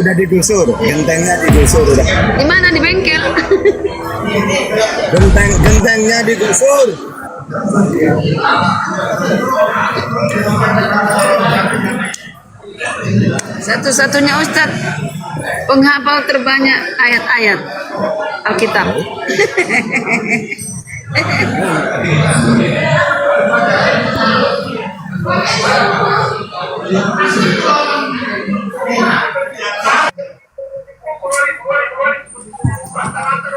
udah digusur, gentengnya digusur udah. Di mana, di bengkel? Gentengnya digusur. Satu-satunya Ustadz penghafal terbanyak ayat-ayat Alkitab.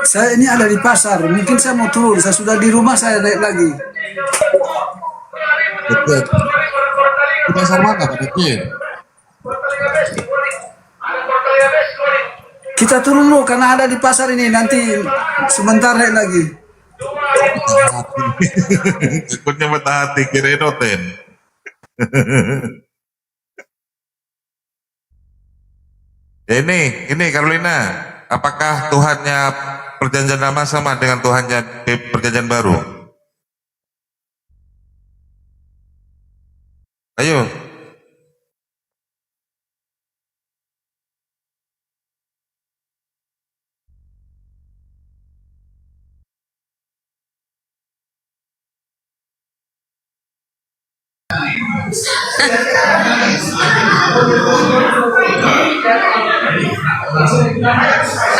Saya ini ada di pasar, mungkin saya mau turun. Saya sudah di rumah, saya naik lagi. Betul. Di pasar mana Pak Diki? Kita turun dulu karena ada di pasar ini. Nanti sebentar naik lagi. Ikutnya mata hati kirain Oten. Ya ini Carolina, apakah Tuhannya perjanjian lama sama dengan Tuhannya di perjanjian baru? Ayo.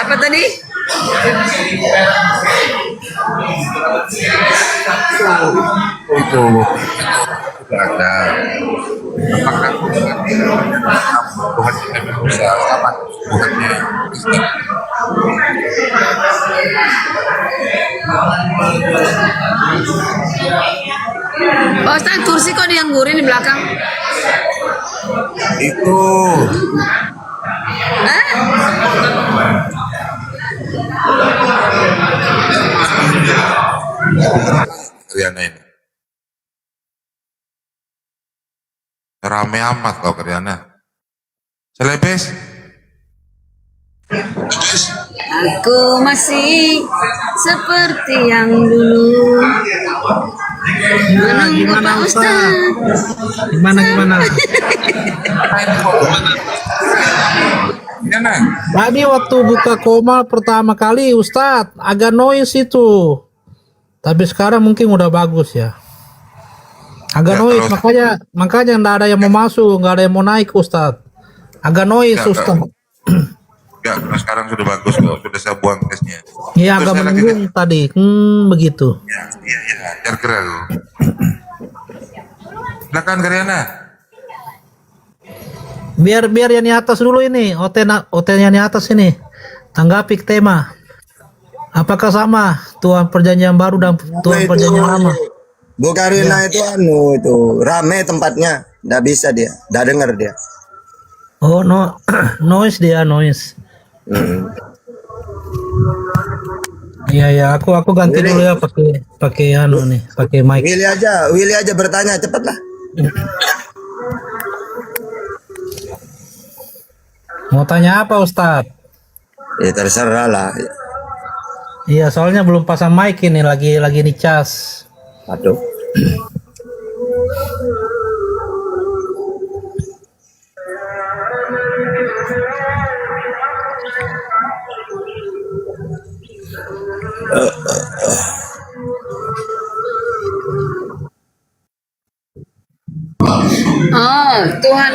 Apa tadi? Itu ada. Apakah Tuhan kita bisa sama Tuhannya Kristen? Oh, Ustaz, kursi kok dianggurin di belakang? Itu Hah? Riana ini. Rame amat loh Riana. Selebes. Aku masih seperti yang dulu. Menunggu Pak Ustaz. Gimana? Riana. Tadi waktu buka koma pertama kali Ustadz agak noise itu. Tapi sekarang mungkin udah bagus ya. Agak Ya, noise kalau- makanya nggak ada yang mau masuk, nggak ada yang mau naik Ustadz. Agak noise Ya, Ustadz. Ya, sekarang sudah bagus loh. Sudah saya buang tesnya. Iya Terus agak saya lagi menunggu tadi. Begitu. Ya, kira-kira tuh. Silakan Riana. Biar yang di atas dulu ini, hotel yang di atas ini. Tanggapi tema. Apakah sama Tuhan Perjanjian Baru dan Tuhan Perjanjian Lama? Bu Karina itu itu rame tempatnya, nggak bisa dia, nggak denger dia. Oh no, noise dia noise. Iya aku ganti dulu ya pakai nih, pakai mic. Willy aja bertanya cepatlah. Mau tanya apa Ustadz? Ya terserah lah. Iya soalnya belum pasang mic ini lagi dicas. Aduh. Oh, Tuhan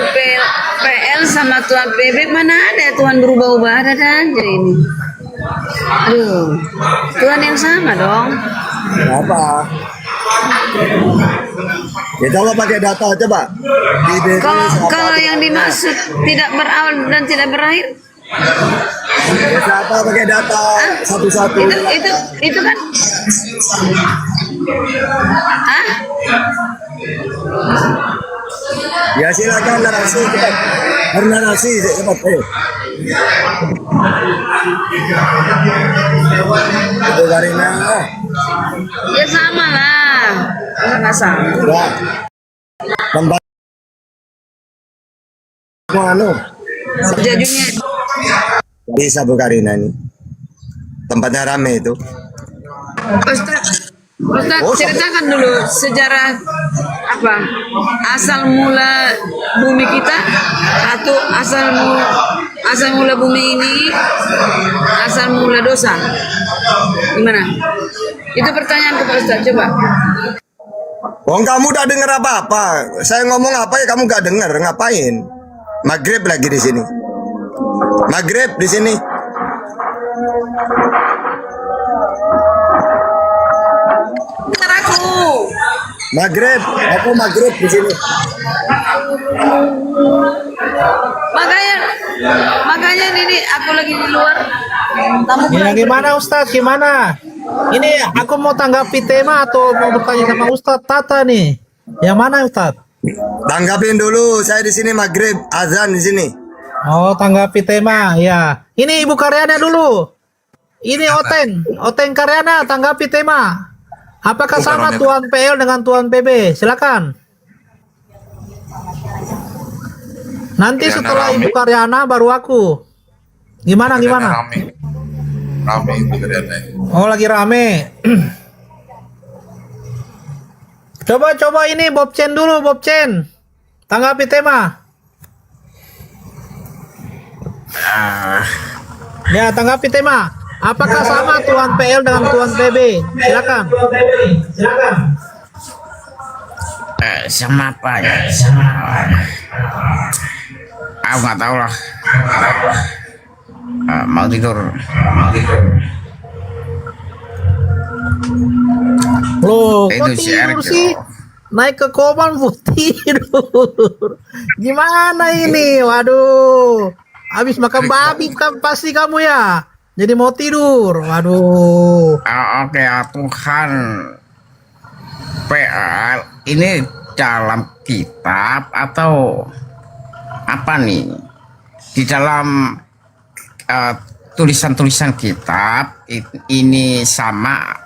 PL sama Tuhan PB mana ada Tuhan berubah-ubah, ada aja ini. Aduh, Tuhan yang sama dong. Apa? Ya coba pakai data coba. Di DB Kalau yang dimaksud tidak berawal dan tidak berakhir, ya, siapa pakai data satu-satu. itu kan? Hah? Ya silakan narasi cepat. Narasi cepat. Bu Karina. Ya sama lah. Nggak sama. Ya. Tempat anu. Jajunya. Bisa Bu Karina ini. Tempatnya rame itu. Ustaz, ceritakan dulu sejarah apa? Asal mula bumi kita atau asal mula bumi ini asal mula dosa? Gimana? Itu pertanyaan ke Pak Ustaz, coba. Wong kamu udah denger apa-apa. Saya ngomong apa ya kamu gak denger. Ngapain? Maghrib lagi di sini. Maghrib di sini. Dengar aku. Maghrib. Aku maghrib di sini. Makanya ini aku lagi di luar. Tamu Ya gimana Ustadz? Gimana? Ini aku mau tanggapi tema atau mau bertanya sama Ustadz Tata nih? Yang mana Ustadz? Tanggapin dulu. Saya di sini maghrib. Azan di sini. Oh, tanggapi tema, ya. Ini Ibu Karyana dulu. Ini Oten Karyana, tanggapi tema. Apakah sama Tuan PL dengan Tuan PB? Silakan. Nanti Karyana setelah rame. Ibu Karyana baru aku. Gimana? Rame itu Karyana. Oh, lagi rame. Coba ini Bob Chen dulu, Bob Chen. Tanggapi tema. Ya, tanggapi tema. Apakah sama Tuan PL dengan Tuan PB? Silakan. Sama apa ya? Aku nggak tahu lah. Mau tidur. Loh, kok Itu si tidur Erik sih? loh. Naik ke koman bu tidur. Gimana ini? Waduh. Habis makan babi kan pasti kamu ya. Jadi mau tidur. Waduh. Oke, Tuhan PL ini dalam kitab atau apa nih? Di dalam tulisan-tulisan kitab ini sama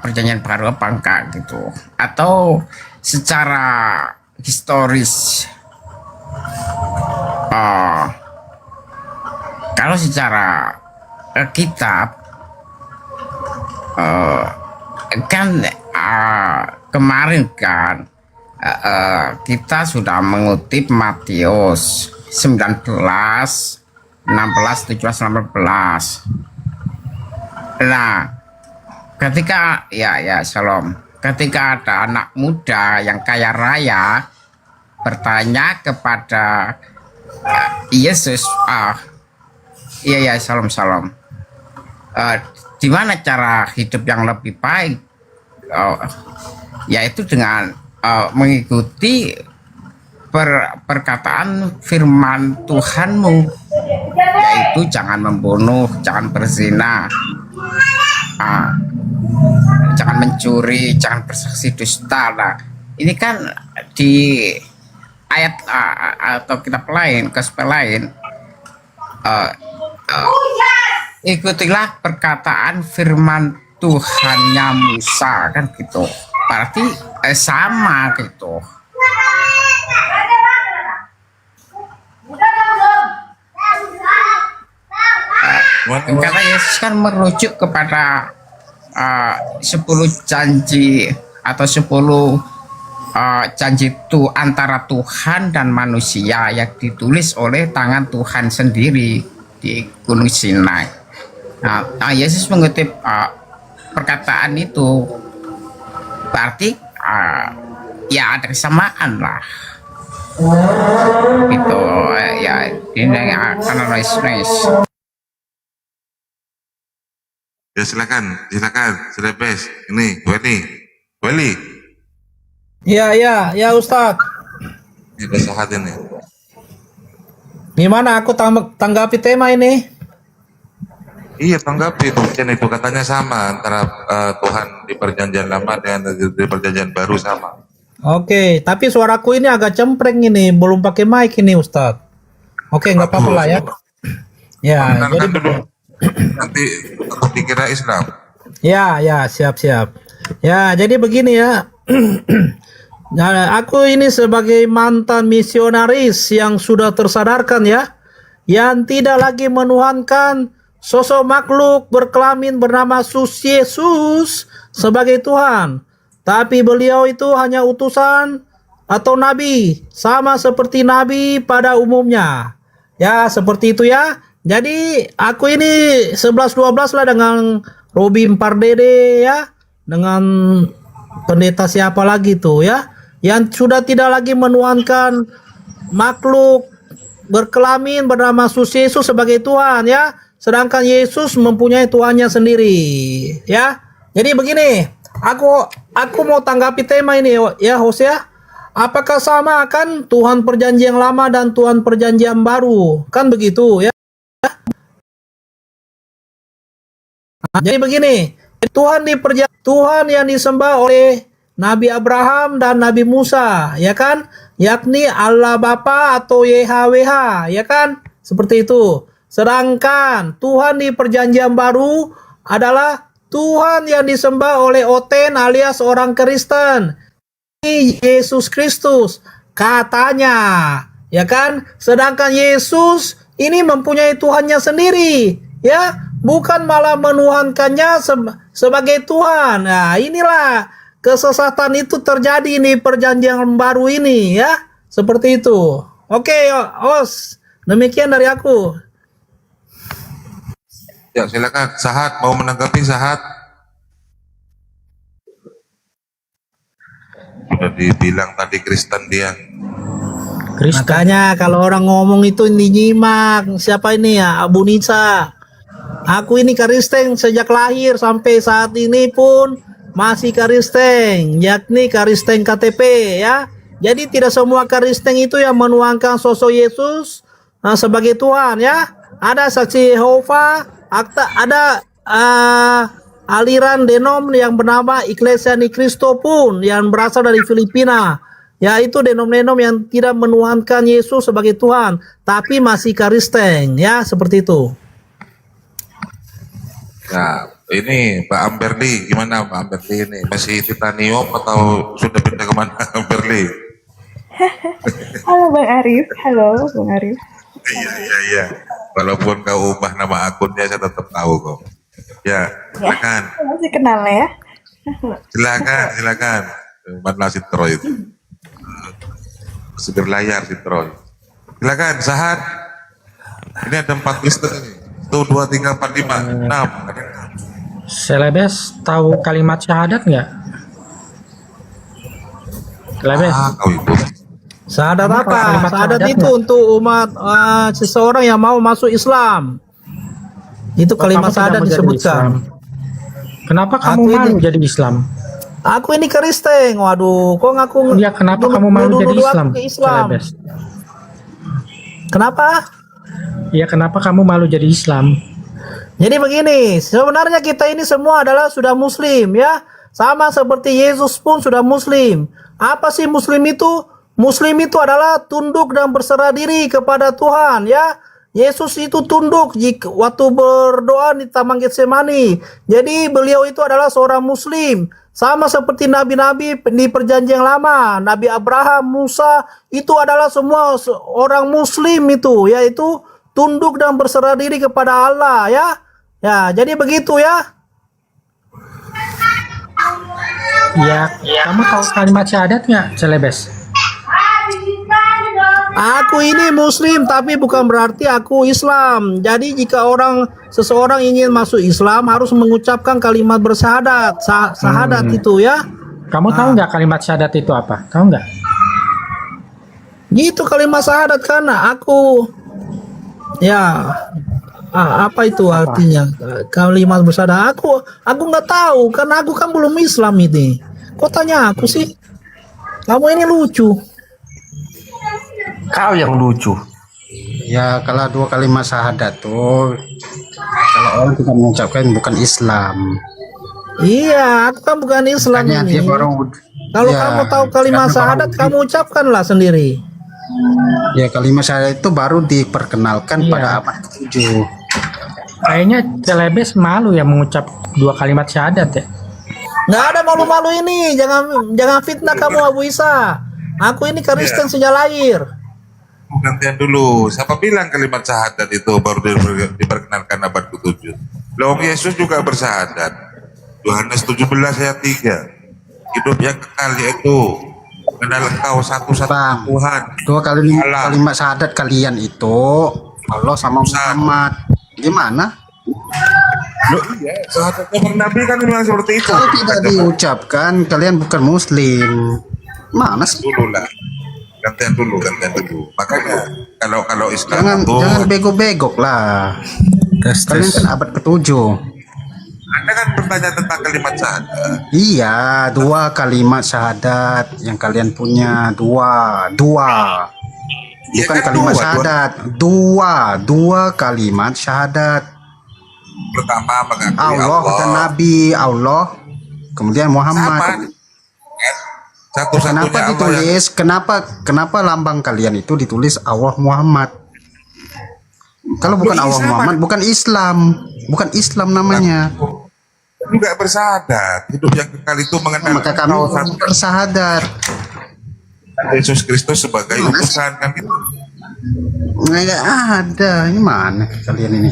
perjanjian baru apa enggak gitu? Atau secara historis? Kalau secara kitab kan kemarin kan kita sudah mengutip Matius 19, 16, 17, 18. Nah, ketika Shalom, ketika ada anak muda yang kaya raya bertanya kepada Yesus, Shalom. Di mana cara hidup yang lebih baik? Yaitu dengan mengikuti perkataan firman Tuhanmu, yaitu jangan membunuh, jangan berzina, jangan mencuri, jangan bersaksi dusta. Nah, ini kan di ayat atau kitab lain, gospel lain, ikutilah perkataan firman Tuhannya Musa, kan gitu. Berarti sama gitu. Kata Yesus kan merujuk kepada 10 janji atau 10 janji itu antara Tuhan dan manusia yang ditulis oleh tangan Tuhan sendiri di Gunung Sinai. Nah, Yesus mengutip perkataan itu, berarti ya ada kesamaan lah. Gitu ya, ini noise. Ya silakan, Selebes. Ini, Weli. Ya Ustadz. Ini sehat ini. Gimana aku tanggapi tema ini? Iya, tanggapi itu katanya sama antara Tuhan di perjanjian lama dengan di perjanjian baru sama. Oke, tapi suaraku ini agak cempreng ini, belum pakai mic ini Ustadz. Oke, nggak apa-apa lah ya. Ya, jadi dulu. Nanti aku dikira Islam. Ya, siap. Ya, jadi begini ya. Nah, aku ini sebagai mantan misionaris yang sudah tersadarkan ya, yang tidak lagi menuhankan sosok makhluk berkelamin bernama Yesus sebagai Tuhan, tapi beliau itu hanya utusan atau nabi, sama seperti nabi pada umumnya. Ya, seperti itu ya. Jadi aku ini 11-12 lah dengan Robin Pardede ya, dengan pendeta siapa lagi tuh ya, yang sudah tidak lagi menuhankan makhluk berkelamin bernama Yesus sebagai Tuhan ya, sedangkan Yesus mempunyai Tuhannya sendiri ya. Jadi begini, aku mau tanggapi tema ini ya Hosea. Apakah sama kan Tuhan perjanjian lama dan Tuhan perjanjian baru? Kan begitu ya. Jadi begini, Tuhan yang disembah oleh Nabi Abraham dan Nabi Musa, ya kan? Yakni Allah Bapa atau YHWH, ya kan? Seperti itu. Sedangkan Tuhan di perjanjian baru adalah Tuhan yang disembah oleh Oten alias orang Kristen, Yesus Kristus katanya, ya kan? Sedangkan Yesus ini mempunyai Tuhannya sendiri, ya, bukan malah menuhankannya sebagai Tuhan. Nah, inilah kesesatan itu terjadi di perjanjian baru ini ya, seperti itu. Oke, Os, demikian dari aku. Ya, silakan. Sahat mau menanggapi Sahat. Sudah dibilang tadi Kristen dia. Makanya kalau orang ngomong itu dinyimak. Siapa ini ya? Abu Nisa. Aku ini Kristen sejak lahir sampai saat ini pun masih Kristen, yakni Kristen KTP ya. Jadi tidak semua Kristen itu yang menuangkan sosok Yesus sebagai Tuhan ya. Ada saksi Yehova, ada aliran denom yang bernama Iglesia Ni Cristo pun yang berasal dari Filipina. Ya, itu denom-denom yang tidak menuhankan Yesus sebagai Tuhan, tapi masih Kristen ya, seperti itu. Ya, ini Pak Amberli, gimana Pak Amberli ini? Masih titanium atau sudah pindah kemana Amberli? Halo Bang Arif, halo Bang Arif. Iya. Walaupun kau ubah nama akunnya, saya tetap tahu kok. Ya, silakan. Masih kenal ya? Silakan. Mana si Troy itu? Masih berlayar si Troy. Silakan, Sahat. Ini ada 4 Kristen ini. 1, 2, 3, 4, 5, 6. Selebes tahu kalimat syahadat nggak? Selebes. Kau itu. Syahadat Kamu tahu apa? kalimat Syahadat syahadat itu nggak? untuk umat seseorang yang mau masuk Islam. Itu kalimat Kamu tidak syahadat mau jadi disebutkan. Islam. Kenapa kamu Aku malu ini- jadi Islam? Aku ini Kristen. Waduh, kok ngaku Ya kenapa kamu malu jadi nuduh-nuduh aku Islam? ke Islam? Selebes. Kenapa? Ya kenapa kamu malu jadi Islam? Jadi begini, sebenarnya kita ini semua adalah sudah Muslim ya. Sama seperti Yesus pun sudah Muslim. Apa sih Muslim itu? Muslim itu adalah tunduk dan berserah diri kepada Tuhan ya. Yesus itu tunduk waktu berdoa di Taman Getsemani. Jadi beliau itu adalah seorang Muslim. Sama seperti nabi-nabi di perjanjian lama. Nabi Abraham, Musa, itu adalah semua orang Muslim itu. Yaitu tunduk dan berserah diri kepada Allah ya. Ya, jadi begitu ya. Ya, kamu tahu kalimat syahadat nggak, Selebes? Aku ini Muslim tapi bukan berarti aku Islam. Jadi jika seseorang ingin masuk Islam harus mengucapkan kalimat bersyahadat, syahadat itu ya. Kamu tahu nggak kalimat syahadat itu apa? Tahu nggak? Gitu kalimat syahadat karena aku ya apa itu artinya kalimat bersyahadat? Aku nggak tahu karena aku kan belum Islam ini. Kok tanya aku sih? Kamu ini lucu. Kau yang lucu. Ya kalau 2 kalimat syahadat tuh kalau orang tidak mengucapkan bukan Islam. Iya, aku kan bukan Islam Makanya ini. dia baru Kalau ya, kamu tahu kalimat karena syahadat, baru- kamu ucapkanlah sendiri. Ya kalimat syahadat itu baru diperkenalkan Iya. pada abad ke-7. Kayaknya Selebes malu ya mengucap 2 kalimat syahadat ya. Nggak ada malu-malu ini. Jangan fitnah kamu Abu Isa. Aku ini Kristen sejak lahir. Gantian dulu. Siapa bilang kalimat syahadat itu baru diperkenalkan abad ke-7? Loh, Yesus juga bersyahadat. Yohanes 17 ayat 3. Hidup yang kekal yaitu Adalah Engkau Bang, satu-satunya Tuhan. dua Allah. kalimat syahadat kalian itu Allah sama Muhammad. Gimana? Loh, iya, sahabatnya Bang Nabi kan memang seperti itu. Kalau tidak diucapkan, kalian bukan Muslim. Mana sih? Dulu lah. Gantian dulu. Makanya kalau Islam Jangan bego-begok lah. Kalian kan abad ke-7. Anda kan bertanya tentang kalimat syahadat. Iya, dua kalimat syahadat yang kalian punya. Dua. Iya Bukan kan, kalimat dua. syahadat. Dua kalimat syahadat. Pertama mengakui Allah dan Nabi Allah, kemudian Sama. Muhammad. Satu-satunya Kenapa Allah yang ditulis? Kenapa lambang kalian itu ditulis Allah Muhammad? Kalau bukan Allah sama. Muhammad, bukan Islam namanya. juga bersyahadat. Hidup yang kekal itu mengenal Maka kami Engkau satu bersahadat. Yesus Kristus sebagai utusan kan itu. Nggak ada. Ini mana kalian ini?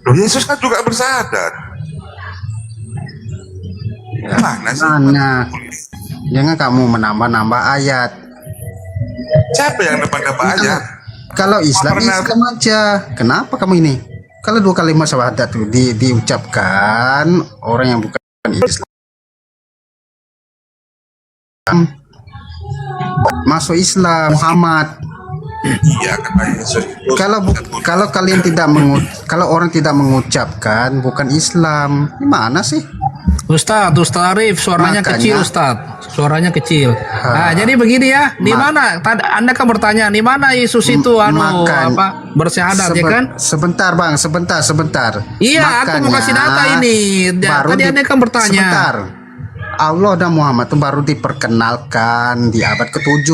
Loh, Yesus kan juga bersyahadat. Mana sih? Mana? Jangan kamu menambah-nambah ayat. Siapa yang nambah-nambah ayat? Kalau Islam, Pernah- Islam aja. Kenapa kamu ini? Kalau dua kalimat syahadat itu diucapkan orang yang bukan Islam masuk Islam Muhammad. Iya, kata Yesus itu. Kalau kalian kalau orang tidak mengucapkan bukan Islam, gimana sih? Ustadz Arif, suaranya Makanya- kecil Ustadz, suaranya kecil. Nah, jadi begini ya, di mana? Anda kan bertanya, di mana Yesus itu bersyahadat ya kan? Sebentar bang, sebentar. Iya, aku mau kasih data ini. Tadi Anda kan bertanya. Sebentar. Allah dan Muhammad itu baru diperkenalkan di abad ke-7.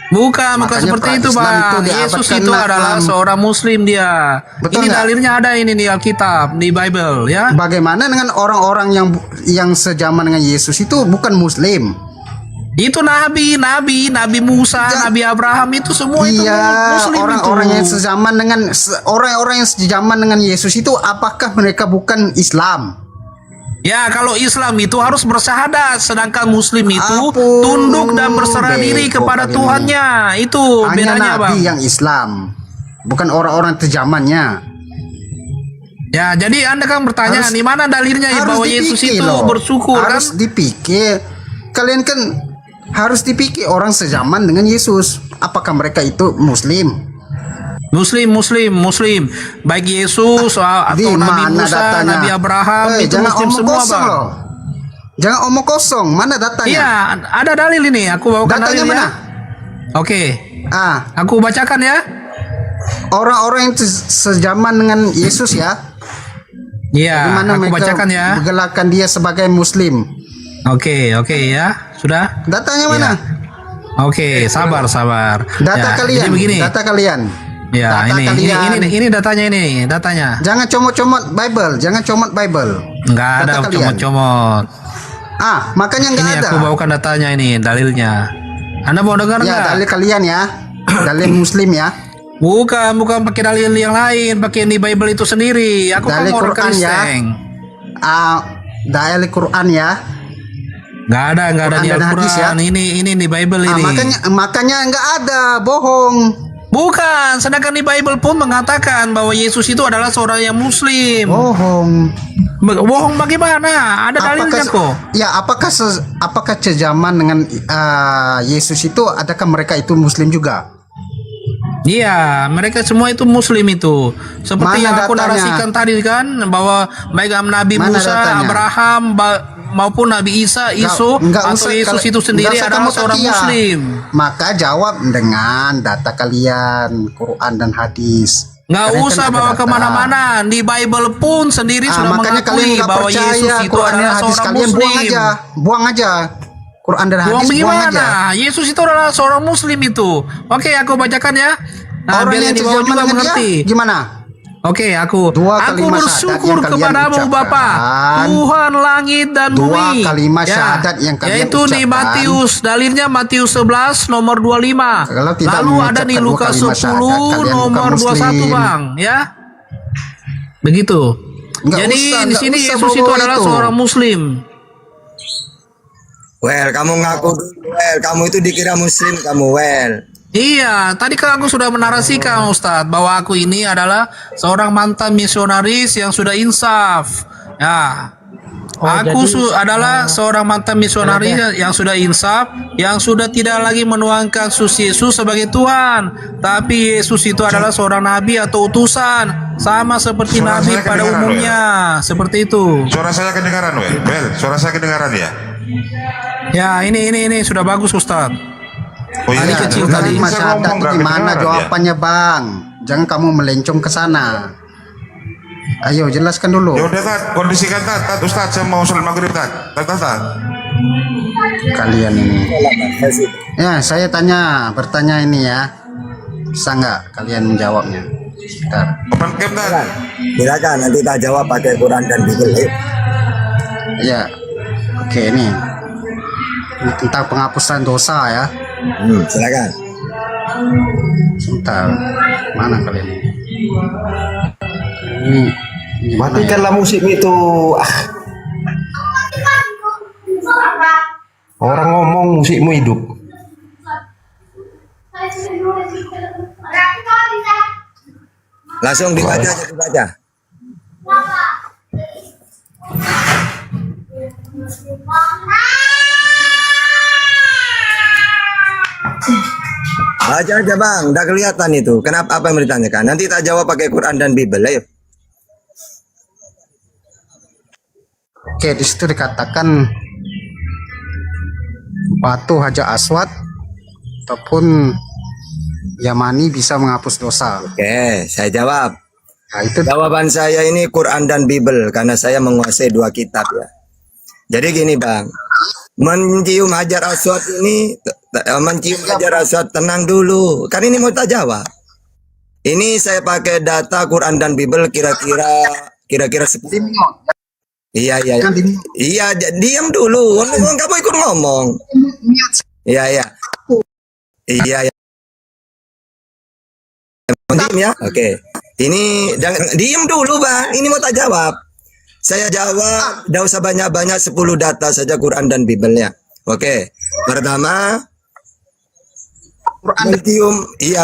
Bukan Makanya seperti itu pra-Islam Bang. itu di Yesus abad itu ke-6. adalah seorang Muslim dia. Betul ini nggak? dalilnya ada ini di Alkitab, di Bible ya. Bagaimana dengan orang-orang yang sejaman dengan Yesus itu bukan Muslim? Itu Nabi Musa, Nabi Abraham itu semua itu Iya, Muslim orang-orang itu. yang sejaman dengan Yesus itu apakah mereka bukan Islam? Ya, kalau Islam itu harus bersyahadat, sedangkan Muslim itu Ampun, tunduk dan berserah diri bego kepada kalian Tuhannya. Itu Hanya bedanya, Nabi Bang. yang Islam, bukan orang-orang terzamannya. Ya, jadi Anda kan bertanya, Harus- di mana dalilnya ya bahwa Yesus dipikir itu loh. bersyukur kan? Harus dipikir. Kalian kan harus dipikir orang sejaman dengan Yesus. Apakah mereka itu Muslim? Muslim. Baik Yesus Di atau Nabi mana Musa, datanya? Nabi Abraham itu Jangan Muslim omong semua, kosong Bang. loh. Jangan omong kosong. Mana datanya? Iya, ada dalil ini. Aku bawakan Datanya dalil mana? ya. Oke, aku bacakan ya. Orang-orang yang sejaman dengan Yesus ya. Iya, Gimana aku mereka bacakan ya. menggelarkan dia sebagai Muslim? Oke ya. Sudah? Datanya mana? Oke, sabar. Data Ya, kalian. Jadi begini. Data kalian. Ya, Data kalian. ini datanya. Jangan comot-comot Bible. Enggak ada Data kalian. comot-comot. Makanya nggak Ini ada. aku bawakan datanya ini, dalilnya. Anda mau dengar Ya, enggak? dalil kalian ya. Dalil Muslim ya. Bukan pakai dalil yang lain, pakai di Bible itu sendiri. Aku kan Dalil orang Quran ya. Kristen. Dalil Quran ya. Enggak ada di Quran dan Al-Quran. hadis ya. Ini di Bible ini. Makanya nggak ada, bohong. Bukan, sedangkan di Bible pun mengatakan bahwa Yesus itu adalah seorang yang Muslim. Bohong. Bohong bagaimana? Ada dalilnya kok. Ya, apakah sejaman dengan Yesus itu adakah mereka itu Muslim juga? Iya, mereka semua itu Muslim itu. Seperti Mana yang aku datanya? narasikan tadi kan, bahwa baik Nabi Mana Musa, datanya? Abraham, maupun Nabi Isa, atau Yesus itu sendiri nggak usah adalah kamu seorang takia. Muslim. Maka jawab dengan data kalian, Quran dan hadis. Nggak Kalian kan usah ada bawa data. kemana-mana. Di Bible pun sendiri sudah Makanya kalian mengakui nggak bahwa percaya Yesus itu Quran dan adalah hadis, seorang kalian Muslim. buang aja. Quran dan Buang hadis buang aja. bagaimana? Yesus itu adalah seorang Muslim itu. Oke, aku bacakan ya. Nah, Orang biar yang yang di bawah sejaman juga dengan mengerti. dia gimana? Oke, aku Dua kalimat bersyukur syahadat yang kalian kepadamu ucapkan. Bapa, Tuhan langit dan Dua bumi. kalimat syahadat yang kalian yaitu di ucapkan. Matius, dalilnya Matius 11 nomor 25. Kalau tidak Lalu ada di mengucapkan dua Lukas kalimat 10 syahadat, kalian bukan nomor 21, Muslim. Bang, ya. Begitu. Nggak Jadi usah, di nggak sini usah Yesus itu bawa adalah itu. seorang Muslim. Well, kamu ngaku dulu, well, kamu itu dikira muslim kamu, well. Iya, tadi kan aku sudah menarasikan Ustadz bahwa aku ini adalah seorang mantan misionaris yang sudah insaf. Ya, aku adalah seorang mantan misionaris yang sudah insaf, yang sudah tidak lagi menuangkan Yesus sebagai Tuhan, tapi Yesus itu adalah seorang nabi atau utusan, sama seperti Suara nabi saya pada kedengaran, umumnya, seperti itu. Suara saya kedengaran, Well, suara saya kedengaran ya? Ya, ini sudah bagus Ustadz. Oh iya, Tadi kecil Tadi tadi. saya Masih ada ngomong tuh nggak gimana kedengaran ya? jawabannya Bang? Jangan kamu melencong ke sana. Ayo jelaskan dulu. Ya udah Tat, kondisikan Tat, Ustaz, saya mau sholat maghrib Tat. Tat. Kalian ini. Ya, saya bertanya ini ya. Bisa nggak kalian menjawabnya? Bentar. Open cam Tat. Silakan nanti tak jawab pakai Quran dan Bible. Ayo. Ya, oke ini tentang penghapusan dosa ya. Silakan. Sebentar, mana kalian ini? Ini gimana ya? Matikanlah musik itu. Orang ngomong musikmu hidup. Langsung dibaca, dibaca. Baca aja bang, udah kelihatan itu. Kenapa apa yang ditanyakan? Nanti tak jawab pakai Quran dan Bible. Ayo. Oke, di situ dikatakan batu Hajar Aswad ataupun Yamani bisa menghapus dosa. Oke, saya jawab. Nah, itu Jawaban saya ini Quran dan Bible karena saya menguasai dua kitab ya. Jadi gini bang, mencium Hajar Aswad ini, mencium Hajar Aswad, tenang dulu. Kan ini mau tak jawab. Ini saya pakai data Quran dan Bible kira-kira 10. Iya. Iya, diam dulu. Kamu ikut ngomong. Iya. Iya. Diam ya. Oke. Ini jangan diam dulu, Bang. Ini mau tak jawab. Saya jawab, tidak usah banyak-banyak, 10 data saja Quran dan Bible-nya. Oke. Pertama,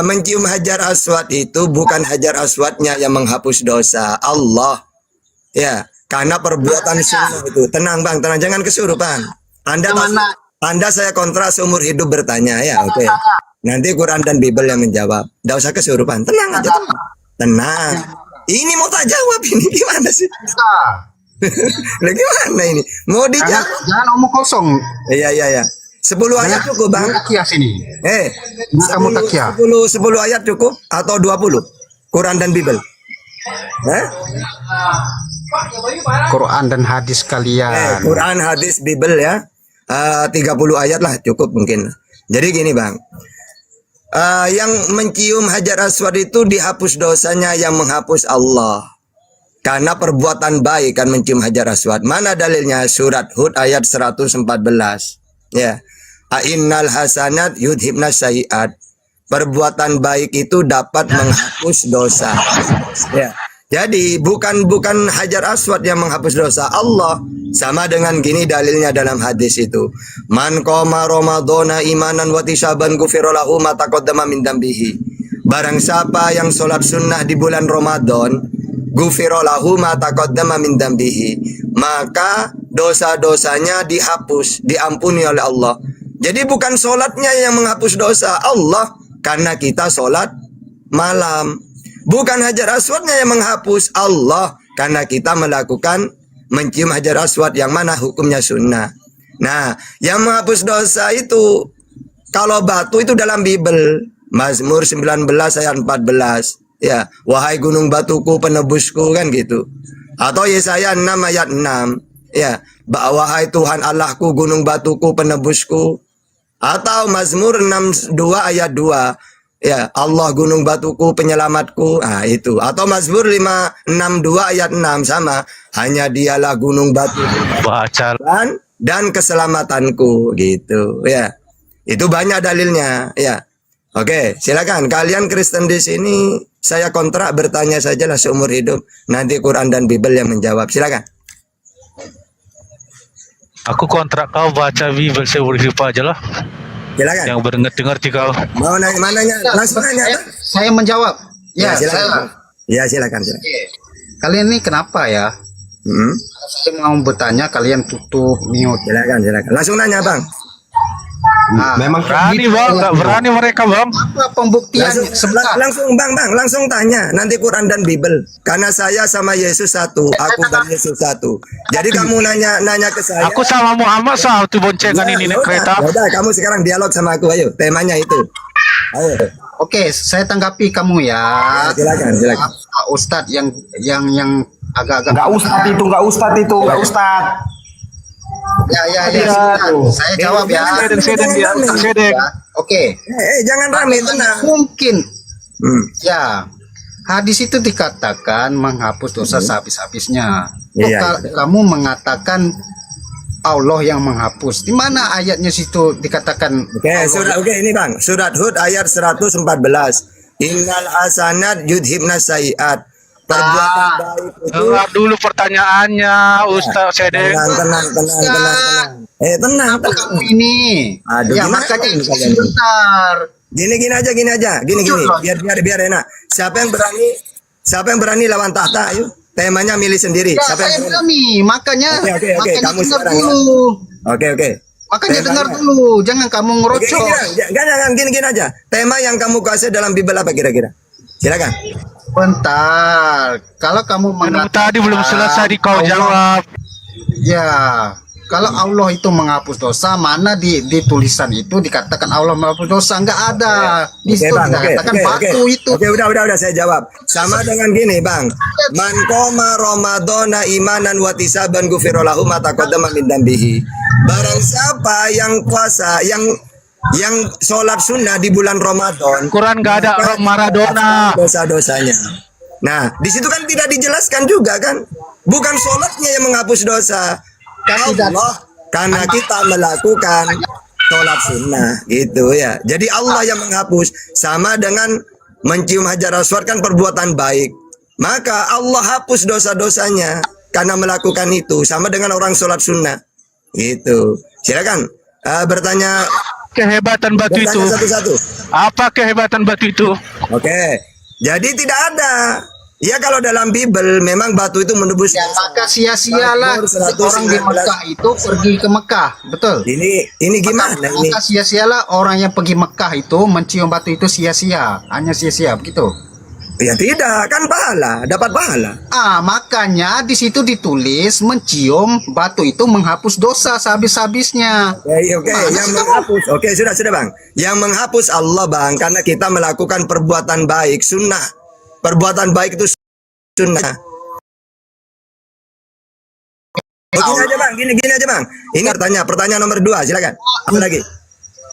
mencium Hajar Aswad itu bukan Hajar Aswadnya yang menghapus dosa, Allah. Ya, karena perbuatan sunnah itu. Tenang Bang, tenang, jangan kesurupan. Anda saya kontrak seumur hidup bertanya ya, oke. Nanti Quran dan Bible yang menjawab. Tidak usah kesurupan, tenang aja. Tenang. Ini mau tak jawab ini gimana sih? Lah gimana ini? Mau dijawab? jangan omong kosong. Iya. 10 ayat cukup Bang. Takiah sini. Kamu takiah. 10 ayat cukup atau 20? Quran dan Bible. Quran dan hadis kalian. Quran, hadis, Bible ya. 30 ayat lah cukup mungkin. Jadi gini Bang. Yang mencium Hajar Aswad itu dihapus dosanya, yang menghapus Allah. Karena perbuatan baik kan mencium Hajar Aswad. Mana dalilnya? Surat Hud ayat 114. Ya. Ainnal hasanat yudhibnas sayiat. Perbuatan baik itu dapat menghapus dosa. Ya. Jadi bukan Hajar Aswad yang menghapus dosa, Allah. Sama dengan gini dalilnya dalam hadis itu. Man qoma ramadhana imanan wa tisaban ghufira lahu ma taqaddama min dambihi. Barang siapa yang sholat sunnah di bulan Ramadan, ghufira lahu ma taqaddama min dambihi, maka dosa-dosanya dihapus, diampuni oleh Allah. Jadi bukan sholatnya yang menghapus dosa, Allah, karena kita sholat malam. Bukan Hajar Aswadnya yang menghapus, Allah, karena kita melakukan mencium Hajar Aswad yang mana hukumnya sunnah. Nah, yang menghapus dosa itu kalau batu itu dalam Bible, Mazmur 19 ayat 14. Ya, wahai gunung batuku penebusku, kan gitu. Atau Yesaya 6 ayat 6. Ya, wahai Tuhan Allahku gunung batuku penebusku. Atau Mazmur 62 ayat 2. Ya, Allah gunung batuku penyelamatku. Nah, itu. Atau Mazmur 562 ayat 6 sama. Hanya dialah gunung batuku dan keselamatanku, gitu. Ya. Itu banyak dalilnya, ya. Oke, silakan kalian Kristen di sini, saya kontrak bertanya sajalah seumur hidup. Nanti Quran dan Bible yang menjawab. Silakan. Aku kontrak kau baca Bible seumur hidup aja lah. Silakan. Yang mengerti kau. Mau nanya mananya? Langsung nanya. Bang. Saya menjawab. Ya, silakan. Ya, silakan. Oke. Kalian ini kenapa ya? Hmm. Saya mau bertanya, kalian tutup mute. Silakan. Langsung nanya, Bang. Nah, Memang Berani bang, nggak berani mereka bang. apa pembuktiannya? Sebentar. Langsung tanya. Nanti Quran dan Bible. Karena saya sama Yesus satu, aku dan Yesus satu. Jadi kamu nanya ke saya. Aku sama Muhammad satu boncengan ini naik kereta. Udah, kamu sekarang dialog sama aku, ayo. Temanya itu. Ayo. Oke, saya tanggapi kamu ya. Silakan. Pak Ustadz yang agak-agak nggak ustad itu. Ya. Saya jawab ya. Oke. Jangan rame, tenang. Mungkin Hmm. ya hadis itu dikatakan menghapus dosa sehabis-habisnya. Iya, Kamu mengatakan Allah yang menghapus. Di mana ayatnya situ dikatakan? Oke, ini Bang. Surat Hud ayat 114. Innal hasanat yudhibna sayiat. Perbuatan baik itu. Dengar dulu pertanyaannya, Ustaz Sedek. Tenang. Tenang. Kamu ini. Aduh, Ya gimana makanya ini kalian? sebentar. Gini aja. Gini. Biar enak. Siapa yang berani lawan tahta? Ayo. Temanya milih sendiri. Ya, Siapa saya yang berani. Makanya Oke. makanya Kamu dengar sekarang ya. dulu. Oke. Makanya Temanya. dengar dulu. Jangan kamu ngerocok. Jangan gini aja. Tema yang kamu kuasai dalam Bible apa kira-kira? Silakan. Bentar. Kalau kamu mengatakan Tadi belum selesai kau jawab. Ya, kalau Allah itu menghapus dosa, mana di tulisan itu dikatakan Allah menghapus dosa? Enggak ada. Di situ dikatakan batu itu. Oke, udah saya jawab. Sama dengan gini, Bang. Man qoma Ramadhana imanan wa tisaban ghufira lahu ma taqaddama min dambihi. Barang siapa yang puasa, yang sholat sunnah di bulan Ramadan, Quran nggak ada Maradona. Dosa-dosanya. Nah, di situ kan tidak dijelaskan juga kan? Bukan sholatnya yang menghapus dosa. Allah, karena kita melakukan sholat sunnah gitu ya. Jadi Allah yang menghapus, sama dengan mencium hajar aswad kan perbuatan baik. Maka Allah hapus dosa-dosanya karena melakukan itu, sama dengan orang sholat sunnah. Gitu. Silakan bertanya. Kehebatan batu itu. Satu-satu. Apa kehebatan batu itu? Oke. Jadi tidak ada. Ya kalau dalam Bible memang batu itu menembus. Ya, maka sia-sialah orang di Mekah itu pergi ke Mekah, betul? Ini gimana ini? Maka sia-sialah orang yang pergi Mekah itu mencium batu itu sia-sia, hanya sia-sia begitu. Ya tidak, kan pahala, dapat pahala. Makanya di situ ditulis mencium batu itu menghapus dosa sehabis-habisnya. Oke, yang menghapus. Oke, sudah Bang. Yang menghapus Allah Bang, karena kita melakukan perbuatan baik, sunnah. Perbuatan baik itu sunnah. Gini aja Bang. Ini pertanyaan nomor 2, silakan. Apa lagi?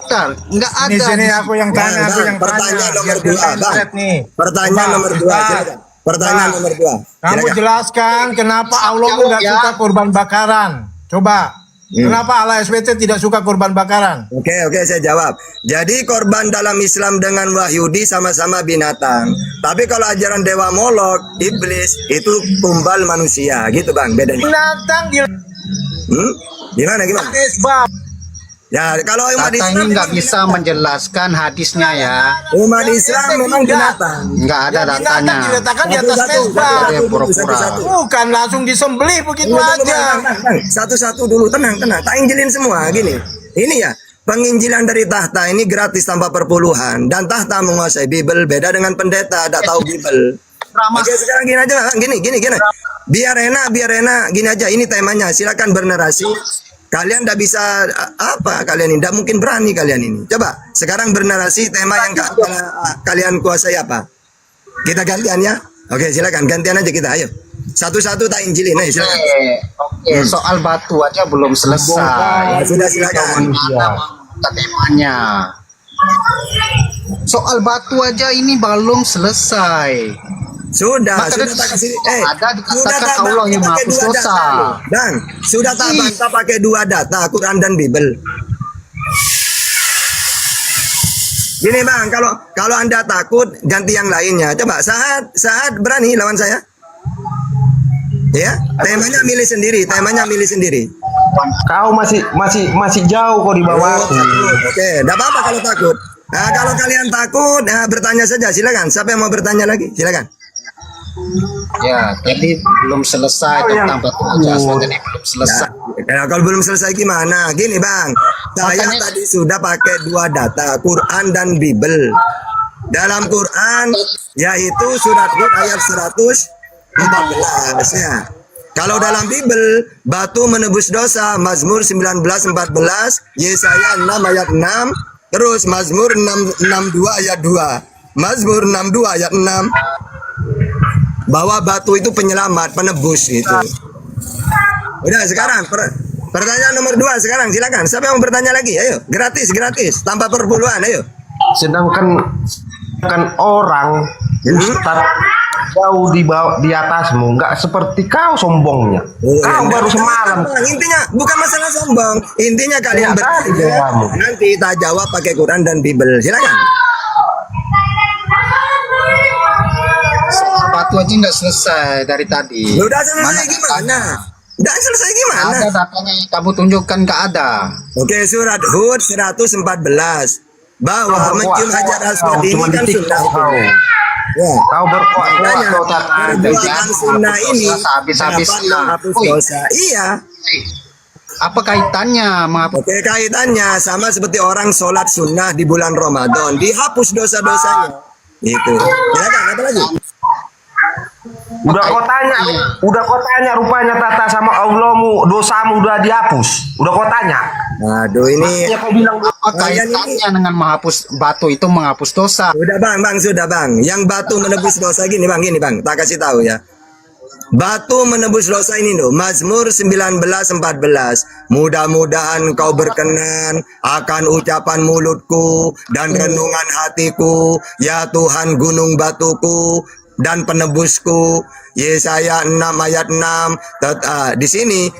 Bentar, enggak ada. Di sini aku yang tanya, pertanyaan nomor 2, Bang. nih. Pertanyaan nomor 2, silakan. Pertanyaan nomor 2. Kamu jelaskan kenapa Allah tidak suka kurban bakaran. Coba. Kenapa Allah SWT tidak suka kurban bakaran? Oke, saya jawab. Jadi korban dalam Islam dengan Wahyudi sama-sama binatang. Tapi kalau ajaran Dewa Molok, Iblis, itu tumbal manusia. Gitu Bang, bedanya. Binatang di Gimana? sebab. Ya, kalau umat Kata Islam ini nggak bisa menjelaskan hadisnya ya. Umat Islam memang binatang. Nggak ada datanya. Diletakkan di atas mesbah. Ada pura-pura. Bukan langsung disembelih begitu aja. Satu-satu dulu, tenang. Tak injilin semua, gini. Ini ya, penginjilan dari tahta ini gratis tanpa perpuluhan. Dan tahta menguasai Bible, beda dengan pendeta, tidak tahu Bible. Oke, sekarang gini aja, gini. Biar enak, gini aja. Ini temanya, silakan bernarasi. Kalian tidak bisa kalian ini, tidak mungkin berani kalian ini. Coba sekarang bernarasi tema yang kalian kuasai apa? Kita gantian ya. Oke, silakan gantian aja kita. Ayo. Satu-satu tak injilin. Ayo, silakan. Oke, soal batu aja belum selesai. Ya, sudah silakan. Temanya. Soal batu aja ini belum selesai. Sudah tak kasih. Ada dikatakan Allah yang menghapus dosa. Bang, sudah tak bantah pakai 2 data, Quran dan Bible. Gini Bang, kalau Anda takut ganti yang lainnya. Coba saat berani lawan saya. Ya, temanya milih sendiri. Kau masih jauh kok di bawah aku. Oke, enggak apa-apa kalau takut. Nah, kalau kalian takut, bertanya saja, silakan. Siapa yang mau bertanya lagi? Silakan. Ya, tadi belum selesai tentang batu hajar aswad, tadi belum selesai. Ya, kalau belum selesai gimana? Gini bang, saya tadi sudah pakai dua data, Quran dan Bible. Dalam Quran, yaitu surat Hud ayat 114 ya. Kalau dalam Bible, batu menebus dosa, Mazmur 19:14, Yesaya 6 ayat 6, terus Mazmur 62 ayat 2. Mazmur 62 ayat 6, bahwa batu itu penyelamat, penebus itu. Udah sekarang pertanyaan nomor 2 sekarang, silakan. Siapa yang mau bertanya lagi? Ayo, gratis, tanpa perpuluhan, ayo. Sedangkan orang Ustaz jauh di atasmu, nggak seperti kau sombongnya. Kau baru semalam. Intinya bukan masalah sombong. Intinya kalian bertanya, nanti kita jawab pakai Quran dan Bible. Silakan. Batu aja nggak selesai dari tadi. Udah selesai gimana? Udah selesai gimana? Ada datanya yang kamu tunjukkan, nggak ada. Oke, surat Hud 114. Bahwa mencium hajar aswad ini kan sunnah. Ya. Kau berkuat-kuat kau Perbuatan sunnah ini habis-habis dapat menghapus dosa. Iya. Apa kaitannya? Oke, kaitannya sama seperti orang sholat sunnah di bulan Ramadan, dihapus dosa-dosanya. Itu. Silakan, apa lagi? Udah kau tanya rupanya Tata sama Allahmu, dosamu udah dihapus. Udah kau tanya. Aduh, ini Ya kau bilang Apa kaitannya dengan menghapus batu itu menghapus dosa? sudah bang. Yang batu menebus dosa gini bang, tak kasih tahu ya. Batu menebus dosa ini loh, Mazmur 19:14. Mudah-mudahan kau berkenan akan ucapan mulutku dan renungan hatiku, ya Tuhan gunung batuku dan penebusku. Yesaya 6 ayat 6. Di sini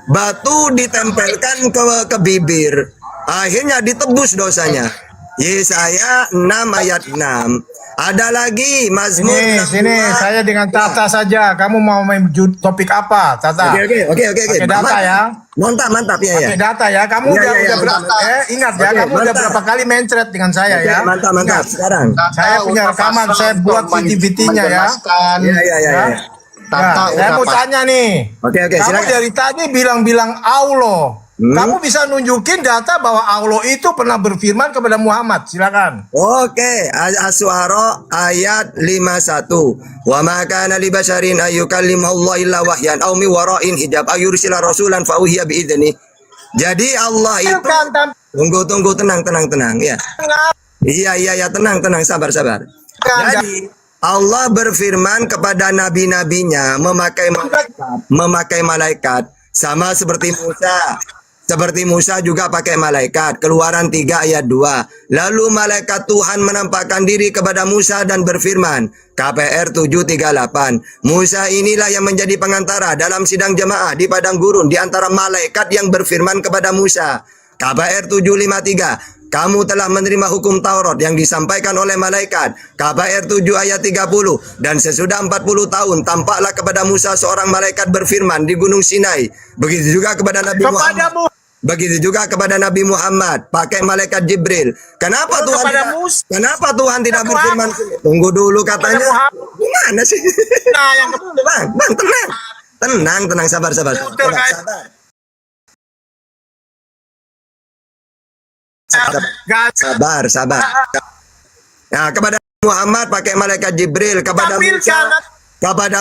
batu ditempelkan ke bibir. Akhirnya ditebus dosanya. Yesaya 6 ayat 6. Ada lagi Mazmur Sini, saya dengan Tata saja. Kamu mau main topik apa, Tata? Oke. Pakai data ya. Mantap ya. Pakai data ya. Kamu udah berapa? Ingat ya, kamu udah berapa kali mencret dengan saya ya. Mantap. Sekarang. Saya punya rekaman, saya buat CCTV-nya ya. Iya. Tata Saya udah mau tanya nih. Oke, Kamu silakan. dari tadi bilang-bilang Allah. Kamu bisa nunjukin data bahwa Allah itu pernah berfirman kepada Muhammad. Silakan. Oke, As-Syu'ara ayat 51. Wa ma kana li basharin ayyukallimahu illa wahyan aw min wara'in hijab ay yursila rasulan fa uhiya bi idzni. Jadi Allah itu tunggu tenang ya. Iya tenang sabar. Jadi Allah berfirman kepada nabi-nabinya memakai malaikat sama seperti Musa. Seperti Musa juga pakai malaikat. Keluaran 3 ayat 2. Lalu malaikat Tuhan menampakkan diri kepada Musa dan berfirman. KPR 738. Musa inilah yang menjadi pengantara dalam sidang jemaah di padang gurun di antara malaikat yang berfirman kepada Musa. KPR 753. Kamu telah menerima hukum Taurat yang disampaikan oleh malaikat. KPR 7 ayat 30. Dan sesudah 40 tahun tampaklah kepada Musa seorang malaikat berfirman di Gunung Sinai. Begitu juga kepada Nabi Muhammad. Begitu juga kepada Nabi Muhammad pakai malaikat Jibril. Kenapa Tuhan tidak berfirman? Tunggu dulu katanya. Gimana sih? Nah, yang Bang, tenang, sabar. Sabar. Nah, kepada Muhammad pakai malaikat Jibril, kepada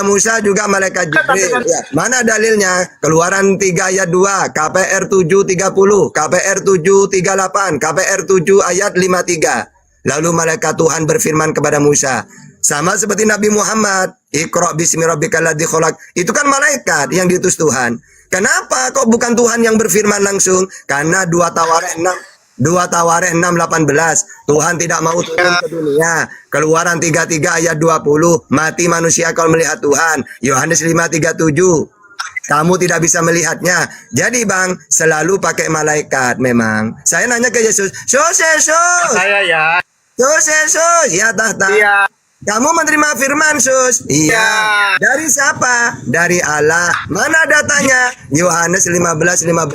Musa juga malaikat Jibril. Ya. Mana dalilnya? Keluaran 3 ayat 2, KPR 730, KPR 738, KPR 7 ayat 53. Lalu malaikat Tuhan berfirman kepada Musa, sama seperti Nabi Muhammad, Iqra bismi rabbikal ladzi khalaq. Itu kan malaikat yang diutus Tuhan. Kenapa kok bukan Tuhan yang berfirman langsung? Karena 2 Tawarikh 6:18. Tuhan tidak mau turun ke dunia. Keluaran 33 ayat 20. Mati manusia kalau melihat Tuhan. Yohanes 5:37. Kamu tidak bisa melihatnya. Jadi bang, selalu pakai malaikat memang. Saya nanya ke Yesus. Saya ya. Ya tahta. Iya. Kamu menerima firman, Sus? Iya. Dari siapa? Dari Allah. Mana datanya? Yohanes 15:15.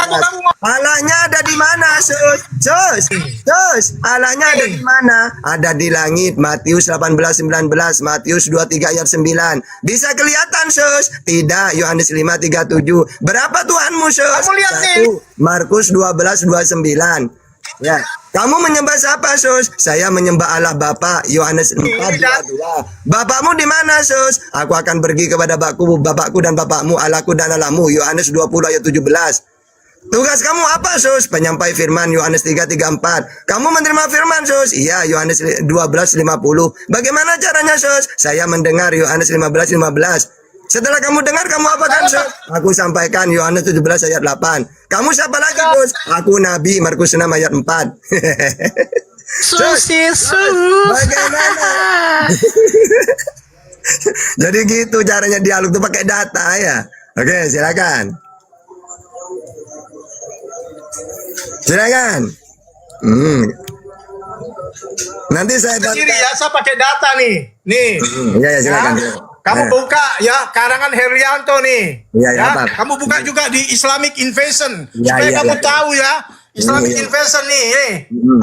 Allahnya ada di mana, Sus? Sus, Allahnya ada di mana? Ada di langit. Matius 18:19, Matius 23 ayat 9. Bisa kelihatan, Sus? Tidak, Yohanes 5:37. Berapa Tuhanmu, Sus? Satu. Markus 12:29. Ya, kamu menyembah siapa, Sus? Saya menyembah Allah Bapa. Yohanes 4:22. Bapakmu di mana, Sus? Aku akan pergi kepada bapakku dan bapakmu, Allahku dan Allahmu. Yohanes 20 ayat 17. Tugas kamu apa, Sus? Penyampai firman, Yohanes 3:34. Kamu menerima firman, Sus? Iya, Yohanes 12:50. Bagaimana caranya, Sus? Saya mendengar, Yohanes 15:15. Setelah kamu dengar, kamu apakan, Sus? Aku sampaikan, Yohanes 17 ayat 8. Kamu siapa lagi, Sus? Aku Nabi, Markus 6 ayat 4. Sus, bagaimana? Jadi gitu caranya dialog tuh pakai data ya. Oke, silakan. Silakan. Nanti saya Sendiri ya, saya pakai data nih. Nih. Iya, ya, silakan. Kamu buka ya karangan Herianto nih. Iya, ya, apa? Kamu buka juga di Islamic Invasion Iya, supaya iya, kamu iya. tahu ya. Islamic Iya. Invasion nih.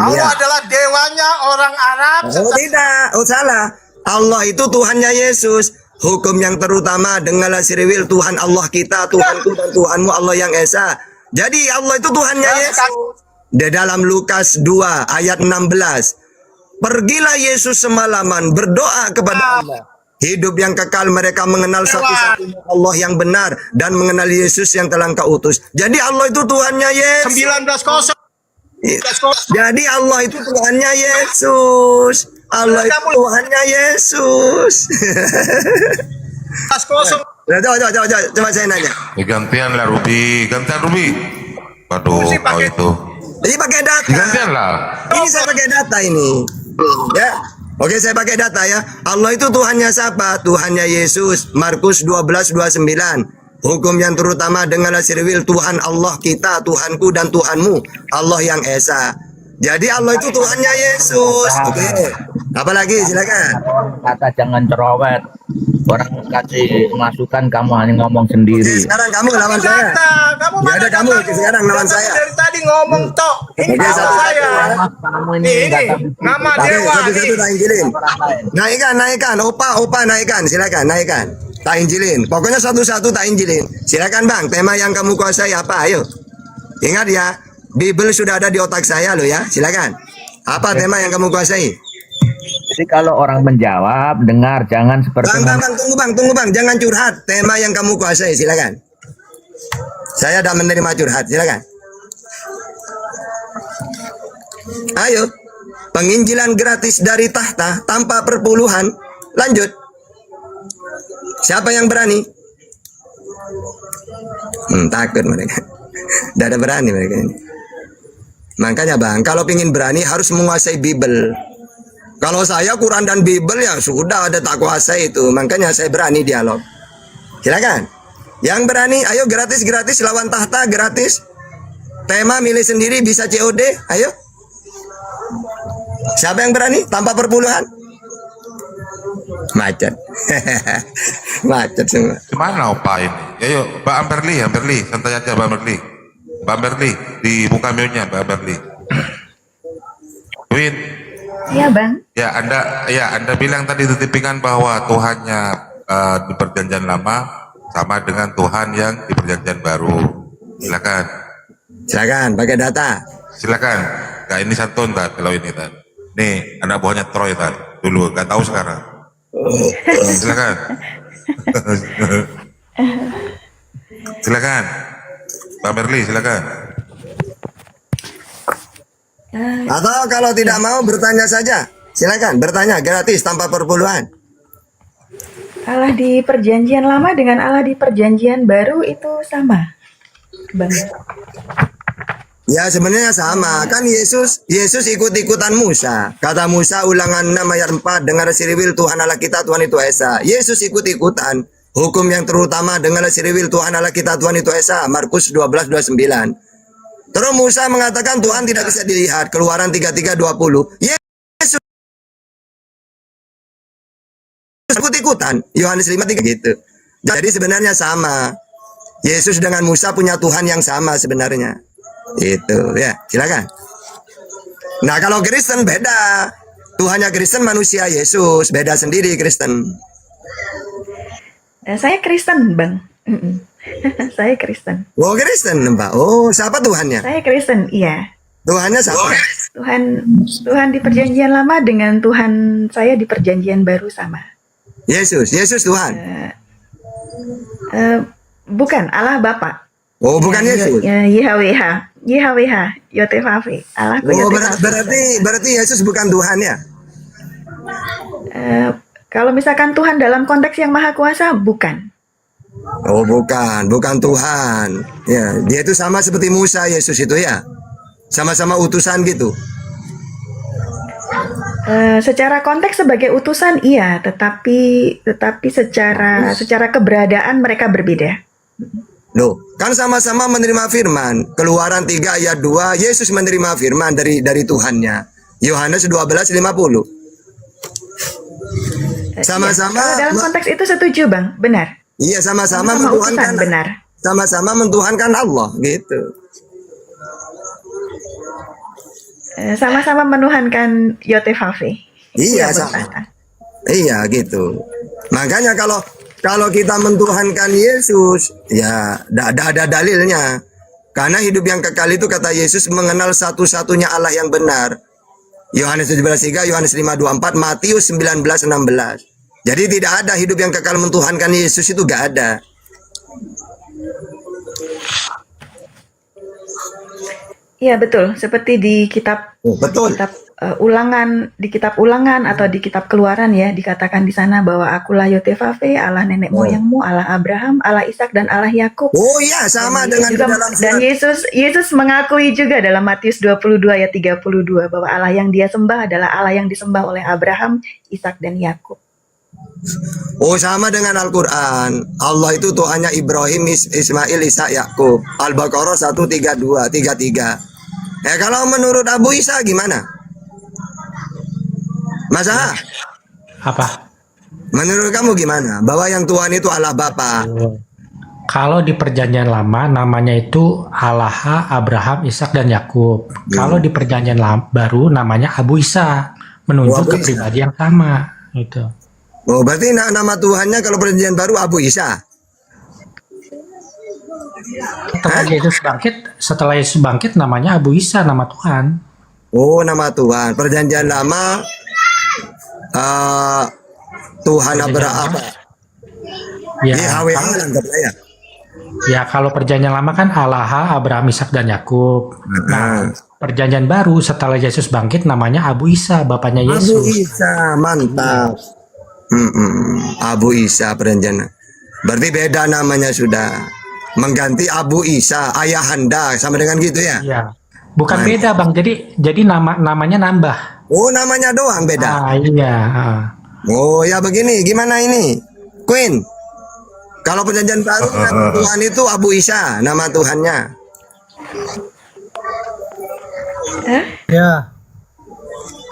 Allah iya. adalah dewanya orang Arab. Oh tidak, oh salah. Allah itu Tuhannya Yesus. Hukum yang terutama dengarlah siriwil Tuhan Allah kita, Tuhanku dan Tuhanmu Allah yang Esa. Jadi Allah itu Tuhannya Yesus. Di dalam Lukas 2 ayat 16. Pergilah Yesus semalaman berdoa kepada Allah. Hidup yang kekal mereka mengenal satu-satunya Allah yang benar dan mengenal Yesus yang telah Engkau utus. Jadi Allah itu Tuhannya Yesus. 19-0. Jadi Allah itu Tuhannya Yesus. Allah itu Tuhannya Yesus. 19-0. Coba saya nanya. Gantian lah Ruby, gantian Ruby. Waduh, kau itu. Ini pakai data. Gantian lah. Ini saya pakai data ini. Ya. Oke, saya pakai data ya. Allah itu Tuhannya siapa? Tuhannya Yesus. Markus 12:29. Hukum yang terutama dengarlah siriwil Tuhan Allah kita, Tuhanku dan Tuhanmu, Allah yang Esa. Jadi Allah itu Tuhannya Yesus. Oke. Apalagi silakan. Kata jangan cerewet. Orang kasih masukan kamu hanya ngomong sendiri. Sekarang kamu lawan saya. Kamu Ya ada kamu sekarang lawan saya. Dari tadi ngomong tok. Ini Oke, nama saya. Kamu Ini nama Oke, dewa. satu-satu tak injilin. Naikkan. Opa, naikkan. Silakan, naikkan. Tak injilin. Pokoknya satu-satu tak injilin. Silakan Bang, tema yang kamu kuasai apa? Ayo. Ingat ya, Bible sudah ada di otak saya loh ya. Silakan. Apa tema yang kamu kuasai? Jadi kalau orang menjawab, dengar, jangan seperti Tunggu bang, jangan curhat. Tema yang kamu kuasai, silakan. Saya tidak menerima curhat, silakan. Ayo, penginjilan gratis dari tahta tanpa perpuluhan. Lanjut. Siapa yang berani? Takut mereka. Tidak ada berani mereka ini. Makanya bang, kalau ingin berani harus menguasai Bible. Kalau saya Quran dan Bible ya sudah ada tak kuasai itu. Makanya saya berani dialog. Silakan. Yang berani, ayo gratis lawan tahta gratis. Tema milih sendiri bisa COD. Ayo. Siapa yang berani tanpa perpuluhan? Macet. Macet semua. Gimana opa ini? Ayo, Mbak Amberly, santai aja Mbak Amberly. Mbak Amberly, dibuka mute-nya Mbak Amberly. Win. Iya bang. Ya, Anda bilang tadi titipingan bahwa Tuhannya di perjanjian lama sama dengan Tuhan yang di perjanjian baru. Silakan, pakai data. Silakan. Gak ini santun tak kalau ini tak. Nih anak buahnya Troy tak dulu, gak tahu sekarang. Silakan. Silakan. Mbak Merli, silakan. Atau kalau tidak mau bertanya saja, silakan bertanya gratis tanpa perpuluhan. Allah di perjanjian lama dengan Allah di perjanjian baru itu sama, bang. Ya sebenarnya sama, kan Yesus ikut-ikutan Musa. Kata Musa ulangan 6 ayat 4, dengar siriwil Tuhan Allah kita, Tuhan itu Esa. Yesus ikut-ikutan. Hukum yang terutama dengar siriwil Tuhan Allah kita, Tuhan itu Esa. Markus 12:29. Terus Musa mengatakan Tuhan tidak bisa dilihat. Keluaran 33:20. ikut-ikutan. Yohanes 5:3 gitu. Jadi sebenarnya sama. Yesus dengan Musa punya Tuhan yang sama sebenarnya. Itu ya, silakan. Nah, kalau Kristen beda. Tuhannya Kristen, manusia Yesus, beda sendiri Kristen. Saya Kristen, Bang. Saya Kristen. Oh, Kristen, Mbak. Oh, siapa Tuhannya? Saya Kristen, iya. Tuhannya siapa? Tuhan di perjanjian lama dengan Tuhan saya di perjanjian baru sama. Yesus Tuhan. Bukan, Allah Bapa. Oh, bukan Yesus. YHWH, Yotevave. Allahku Oh, Yotevave. berarti Yesus bukan Tuhan ya? Kalau misalkan Tuhan dalam konteks yang maha kuasa, bukan. Oh, bukan Tuhan. Ya, dia itu sama seperti Musa, Yesus itu ya. Sama-sama utusan gitu. Secara konteks sebagai utusan iya, tetapi secara keberadaan mereka berbeda. Loh, kan sama-sama menerima firman. Keluaran 3 ayat 2, Yesus menerima firman dari Tuhannya. Yohanes 12:50. Sama-sama. Kalau dalam konteks itu setuju, Bang, benar. Iya, sama-sama Sama mentuhankan. utusan, benar. Sama-sama mentuhankan Allah, gitu. Sama-sama menuhankan Yotevave. Iya, sama. Iya, gitu. Makanya kalau kita mentuhankan Yesus, ya ada dalilnya. Karena hidup yang kekal itu kata Yesus mengenal satu-satunya Allah yang benar. Yohanes 17:3, Yohanes 5:24, Matius 19:16. Jadi tidak ada hidup yang kekal mentuhankan Yesus, itu gak ada. Iya betul, seperti di kitab Ulangan, di kitab Ulangan atau di kitab Keluaran ya, dikatakan di sana bahwa akulah Yotevave, Allah nenek moyangmu, Allah Abraham, Allah Ishak dan Allah Yakub. Oh iya, sama dengan juga, dalam dan Yesus mengakui juga dalam Matius 22 ayat 32 bahwa Allah yang dia sembah adalah Allah yang disembah oleh Abraham, Ishak dan Yakub. Oh, sama dengan Al-Quran. Allah itu Tuhannya Ibrahim, Ismail, Ishak, Yakub. Al-Baqarah 132-33. Kalau menurut Abu Isa gimana? Masa? Apa? Menurut kamu gimana? Bahwa yang Tuhan itu Allah Bapa. Kalau di perjanjian lama namanya itu Allah, Abraham, Ishak dan Yakub. Kalau di perjanjian baru namanya Abu Isa, menunjuk ke pribadi yang sama gitu. Oh, berarti nama Tuhannya kalau perjanjian baru Abu Isa. Setelah Yesus bangkit namanya Abu Isa, nama Tuhan. Oh, nama Tuhan. Perjanjian lama Tuhan Abraham. Ya, ya kalau perjanjian lama kan Allah, Abraham, Ishak dan Yakub. Nah, perjanjian baru setelah Yesus bangkit namanya Abu Isa, bapaknya Yesus. Abu Isa, mantap. Abu Isa perjanjian. Berarti beda namanya sudah. Mengganti Abu Isa, ayahanda, sama dengan gitu ya? Iya. Bukan beda, Bang. Jadi namanya nambah. Oh, namanya doang beda. Iya. Oh, ya begini, gimana ini? Queen. Kalau perjanjian baru nama Tuhan itu Abu Isa, nama Tuhannya. Ya.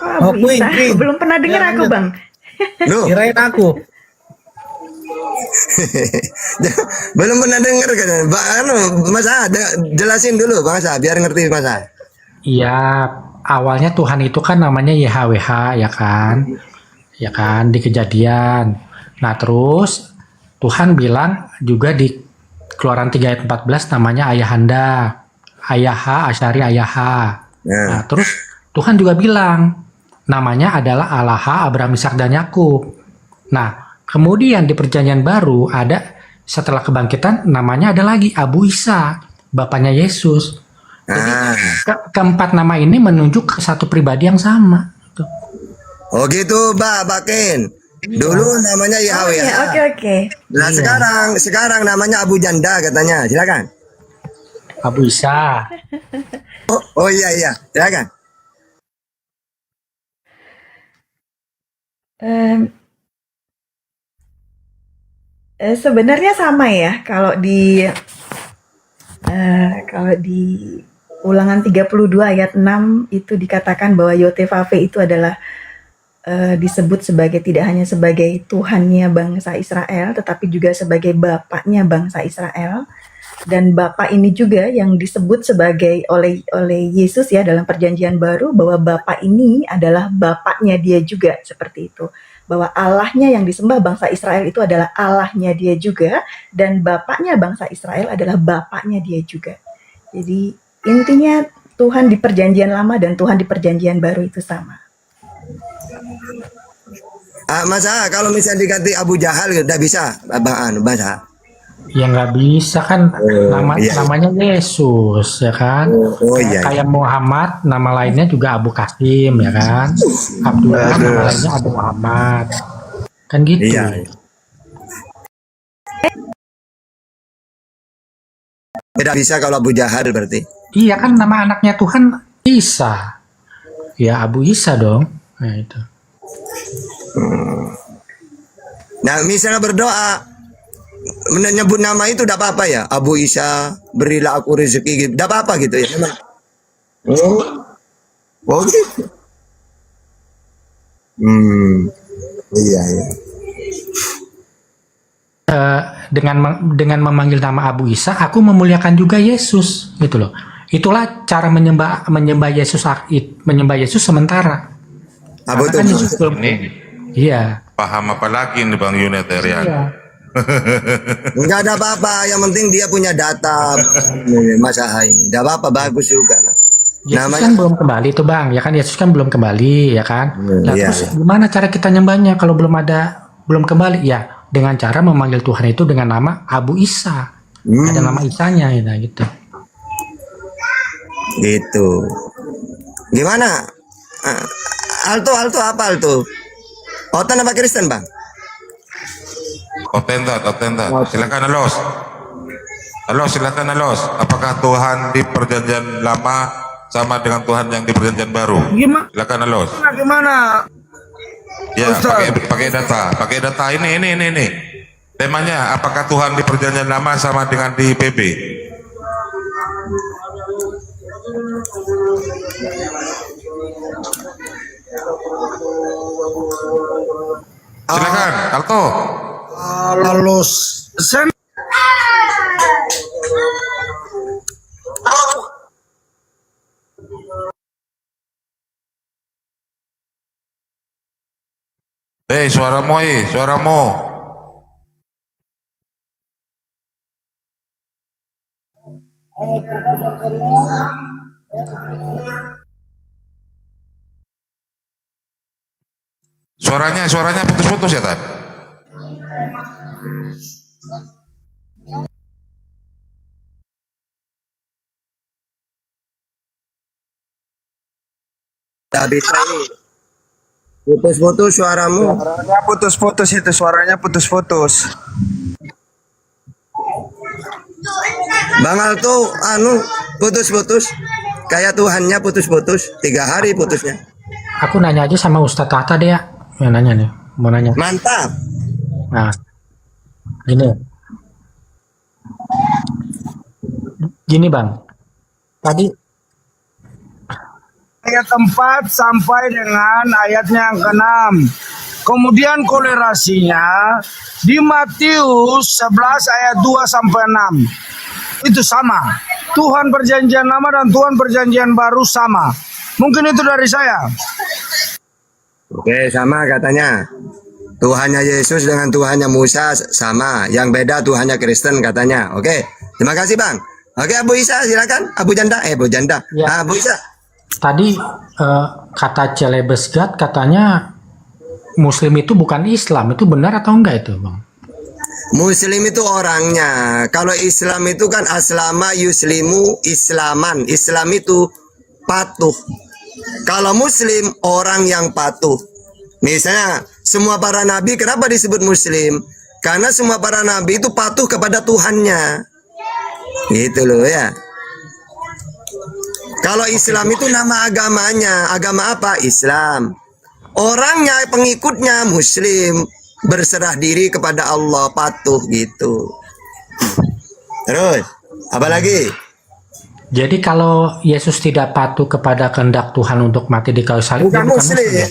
Kok Abu Isa? Belum pernah dengar aku, Bang. Loh. Kirain aku. Belum pernah dengar kan? Mas jelasin dulu Bang Sa, biar ngerti Mas. Iya, awalnya Tuhan itu kan namanya YHWH ya kan? Ya kan di Kejadian. Nah, terus Tuhan bilang juga di Keluaran 3 ayat 14 namanya Ayahanda. Ayaha, Asyari Ayaha. Nah, terus Tuhan juga bilang namanya adalah Allah, Abraham, Ishak dan Yakub. Nah, kemudian di perjanjian baru ada setelah kebangkitan namanya ada lagi Abu Isa, bapaknya Yesus. Jadi keempat nama ini menunjuk ke satu pribadi yang sama. Oh gitu, Pak Ken. Dulu namanya Yahweh. Oke. Nah sekarang namanya Abu Janda katanya. Silakan. Abu Isa. Oh iya, silakan. Sebenarnya sama ya kalau di Ulangan 32 ayat 6 itu dikatakan bahwa Yotevave itu adalah disebut sebagai tidak hanya sebagai Tuhannya bangsa Israel, tetapi juga sebagai Bapaknya bangsa Israel. Dan Bapa ini juga yang disebut sebagai oleh Yesus ya dalam Perjanjian Baru, bahwa Bapa ini adalah Bapaknya dia juga, seperti itu. Bahwa Allahnya yang disembah bangsa Israel itu adalah Allahnya dia juga, dan Bapaknya bangsa Israel adalah Bapaknya dia juga. Jadi intinya Tuhan di Perjanjian Lama dan Tuhan di Perjanjian Baru itu sama. Mas kalau misalnya diganti Abu Jahal udah bisa, Bang Mas. Ya nggak bisa kan, namanya Yesus ya kan. Iya. Kayak Muhammad, nama lainnya juga Abu Qasim ya kan. Abdullah nama lainnya Abu Muhammad. Kan gitu. Iya. Tidak bisa kalau Abu Jahal berarti. Iya kan, nama anaknya Tuhan Isa. Ya Abu Isa dong. Nah itu. Nah misalnya berdoa menyebut nama itu tidak apa-apa ya, Abu Isa berilah aku rezeki, tidak apa-apa gitu ya memang. Oh gitu. Iya ya. Dengan memanggil nama Abu Isa, aku memuliakan juga Yesus gitu loh. Itulah cara menyembah Yesus sementara. Abu Karena kan Yesus belum. Iya. Paham apa lagi nih Bang Unitarian? Iya. Enggak ada apa-apa, yang penting dia punya data masalah ini. Tidak apa-apa, bagus juga lah. Yesus kan belum kembali tuh Bang, ya kan, Yesus kan belum kembali ya kan. Nah, iya, terus gimana cara kita nyembahnya kalau belum kembali? Ya dengan cara memanggil Tuhan itu dengan nama Abu Isa. Ada nama Isanya ya gitu. Gitu. Gimana? Alto apa Alto? Otan apa Kristen Bang? Otentat. Silakan Alos, silakan Alos. Apakah Tuhan di Perjanjian Lama sama dengan Tuhan yang di Perjanjian Baru? Gimana? Silakan Alos. Gimana? Ya, pakai data. Ini. Temanya, apakah Tuhan di Perjanjian Lama sama dengan di PB? Silakan, Alto. Lalos. Suaramu. Suaranya putus-putus ya, Tan? Tidak bisa ini. Putus-putus suaramu. Suaranya putus-putus. Bang Alto, putus-putus. Kayak Tuhannya putus-putus. 3 hari putusnya. Aku nanya aja sama Ustadz Tata deh ya. Mau nanya. Mantap. Nah, gini Bang. Tadi Ayat 4 sampai dengan ayatnya yang ke-6. Kemudian kolerasinya di Matius 11 ayat 2 sampai 6. Itu sama. Tuhan Perjanjian Lama dan Tuhan Perjanjian Baru sama. Mungkin itu dari saya. Oke, sama katanya. Tuhannya Yesus dengan Tuhannya Musa sama. Yang beda Tuhannya Kristen katanya. Oke, terima kasih Bang. Oke, Abu Isa silakan. Abu Janda. Ya. Abu Isa. tadi kata Celebesgat katanya Muslim itu bukan Islam, itu benar atau enggak itu Bang? Muslim itu orangnya. Kalau Islam itu kan aslama yuslimu islaman. Islam itu patuh. Kalau Muslim orang yang patuh. Misalnya semua para nabi kenapa disebut Muslim? Karena semua para nabi itu patuh kepada Tuhannya. Gitu loh ya. Kalau Islam itu nama agamanya. Agama apa? Islam. Orangnya, pengikutnya Muslim. Berserah diri kepada Allah, patuh gitu. Terus, apa lagi? Jadi kalau Yesus tidak patuh kepada kehendak Tuhan untuk mati di kayu salib, bukan dia bukan Muslim.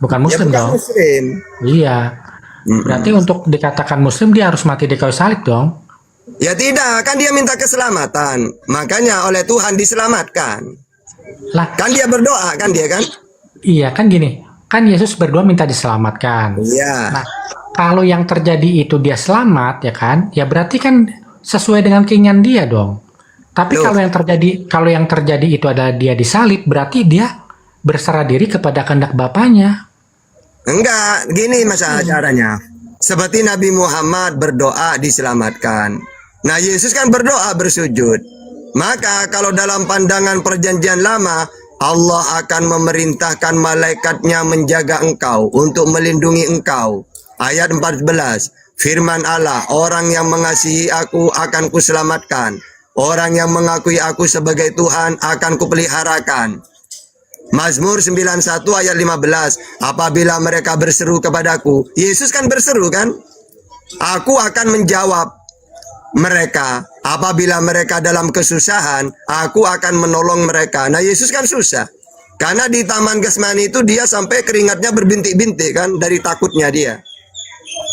bukan Ya muslim bukan dong. muslim. Iya. Berarti untuk dikatakan muslim dia harus mati di kayu salib dong. Ya tidak, kan dia minta keselamatan. Makanya oleh Tuhan diselamatkan. Lah, Kan dia berdoa kan dia kan? iya kan gini. Kan Yesus berdoa minta diselamatkan. Iya. Nah, kalau yang terjadi itu dia selamat ya kan? Ya berarti kan sesuai dengan keinginan dia dong. Tapi Loh. kalau yang terjadi itu adalah dia disalib, berarti dia berserah diri kepada kehendak Bapaknya. Enggak, gini masa caranya. Seperti Nabi Muhammad berdoa diselamatkan. Nah, Yesus kan berdoa bersujud. Maka kalau dalam pandangan perjanjian lama, Allah akan memerintahkan malaikatnya menjaga engkau untuk melindungi engkau. Ayat 14. Firman Allah, orang yang mengasihi aku akan kuselamatkan. Orang yang mengakui aku sebagai Tuhan akan kupeliharakan. Mazmur 91 ayat 15. Apabila mereka berseru kepadaku, Yesus kan berseru kan? Aku akan menjawab mereka. Apabila mereka dalam kesusahan, aku akan menolong mereka. Nah, Yesus kan susah. Karena di Taman Getsemani itu dia sampai keringatnya berbintik-bintik kan dari takutnya dia.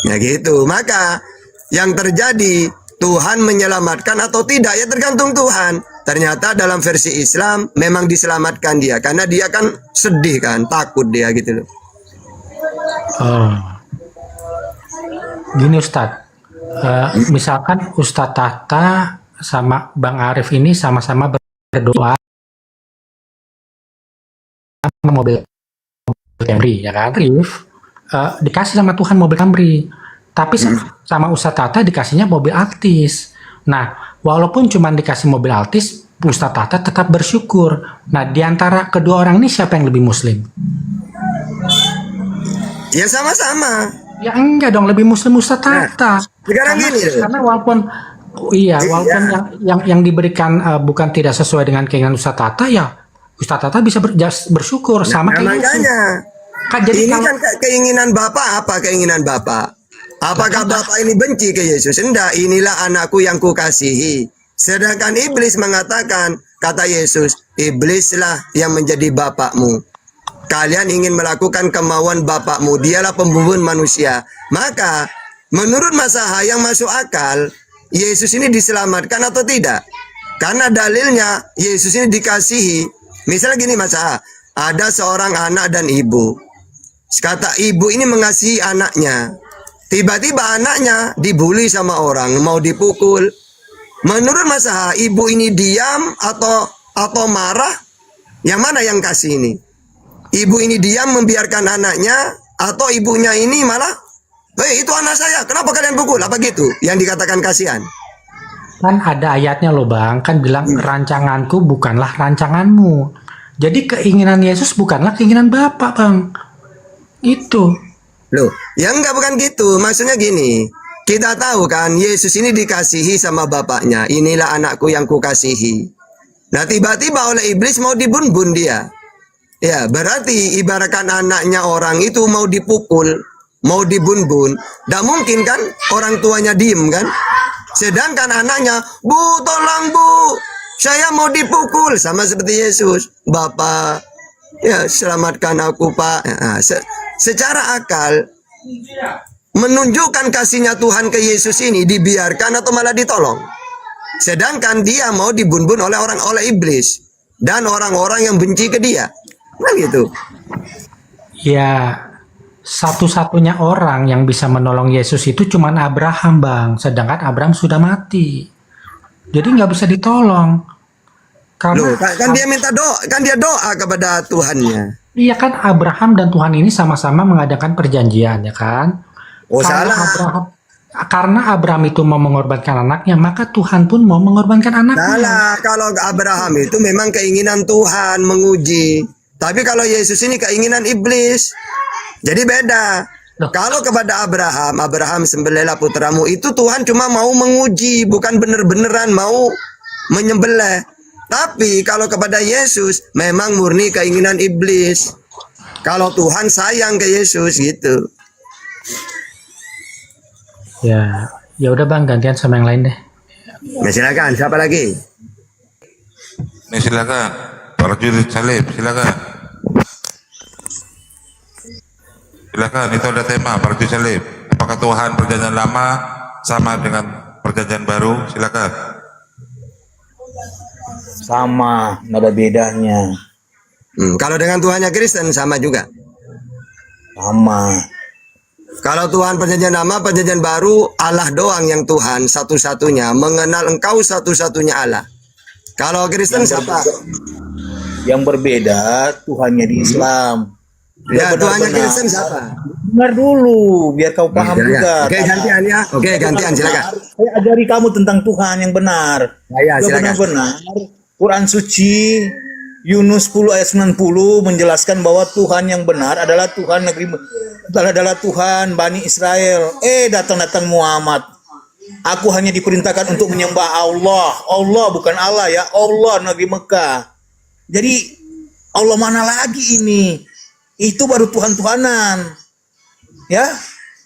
Ya gitu. Maka yang terjadi Tuhan menyelamatkan atau tidak ya tergantung Tuhan. Ternyata dalam versi Islam memang diselamatkan dia karena dia kan sedih kan, takut dia gitu loh. Oh. Gini Ustadz. Misalkan Ustadz Tahta sama Bang Arif ini sama-sama berdoa sama mobil Camry ya kan? Arif dikasih sama Tuhan mobil Camry, tapi sama Ustadz Tahta dikasihnya mobil Altis. Nah, walaupun cuma dikasih mobil Altis, Ustadz Tahta tetap bersyukur. Nah, di antara kedua orang ini siapa yang lebih muslim? Ya sama-sama. Ya enggak dong, lebih muslim Ustadz Tahta. Sekarang gini loh. Karena walaupun walaupun yang diberikan bukan tidak sesuai dengan keinginan Ustadz Tahta, ya Ustadz Tahta bisa bersyukur sama kayak Yesus. Makanya. Kan jadi Ini kalau kan keinginan Bapak, apa keinginan Bapak? Apakah Bapak ini benci ke Yesus? Enggak, inilah anakku yang kukasihi. Sedangkan iblis mengatakan, kata Yesus, iblislah yang menjadi bapakmu. Kalian ingin melakukan kemauan bapakmu, dialah pembunuh manusia. Maka, menurut Mas Aha yang masuk akal, Yesus ini diselamatkan atau tidak? Karena dalilnya, Yesus ini dikasihi. Misalnya gini Mas Aha, ada seorang anak dan ibu. Kata ibu ini mengasihi anaknya. Tiba-tiba anaknya dibully sama orang, mau dipukul. Menurut Mas Aha, ibu ini diam atau marah? Yang mana yang kasih ini? Ibu ini diam membiarkan anaknya atau ibunya ini malah, "Hei, itu anak saya, kenapa kalian pukul?" Apa gitu? Yang dikatakan kasihan. kan ada ayatnya loh Bang, kan bilang rancanganku bukanlah rancanganmu. Jadi keinginan Yesus bukanlah keinginan Bapak Bang. Itu. Loh, ya enggak bukan gitu. Maksudnya gini, kita tahu kan Yesus ini dikasihi sama Bapaknya. Inilah anakku yang kukasihi. Nah, tiba-tiba oleh iblis mau dibun-bun dia. Ya, berarti ibaratkan anaknya orang itu mau dipukul, mau dibun-bun. Tidak mungkin kan orang tuanya diem kan? Sedangkan anaknya, "Bu, tolong Bu, saya mau dipukul." Sama seperti Yesus. "Bapak, ya selamatkan aku Pak." Nah, secara akal, menunjukkan kasihnya Tuhan ke Yesus ini dibiarkan atau malah ditolong. Sedangkan dia mau dibun-bun oleh iblis dan orang-orang yang benci ke dia. Nah gitu. Ya, satu-satunya orang yang bisa menolong Yesus itu cuma Abraham Bang. Sedangkan Abraham sudah mati. Jadi nggak bisa ditolong. Karena Loh, kan dia minta doa, kan dia doa kepada Tuhannya. iya kan Abraham dan Tuhan ini sama-sama mengadakan perjanjian ya kan. Oh, salah. Karena Abraham itu mau mengorbankan anaknya, maka Tuhan pun mau mengorbankan anaknya. Salah, kalau Abraham itu memang keinginan Tuhan menguji. Tapi kalau Yesus ini keinginan iblis. Jadi beda. Loh. Kalau kepada Abraham sembelihlah putramu, itu Tuhan cuma mau menguji, bukan bener-beneran mau menyembelih. Tapi kalau kepada Yesus memang murni keinginan iblis. Kalau Tuhan sayang ke Yesus gitu. Ya, ya udah Bang, gantian sama yang lain deh. Ya silakan, siapa lagi? Nih silakan, prajurit salib silakan. Silakan, itu ada tema Pak Haji Salim. Apakah Tuhan perjanjian lama sama dengan perjanjian baru? Silakan. Sama, nggak ada bedanya. Kalau dengan Tuhannya Kristen sama juga. Sama. Kalau Tuhan perjanjian lama, perjanjian baru, Allah doang yang Tuhan satu-satunya, mengenal engkau satu-satunya Allah. Kalau Kristen siapa? Yang berbeda Tuhannya di Islam. Ya, Tuhannya Kristen siapa? Dengar dulu, biar kau paham juga. Oke, gantian ya. Oke, gantian, silakan. Saya ajari kamu tentang Tuhan yang benar. Ya, Yang silakan. benar, Quran suci Yunus 10 ayat 90 menjelaskan bahwa Tuhan yang benar adalah Tuhan negeri, adalah Tuhan Bani Israel. Datang-datang Muhammad. Aku hanya diperintahkan untuk menyembah Allah. Allah bukan Allah ya. Allah negeri Mekah. Jadi Allah mana lagi ini? Itu baru Tuhan-Tuhanan. Ya.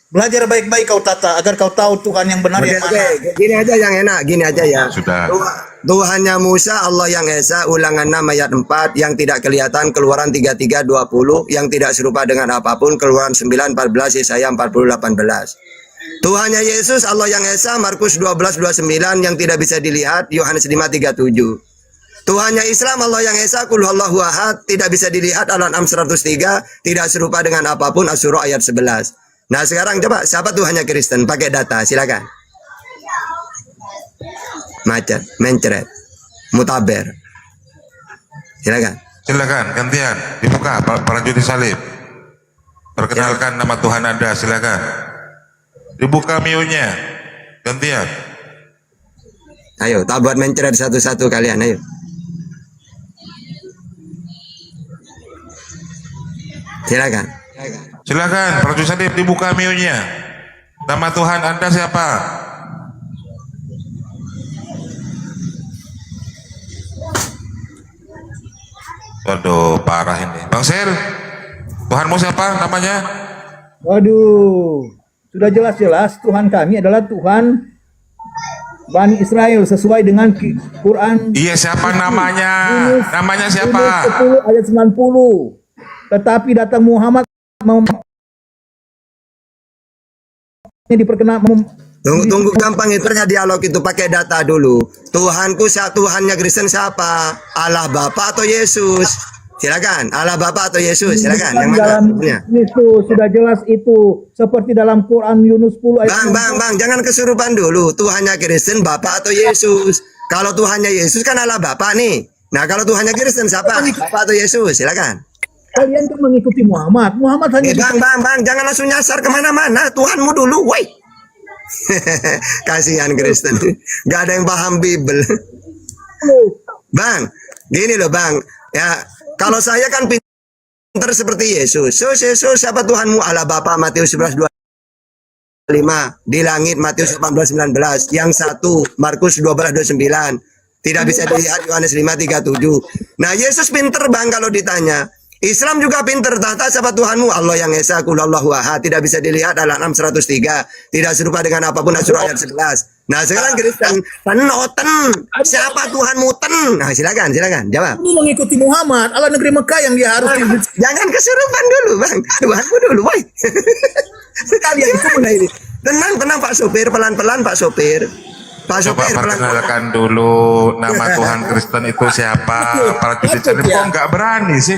Belajar baik-baik kau tata agar kau tahu Tuhan yang benar yang mana. Oke, gini aja yang enak, gini aja ya. Sudah. Tuhannya Musa, Allah yang Esa, Ulangan 6 ayat 4, yang tidak kelihatan, Keluaran 33:20, yang tidak serupa dengan apapun, Keluaran 9:14, Yesaya 40:18. Tuhannya Yesus, Allah yang Esa, Markus 12:29, yang tidak bisa dilihat, Yohanes 5:37. Tuhannya Islam, Allah yang Esa, Qul huwallahu ahad, tidak bisa dilihat, Al-An'am 103, tidak serupa dengan apapun, Asy-Syura ayat 11. Nah sekarang coba, siapa Tuhannya Kristen? Pakai data, silakan. Macet, mencret, mutaber. Silakan. Silakan, gantian. Dibuka Pak Haji Salim. Perkenalkan nama Tuhan Anda, silakan. Dibuka mute-nya. Gantian. Ayo, tak buat mencret satu-satu kalian, ayo. Silakan. Silakan, Pak Haji Salim, dibuka mute-nya. Nama Tuhan Anda siapa? Waduh, parah ini. Bang Sel, Tuhanmu siapa namanya? Waduh, sudah jelas-jelas Tuhan kami adalah Tuhan Bani Israel sesuai dengan Quran. Iya, siapa namanya? Namanya siapa? Yunus 10 ayat 90. Tetapi datang Muhammad Tunggu gampang itu dialog itu pakai data dulu. Tuhanku Tuhannya Kristen siapa? Allah Bapa atau Yesus? Silakan, Allah Bapa atau Yesus? Silakan. Yang mana? Itu sudah jelas itu seperti dalam Quran Yunus 10 ayat. Bang, jangan kesurupan dulu. Tuhannya Kristen Bapa atau Yesus? Kalau Tuhannya Yesus kan Allah Bapa nih. Nah, kalau Tuhannya Kristen siapa? Bapa atau Yesus? Silakan. Kalian kan mengikuti Muhammad. Muhammad hanya Bang, jangan langsung nyasar kemana-mana. Tuhanmu dulu, woi. Kasihan Kristen, gak ada yang paham Bible. Bang, gini loh bang, ya kalau saya kan pinter seperti Yesus. Yesus siapa Tuhanmu? Allah Bapa, Matius 11:25. Di langit Matius 18:19. Yang satu Markus 12:29. Tidak bisa dilihat Yohanes 5:37. Nah Yesus pinter bang kalau ditanya. Islam juga pinter, tata siapa Tuhanmu? Allah yang Esa, Qul huwallahu ahad, tidak bisa dilihat, Al-An'am 103, tidak serupa dengan apapun, Asy-Syura ayat 11. Nah sekarang Kristen, siapa Tuhanmu? Nah silakan, jawab. Kamu mengikuti Muhammad, Allah negeri Mekah yang dia harus. Jangan kesurupan dulu bang, Tuhanmu dulu, boy. Kalian itu mulai ini. Tenang Pak Sopir, pelan-pelan Pak Sopir. Pak Coba Sopir, perkenalkan dulu nama Tuhan Kristen itu siapa? Para Kristen kok nggak berani sih?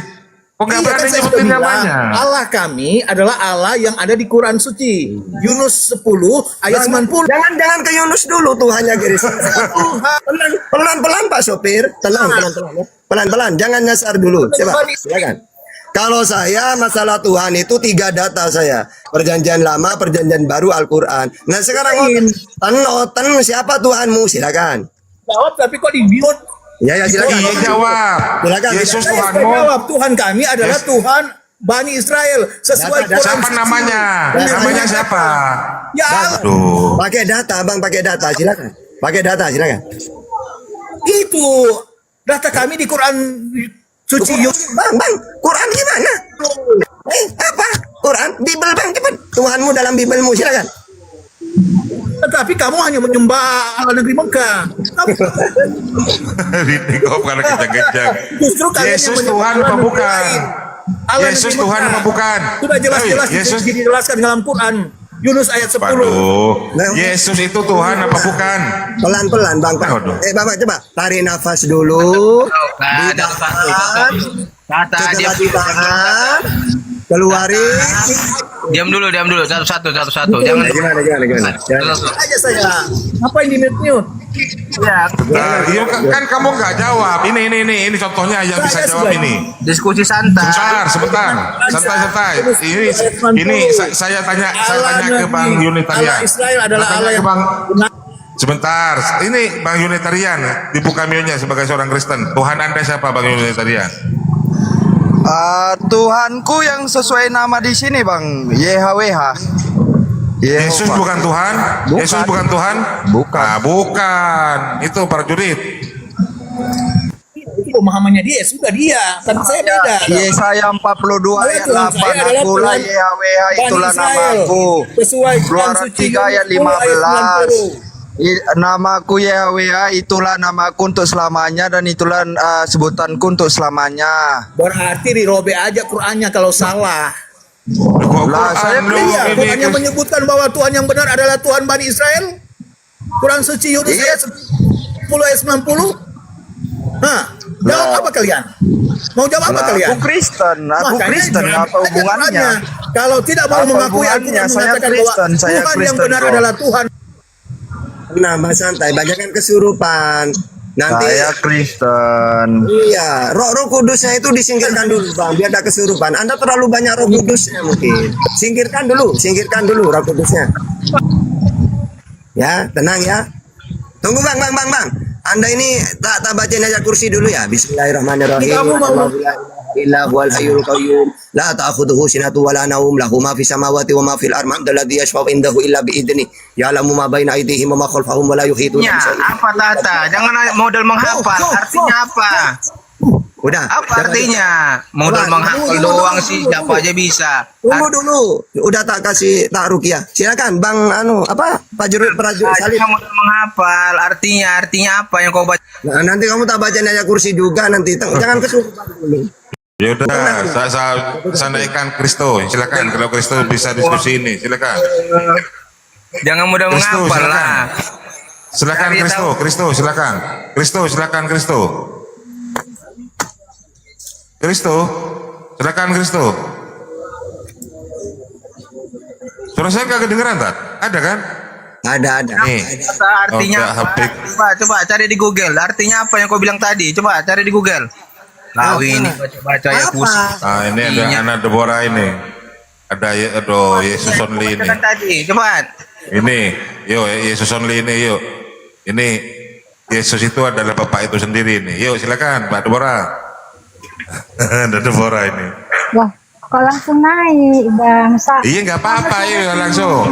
Kok nggak berani nyebutin namanya? Allah kami adalah Allah yang ada di Quran suci. Yunus 10 ayat 90. Jangan ke Yunus dulu Tuhannya Kristen. Pelan-pelan Pak Sopir, pelan-pelan, jangan nyasar dulu. Coba, silakan. Kalau saya masalah Tuhan itu 3 data saya. Perjanjian lama, perjanjian baru, Al-Quran. Nah sekarang siapa Tuhanmu? Silakan. Jawab tapi kok di-mute. Ya silakan. Iya jawab. Silakan. Yesus Saya Tuhanmu. jawab, Tuhan kami adalah Tuhan Bani Israel sesuai Quran. Siapa namanya? Namanya siapa? Ya Aduh. Pakai data, bang, pakai data, silakan. Pakai data, silakan. Itu data kami di Quran suci. Bang, Quran gimana? Apa? Quran, Bible bang, cepat. Tuhanmu dalam Biblemu, silakan. Tetapi kamu hanya menyembah Allah negeri Mekah. Ini kok karena kejang-kejang. Justru kalian Yesus yang Tuhan apa menyembah bukan? lain. Allah Yesus negeri Tuhan Mekah. apa bukan? Sudah jelas-jelas Yesus. dijelaskan dalam Quran. Yunus ayat 10. Waduh, Yesus itu Tuhan apa bukan? Pelan-pelan Bang. Waduh. Bapak coba tarik nafas dulu. Ditahan. Setelah ditahan, keluarin. Diam dulu, satu-satu. Jangan Gimana? Aja saya. Apa yang di-mute? ya, Nah, iya, kan kamu nggak jawab. Ini contohnya yang bisa jawab ini. diskusi santai. Sebentar. Santai. Ini saya tanya ke Bang Allah Unitarian. Israel adalah Saya tanya Allah ke yang Bang. Sebentar, ini Bang Unitarian dibuka mionya sebagai seorang Kristen. Tuhan Anda siapa Bang Unitarian? Tuhanku yang sesuai nama di sini Bang, YHWH. Yesus bukan Tuhan? Yesus bukan Tuhan? Bukan. Nah, bukan. Itu prajurit. Itu pemahamannya dia, sudah dia. Tapi saya beda. Yesaya 42 ayat Tuhan saya 8, adalah akulah Tuhan YHWH, Bani itulah Israel. namaku. Sesuai Quran Keluaran suci 3 ayat 10 ayat 15. Namaku YHWH, itulah namaku untuk selamanya dan itulah sebutanku untuk selamanya. Berarti dirobek aja Qurannya kalau salah. Lah, saya Iya, Qurannya menyebutkan bahwa Tuhan yang benar adalah Tuhan Bani Israel. Quran suci Yunus ayat 10 ayat 90. Hah, jawab apa kalian? Mau jawab apa kalian? Aku Kristen, Makanya apa hubungannya? Qurannya. Kalau tidak mau Apa mengakui Al-Quran hubungannya? Saya mengatakan bahwa Kristen, saya Tuhan yang Kristen, benar kok. adalah Tuhan. Nah, Mas santai, banyak kan kesurupan. Nanti Saya Kristen. iya, roh kudusnya itu disingkirkan dulu Bang, biar ada kesurupan. Anda terlalu banyak roh kudusnya mungkin. Singkirkan dulu roh kudusnya. Ya, tenang ya. Tunggu Bang. Anda ini tak bacain ayat kursi dulu ya. Bismillahirrahmanirrahim. Ini kamu mau- Illa huwal hayyul qayyum la ta'khudhuhu sinatun wa la nawm lahu ma fis samawati wa ma fil ardi man alladhi yashfa'u indahu illa bi idzni ya'lamu ma baina aydihim wa ma khalfahum wa la yuhituna Ya, apa Tata? Jangan model menghafal. Artinya apa? Udah. Apa artinya? Model Coba, menghafal tunggu, doang tunggu, sih, tunggu. siapa aja bisa. Tunggu dulu. Udah tak kasih tak rukiah. Silakan Bang prajurit salib. Artinya model menghafal. Artinya apa yang kau baca? Nah, nanti kamu tak baca ayat kursi juga nanti. Jangan kesurupan dulu. Ya udah, saya naikkan Kristo. Silakan kalau Kristo bisa diskusi ini. Silakan. Jangan model Kristo, menghafal silakan. lah. Silakan Cari Kristo, tahu. Kristo silakan. Kristo silakan Kristo. Silakan Kristo. Suara saya kagak kedengeran tak? Ada kan? Ada. Nih. Artinya Oh, apa? Habib. Coba cari di Google. Artinya apa yang kau bilang tadi? Coba cari di Google. Tahu ini baca ya kursi. Ah, ini ada anak Deborah ini. Ada Yesus only ini. Bacakan tadi, cepat. Ini, yuk Yesus only ini yuk. Ini Yesus itu adalah Bapak itu sendiri ini. Yuk silakan Mbak Deborah. Ada Deborah ini. Wah, kok langsung naik, Bang? Iya nggak apa-apa, yuk langsung.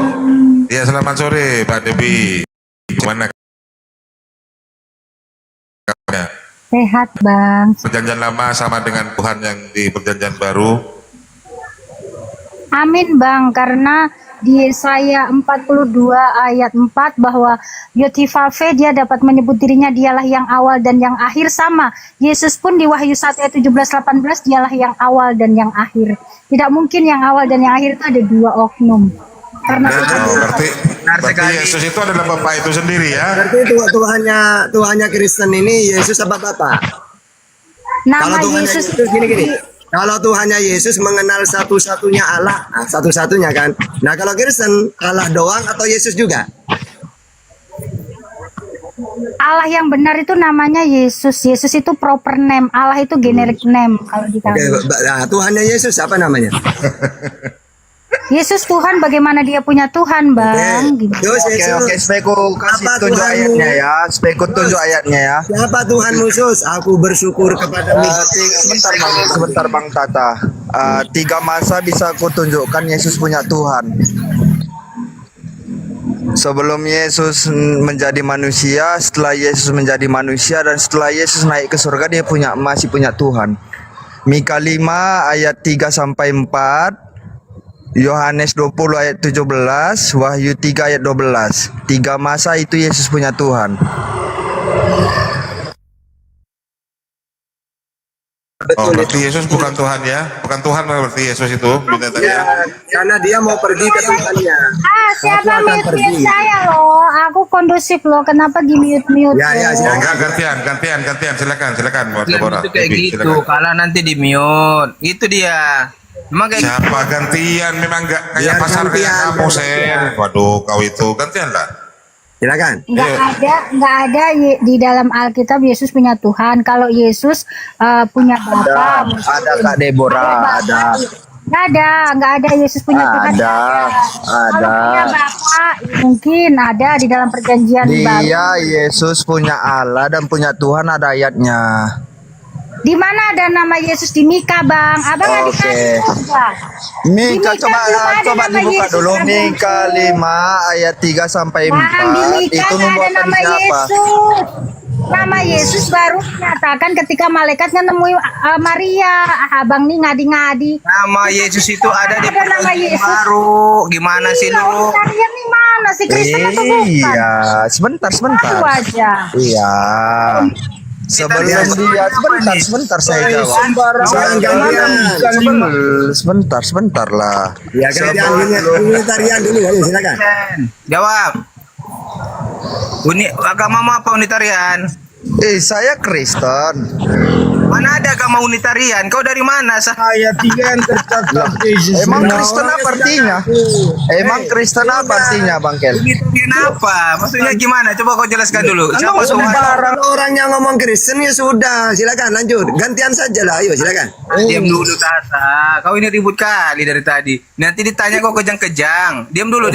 Iya selamat sore Pak Debi. Gimana? Sehat, Bang. Perjanjian lama sama dengan Tuhan yang di perjanjian baru. Amin, Bang, karena di Yesaya 42 ayat 4 bahwa Yotifave dia dapat menyebut dirinya dialah yang awal dan yang akhir, sama. Yesus pun di Wahyu 1 ayat 17-18 dialah yang awal dan yang akhir. Tidak mungkin yang awal dan yang akhir itu ada dua oknum. Karena Berarti Yesus itu adalah Bapak itu sendiri ya. Berarti Tuhannya Kristen ini Yesus apa Bapak? nama Kalau Tuhannya Yesus Yesus gini. Kalau Tuhannya Yesus mengenal satu-satunya Allah, satu-satunya kan. Nah kalau Kristen Allah doang atau Yesus juga? Allah yang benar itu namanya Yesus. Yesus itu proper name, Allah itu generic name kalau di kami. Nah, Tuhannya Yesus apa namanya? Yesus Tuhan, bagaimana dia punya Tuhan, Bang? Gitu. Oke, Speku kasih Apa tunjuk Tuhanmu? ayatnya ya. Speku tunjuk ayatnya ya. Siapa Tuhanmu Sus? Aku bersyukur kepadamu. Sebentar Bang Tata. 3 masa bisa aku tunjukkan Yesus punya Tuhan. Sebelum Yesus menjadi manusia, setelah Yesus menjadi manusia, dan setelah Yesus naik ke surga, dia masih punya Tuhan. Mika 5 ayat 3-4, Yohanes 20 ayat 17, Wahyu 3 ayat 12. 3 masa itu Yesus punya Tuhan. Betul berarti Yesus bukan Tuhan ya? Bukan Tuhan berarti Yesus itu Ya, karena dia mau pergi ke Tuhannya. Siapa Aku akan pergi. mute saya loh? Aku kondusif loh. Kenapa di mute? Ya, Enggak, gantian. Silakan. Buat Deborah. Itu kayak Debbie, gitu, silakan. kalau nanti di mute. Itu dia. Emang kayak Siapa gantian? Memang enggak kayak Biar pasar kayak gantian, kamu, biar Sen. gantian. Waduh, kau itu gantian lah. Silakan. Nggak ada di dalam Alkitab Yesus punya Tuhan. Kalau Yesus punya Bapa. Ada Kak Deborah, ada. Nggak ada Yesus punya Tuhan. Ada. Kalau punya Bapa, mungkin ada di dalam perjanjian baru. Dia Yesus punya Allah dan punya Tuhan, ada ayatnya. Di mana ada nama Yesus? Di Mika, Bang. Abang Oke. Mika coba dibuka dulu. Mika 5 ayat 3 sampai 4. Di Mika Itu nggak ada nubuatan nama siapa? Yesus. Nama Yesus baru dinyatakan ketika malaikatnya nemuin Maria. Abang nih ngadi-ngadi. nama Yesus itu ada di Ada nama perjanjian Yesus. baru. Gimana sih lu? Kalian nih mana sih, Kristen atau bukan? Iya, sebentar. Tahu aja. Iya. Sebelum dia sebentar saya jawab. Sebentar lah. Ya, gantian Unitarian dulu, ayo silakan. Jawab. Agama apa Unitarian? Saya Kristen. Mana ada agama Unitarian? Kau dari mana? Ayat 3 yang tercatat Yesus. Emang Kristen apa artinya? Emang Kristen apa artinya, Bang Kel? Unitarian apa? Maksudnya gimana? Coba kau jelaskan dulu. Siapa Tuhan? Kalau orang yang ngomong Kristen ya sudah, silakan lanjut. Gantian saja lah, ayo silakan. Diam dulu Tata. Kau ini ribut kali dari tadi. Nanti ditanya kau kejang-kejang. Diam dulu.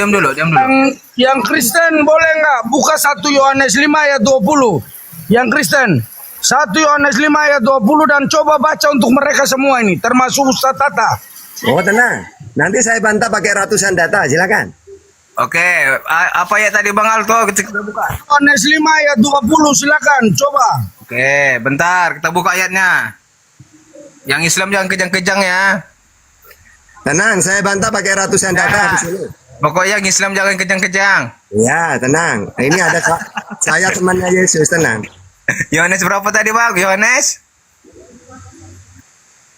Yang Kristen boleh nggak buka 1 Yohanes 5 ayat 20? Yang Kristen 1 Yohanes 5 ayat 20 dan coba baca untuk mereka semua ini, termasuk Ustaz Tata. Oh tenang, nanti saya bantah pakai ratusan data, silakan. Oke, apa ya tadi Bang Alto? Kita buka. Yohanes 5 ayat 20, silakan coba. Oke, bentar kita buka ayatnya. Yang Islam jangan kejang-kejang ya. Tenang, saya bantah pakai ratusan data di sini. Pokoknya yang Islam jangan kejang-kejang. Ya, tenang. Ini ada saya temannya Yesus, tenang. Yohanes berapa tadi Bang? Yohanes?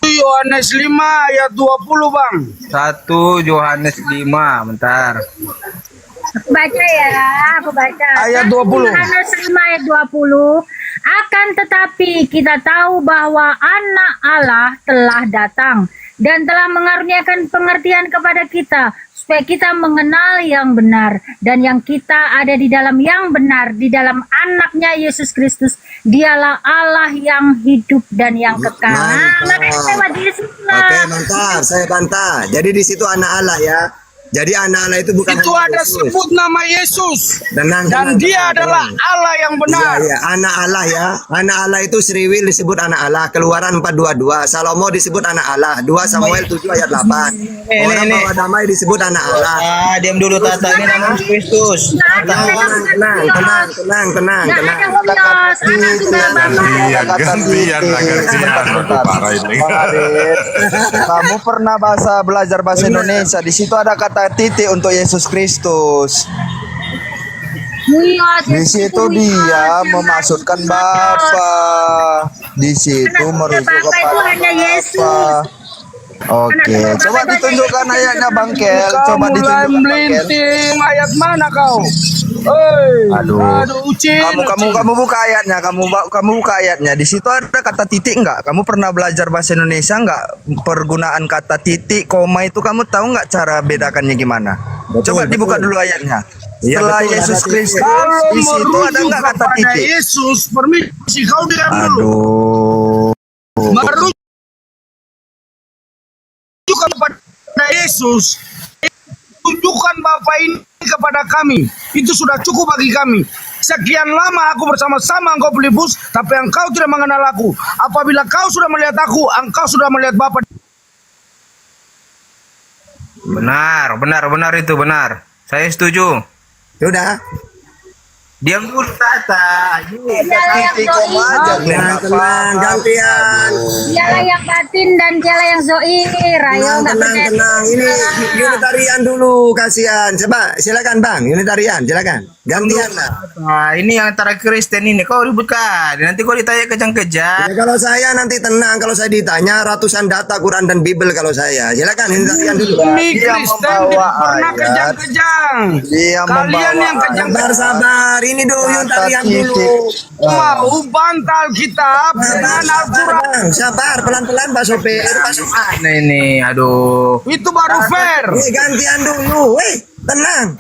Yohanes 5 ayat 20, Bang. 1 Yohanes 5, bentar. Baca ya, aku baca. Ayat 20. Yohanes 5 ayat 20. Akan tetapi kita tahu bahwa anak Allah telah datang dan telah mengaruniakan pengertian kepada kita supaya kita mengenal yang benar dan yang kita ada di dalam yang benar di dalam anaknya Yesus Kristus. Dialah Allah yang hidup dan yang kekal. Makanya lewat Yesus lah. Oke, mantap. Saya bantah. Jadi di situ anak Allah ya. Jadi anak Allah itu bukan Itu hanya ada Yesus. sebut nama Yesus. Tenang, Dan tenang, dia tenang, adalah tenang. Allah yang benar. Iya, anak Allah ya. Anak Allah itu Sriwil disebut anak Allah. Keluaran 4:22. Salomo disebut anak Allah. 2 Samuel 7 ayat 8. Orang bawa damai disebut anak Allah. Diam dulu Tata, ini nama Kristus. Tenang. Gantian. Parah ini. Bang Adit, kamu pernah belajar bahasa Indonesia? Di situ ada kata titik untuk Yesus Kristus. Di situ dia memaksudkan Bapa. Di situ merujuk Bapa itu kepada hanya Yesus. Bapa. Oke, coba ditunjukkan ayatnya Bang Kel. Kau Coba mulai ditunjukkan Bang Kel. melinting ayat mana kau? Hei, Aduh, Ucin. kamu buka ayatnya, kamu buka ayatnya. Di situ ada kata titik enggak? Kamu pernah belajar bahasa Indonesia enggak? Pergunaan kata titik, koma itu kamu tahu enggak cara bedakannya gimana? Coba dibuka dulu ayatnya. Iya, Setelah betul, Yesus ada titik. Kristus, Kalau di situ ada merujuk enggak kata kepada titik? Yesus, permisi kau diam dulu. Aduh. Merujuk kepada Yesus, tunjukkan Bapa ini kepada kami. Itu sudah cukup bagi kami. Sekian lama aku bersama-sama engkau Filipus, tapi engkau tidak mengenal aku. Apabila kau sudah melihat aku, engkau sudah melihat Bapa. Benar itu benar. Saya setuju. Sudah. Diam dulu Tata. Titik koma aja. Tenang, gantian. Dialah yang batin dan dialah yang zohir. Ayo nggak percaya. Tenang. Ini Unitarian dulu, kasihan. Coba silakan Bang, Unitarian, silakan. Gantian lah. Nah, ini yang antara Kristen ini kau ributkan. Nanti kau ditanya kejang-kejang. Ya, kalau saya nanti tenang, kalau saya ditanya ratusan data Quran dan Bible kalau saya. Silakan ini tarian dulu. Ini Kristen pernah kejang-kejang. Dia Kalian yang kejang. Sabar, ini dulu tarian dulu. Mau bantal kitab dengan Al-Quran. Sabar, pelan-pelan Pak Sopir. Nah ini, aduh. Itu baru fair. Gantian dulu, tenang.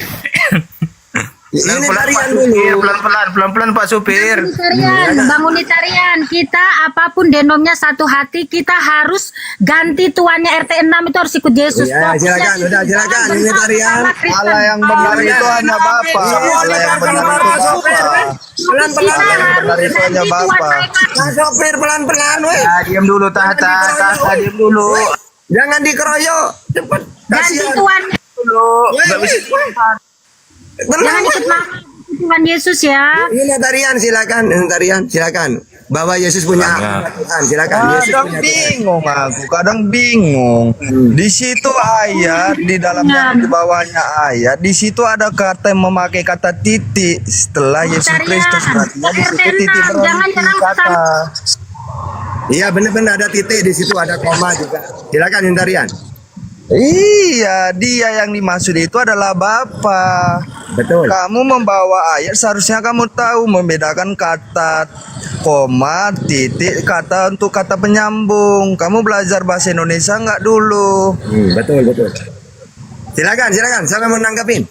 Ini tarian dulu. Pelan-pelan Pak Supir. Bang Unitarian, kita apapun denomnya satu hati, kita harus ganti tuannya RT 6 itu harus ikut Yesus. Ya, silakan, udah silakan Unitarian. Allah yang benar itu hanya Bapa. Allah yang benar itu Bapa. Pelan-pelan. Benar itu hanya Bapa. Pak Sopir pelan-pelan, weh. Diam dulu Tata, diam dulu. Jangan dikeroyok. Cepet. Ganti Kasihan. tuannya Dulu. Enggak bisa. Jangan ikut Tuhan Yesus ya. Unitarian silakan, Unitarian silakan. Bahwa Yesus punya Tuhan, silakan. Yesus Kadang punya Tuhan. bingung aku, kadang bingung. Di situ ayat, di dalamnya di bawahnya ayat, di situ ada kata yang memakai kata titik setelah Yesus Kristus. Artinya di situ titik berarti kata. Iya benar-benar ada titik di situ, ada koma juga. Silakan Unitarian. Iya, dia yang dimaksud itu adalah Bapa. Betul. Kamu membawa ayat, seharusnya kamu tahu membedakan kata koma, titik, kata untuk kata penyambung. Kamu belajar bahasa Indonesia nggak dulu? Betul. Silakan. Siapa mau nanggapin?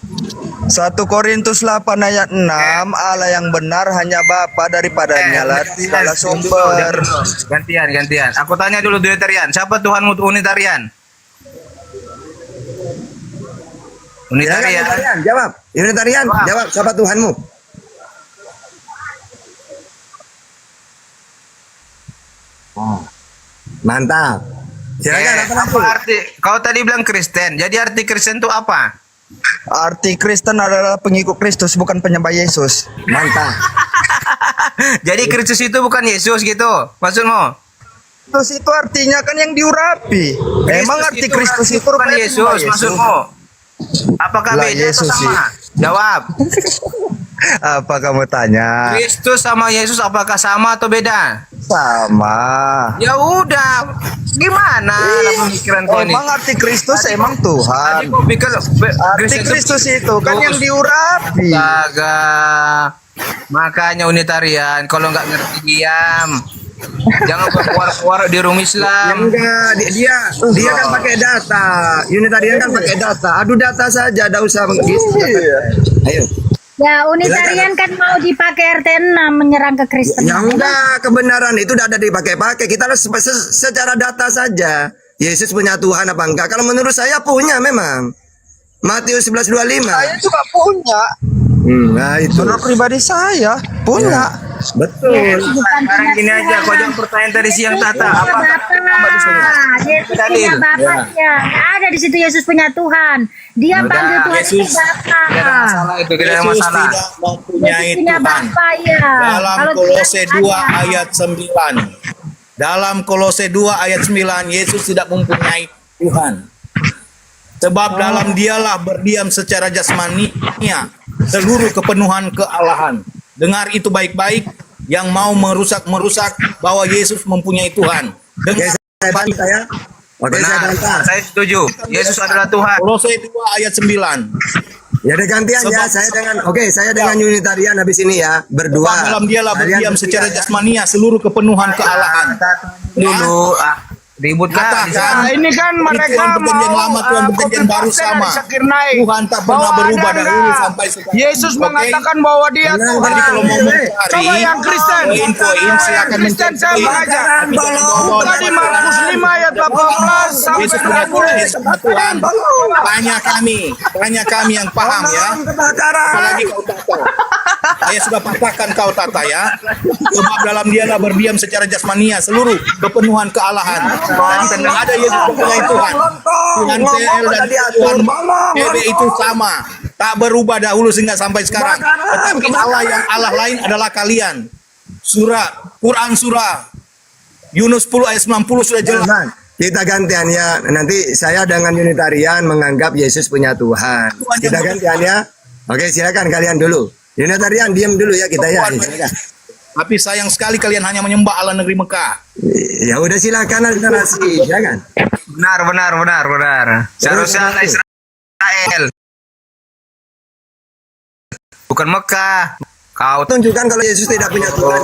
1 Korintus 8 ayat 6, Allah yang benar hanya Bapa, daripadanya lah segala sumber. Gantian. Aku tanya dulu Unitarian. Siapa Tuhanmu Unitarian? Unitarian, jawab. Unitarian, jawab. Siapa Tuhanmu? Mantap. Silakan. Apa arti? Kau tadi bilang Kristen. Jadi arti Kristen itu apa? Arti Kristen adalah pengikut Kristus, bukan penyembah Yesus. Mantap. Jadi Kristus itu bukan Yesus gitu, maksudmu? Kristus itu artinya kan yang diurapi. Emang arti Kristus itu bukan Yesus, maksudmu? Apakah Lah, beda Yesus atau sama? sih. Jawab. Apa kamu tanya? Kristus sama Yesus apakah sama atau beda? Sama. Ya udah, gimana pemikiran kau ini? Emang arti Kristus emang Tuhan. Arti Kristus itu kan yang diurapi. Astaga. Makanya Unitarian, kalau nggak ngerti diam. Jangan keluar-keluar di room Islam. Enggak, dia kan pakai data. Unitarian kan pakai data. Adu data saja, enggak usah begitu. Ayo. Ya, Unitarian kan mau dipakai RT 6 menyerang ke Kristen. Ya enggak, kebenaran itu udah ada dipakai-pakai. Kita harus secara data saja. Yesus punya Tuhan apa enggak? Kalau menurut saya punya memang. Matius 11:25. Saya juga punya. Nah itu. Menurut pribadi saya punya. Betul. Sekarang gini aja, kau jangan pertanyaan dari siang Tata. Apa? Yesus punya Bapa ya. Ada di situ Yesus punya Tuhan. Dia panggil Tuhan itu Bapa. Itu tidak ada Yesus masalah. tidak mempunyai Punya Tuhan. Bapa ya. Dalam Kalau Kolose Tuhan 2 ada. ayat 9. Dalam Kolose 2 ayat 9, Yesus tidak mempunyai Tuhan. Sebab dalam dialah berdiam secara jasmania seluruh kepenuhan kealahan. Dengar itu baik-baik, yang mau merusak bahwa Yesus mempunyai Tuhan. Dengan saya bantah ya. Oke, saya bantah. Saya setuju. Yesus adalah Tuhan. Kolose 2 ayat 9. Ya ada gantian ya, saya dengan Unitarian habis ini ya, berdua. Dalam dialah Kalian berdiam secara jasmania seluruh kepenuhan kealahan. Dulu ribut Nah, ini kan mereka Tuhan perjanjian mau lama, Tuhan perjanjian baru sama. Tuhan tak pernah berubah dahulu sampai sekarang. Yesus Oke? mengatakan bahwa dia Tuhan. Jadi kalau mau mencari Coba yang Kristen. poin-poin silakan Kristen saya mencari. mengajar. Tapi jangan bawa-bawa Buka di Markus 5 ayat 18 sampai Yesus punya Tuhan, Yesus punya Tuhan. Tanya kami yang paham ya. Apalagi kau Tata. Saya sudah patahkan kau Tata ya. Sebab dalam dialah berdiam secara jasmania seluruh kepenuhan kealahan. Dan ada Yesus mempunyai Tuhan. Tuhan PL dan Tuhan PB itu sama. Tak berubah dahulu sehingga sampai sekarang. Tetapi Allah lain adalah kalian. Quran surah Yunus 10 ayat 90 sudah jelas. Kita gantian ya. Nanti saya dengan Unitarian menganggap Yesus punya Tuhan. Kita gantian ya. Oke, silakan kalian dulu. Unitarian diam dulu ya kita ya. Silakan. Tapi sayang sekali kalian hanya menyembah Allah negeri Mekah. Ya udah silakan narasi, silakan. Benar. Seharusnya Allah Israel. Bukan Mekah. Kau tunjukkan kalau Yesus tidak punya Tuhan.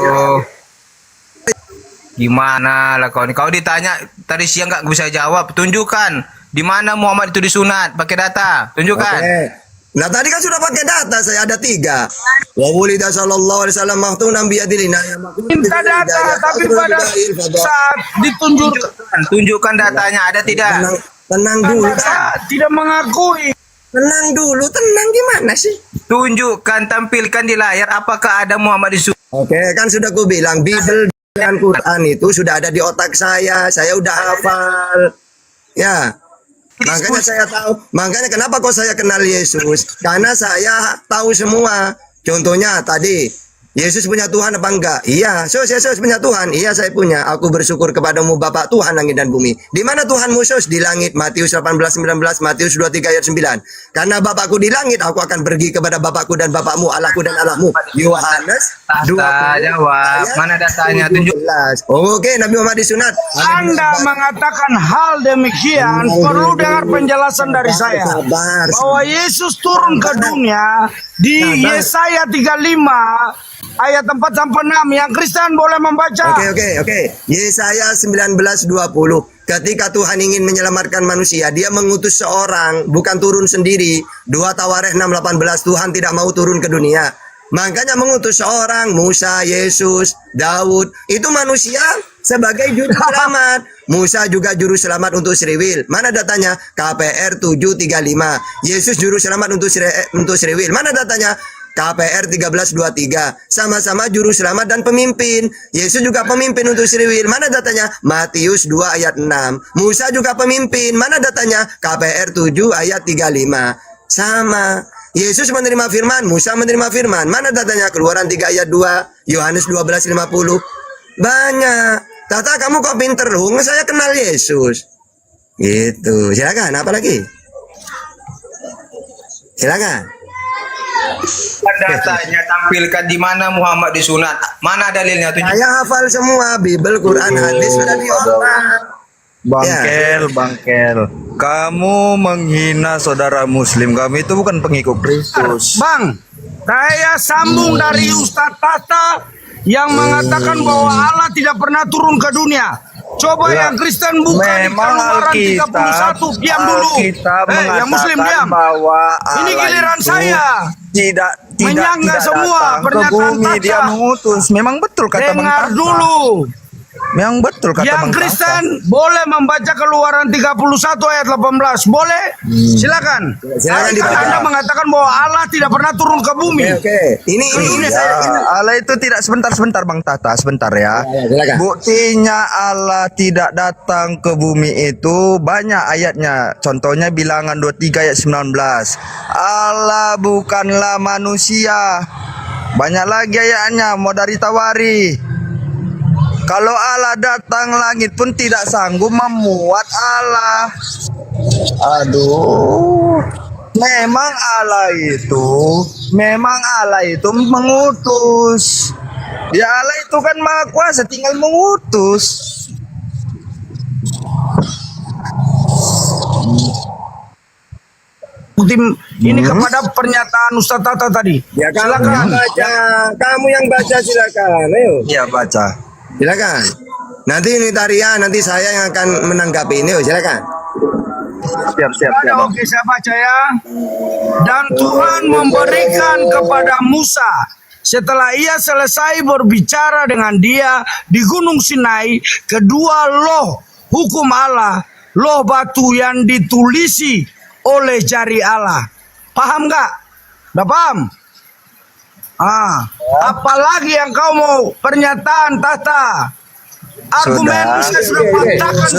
Gimana lah kau ini? Kau ditanya tadi siang nggak bisa jawab. Tunjukkan di mana Muhammad itu disunat. Pakai data. Tunjukkan. Okay. Nah tadi kan sudah pakai data, saya ada 3. Wa wulida sallallahu alaihi wasallam maktuna bi yadilina. Minta data, tapi pada saat ditunjukkan. Tunjukkan datanya, ada tidak? Tenang dulu. Tidak mengakui. Tenang dulu, tenang gimana sih? Tunjukkan, tampilkan di layar apakah ada Muhammad di. Oke, kan sudah ku bilang Bible dan Quran itu sudah ada di otak saya udah hafal. Ya. Makanya saya tahu, makanya kenapa kok saya kenal Yesus? Karena saya tahu semua. Contohnya tadi, Yesus punya Tuhan apa enggak? Iya, Yesus punya Tuhan. Iya, saya punya. Aku bersyukur kepadamu Bapa Tuhan langit dan bumi. Di mana Tuhanmu, Sus? Di langit. Matius 18:19, Matius 23 ayat 9. Karena Bapakku di langit, aku akan pergi kepada Bapakku dan Bapakmu, Allahku dan Allahmu. Yohanes 20. Jawab. Mana datanya? Tunjuk. Oke, Nabi Muhammad disunat. Anda mengatakan hal demikian, perlu dengar penjelasan dari saya. Bahwa Yesus turun ke dunia di Yesaya 35 ayat 4 sampai 6 yang Kristen boleh membaca. Oke. Yesaya 19:20. Ketika Tuhan ingin menyelamatkan manusia, dia mengutus seorang, bukan turun sendiri. 2 Tawarikh 6:18, Tuhan tidak mau turun ke dunia. Makanya mengutus seorang, Musa, Yesus, Daud. Itu manusia sebagai juru selamat. Musa juga juru selamat untuk Sriwil. Mana datanya? KPR 735. Yesus juru selamat untuk Sriwil. Mana datanya? KPR 1323. Sama-sama juru selamat dan pemimpin. Yesus juga pemimpin untuk Sriwil. Mana datanya? Matius 2 ayat 6. Musa juga pemimpin. Mana datanya? KPR 7 ayat 35. Sama. Yesus menerima firman, Musa menerima firman. Mana datanya? Keluaran 3 ayat 2, Yohanes 12:50. Banyak. Tata, kamu kok pinter, Hung? Saya kenal Yesus. Gitu. Silakan, apa lagi? Silakan. Datanya tampilkan di mana Muhammad disunat. Mana dalilnya? Tunjuk. Saya hafal semua, Bible, Quran, hadis sudah di otak. Bangkel. Kamu menghina saudara muslim. Kami itu bukan pengikut Kristus. Bang, saya sambung dari Ustadz Tata yang mengatakan bahwa Allah tidak pernah turun ke dunia. Coba yang Kristen buka di Keluaran 31, diam dulu. Yang Muslim diam. Bahwa ini giliran saya. Tidak menyanggah semua pernyataan Tata. Dia mengutus. Memang betul kata Bang Dengar Tata. dulu. Memang betul kata yang Bang Kristen boleh membaca Keluaran 31 ayat 18. Boleh? Silakan. Anda mengatakan bahwa Allah tidak pernah turun ke bumi. Ini Allah itu tidak sebentar Bang Tata, sebentar ya. Buktinya Allah tidak datang ke bumi itu banyak ayatnya. Contohnya Bilangan 23 ayat 19. Allah bukanlah manusia. Banyak lagi ayatnya, mau dari Tawari. Kalau Allah datang langit pun tidak sanggup memuat Allah. Aduh. Memang Allah itu mengutus. Ya Allah itu kan Maha Kuasa, tinggal mengutus. Ini kepada pernyataan Ustadz Tata tadi. Ya, silakan baca. Kamu yang baca silakan. Ayo. Iya, baca. Silakan. Nanti Unitarian, nanti saya yang akan menanggapi ini. Silakan. Siap. Oke, saya baca ya. Dan Tuhan memberikan kepada Musa setelah ia selesai berbicara dengan dia di Gunung Sinai kedua loh hukum Allah, loh batu yang ditulisi oleh jari Allah. Paham nggak? Udah paham? Apalagi yang kau mau pernyataan Tata? Argumen saya sudah patahkan.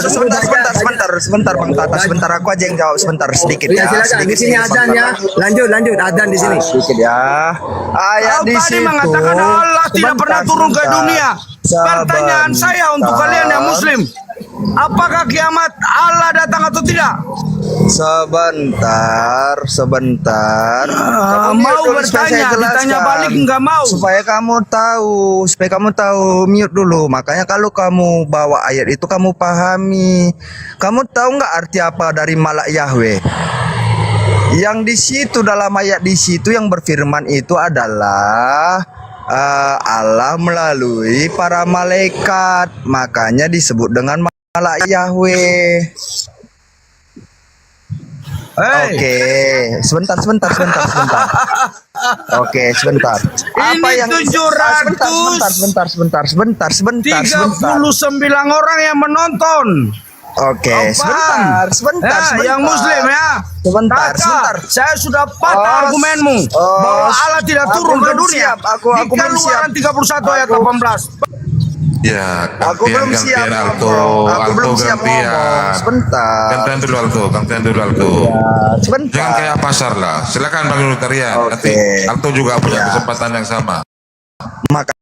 Sebentar Bang Tata, sebentar aku aja yang jawab sebentar sedikit ya. Silakan. Di sini adzan ya. Lanjut adzan di sini. Sedikit ya. Ayat kau di tadi situ mengatakan Allah tidak pernah turun ke dunia. Pertanyaan saya untuk kalian yang Muslim, apakah kiamat Allah datang atau tidak? Sebentar. Kamu Mau mute dulu supaya saya bertanya, ditanya jelaskan. balik nggak mau. Supaya kamu tahu, mute dulu. Makanya kalau kamu bawa ayat itu kamu pahami. Kamu tahu nggak arti apa dari malak Yahweh? Yang di situ dalam ayat di situ yang berfirman itu adalah Allah melalui para malaikat, makanya disebut dengan malak Yahweh. Oke, sebentar. Oke, sebentar. Apa Ini yang 700 sebentar. 39 orang yang menonton. Oke, Kau paham? sebentar. Yang muslim ya. Sebentar. Saya sudah patah argumenmu bahwa Allah tidak turun ke dunia. Aku Di Keluaran 31 ayat 18. Ya, Aku belum siap Alto. Aku belum siap gantian. ngomong. Sebentar. Gantian dulu Alto. Sebentar. Jangan kayak pasar lah. Silakan Bang Unitarian. Nanti Alto juga punya kesempatan yang sama. Maka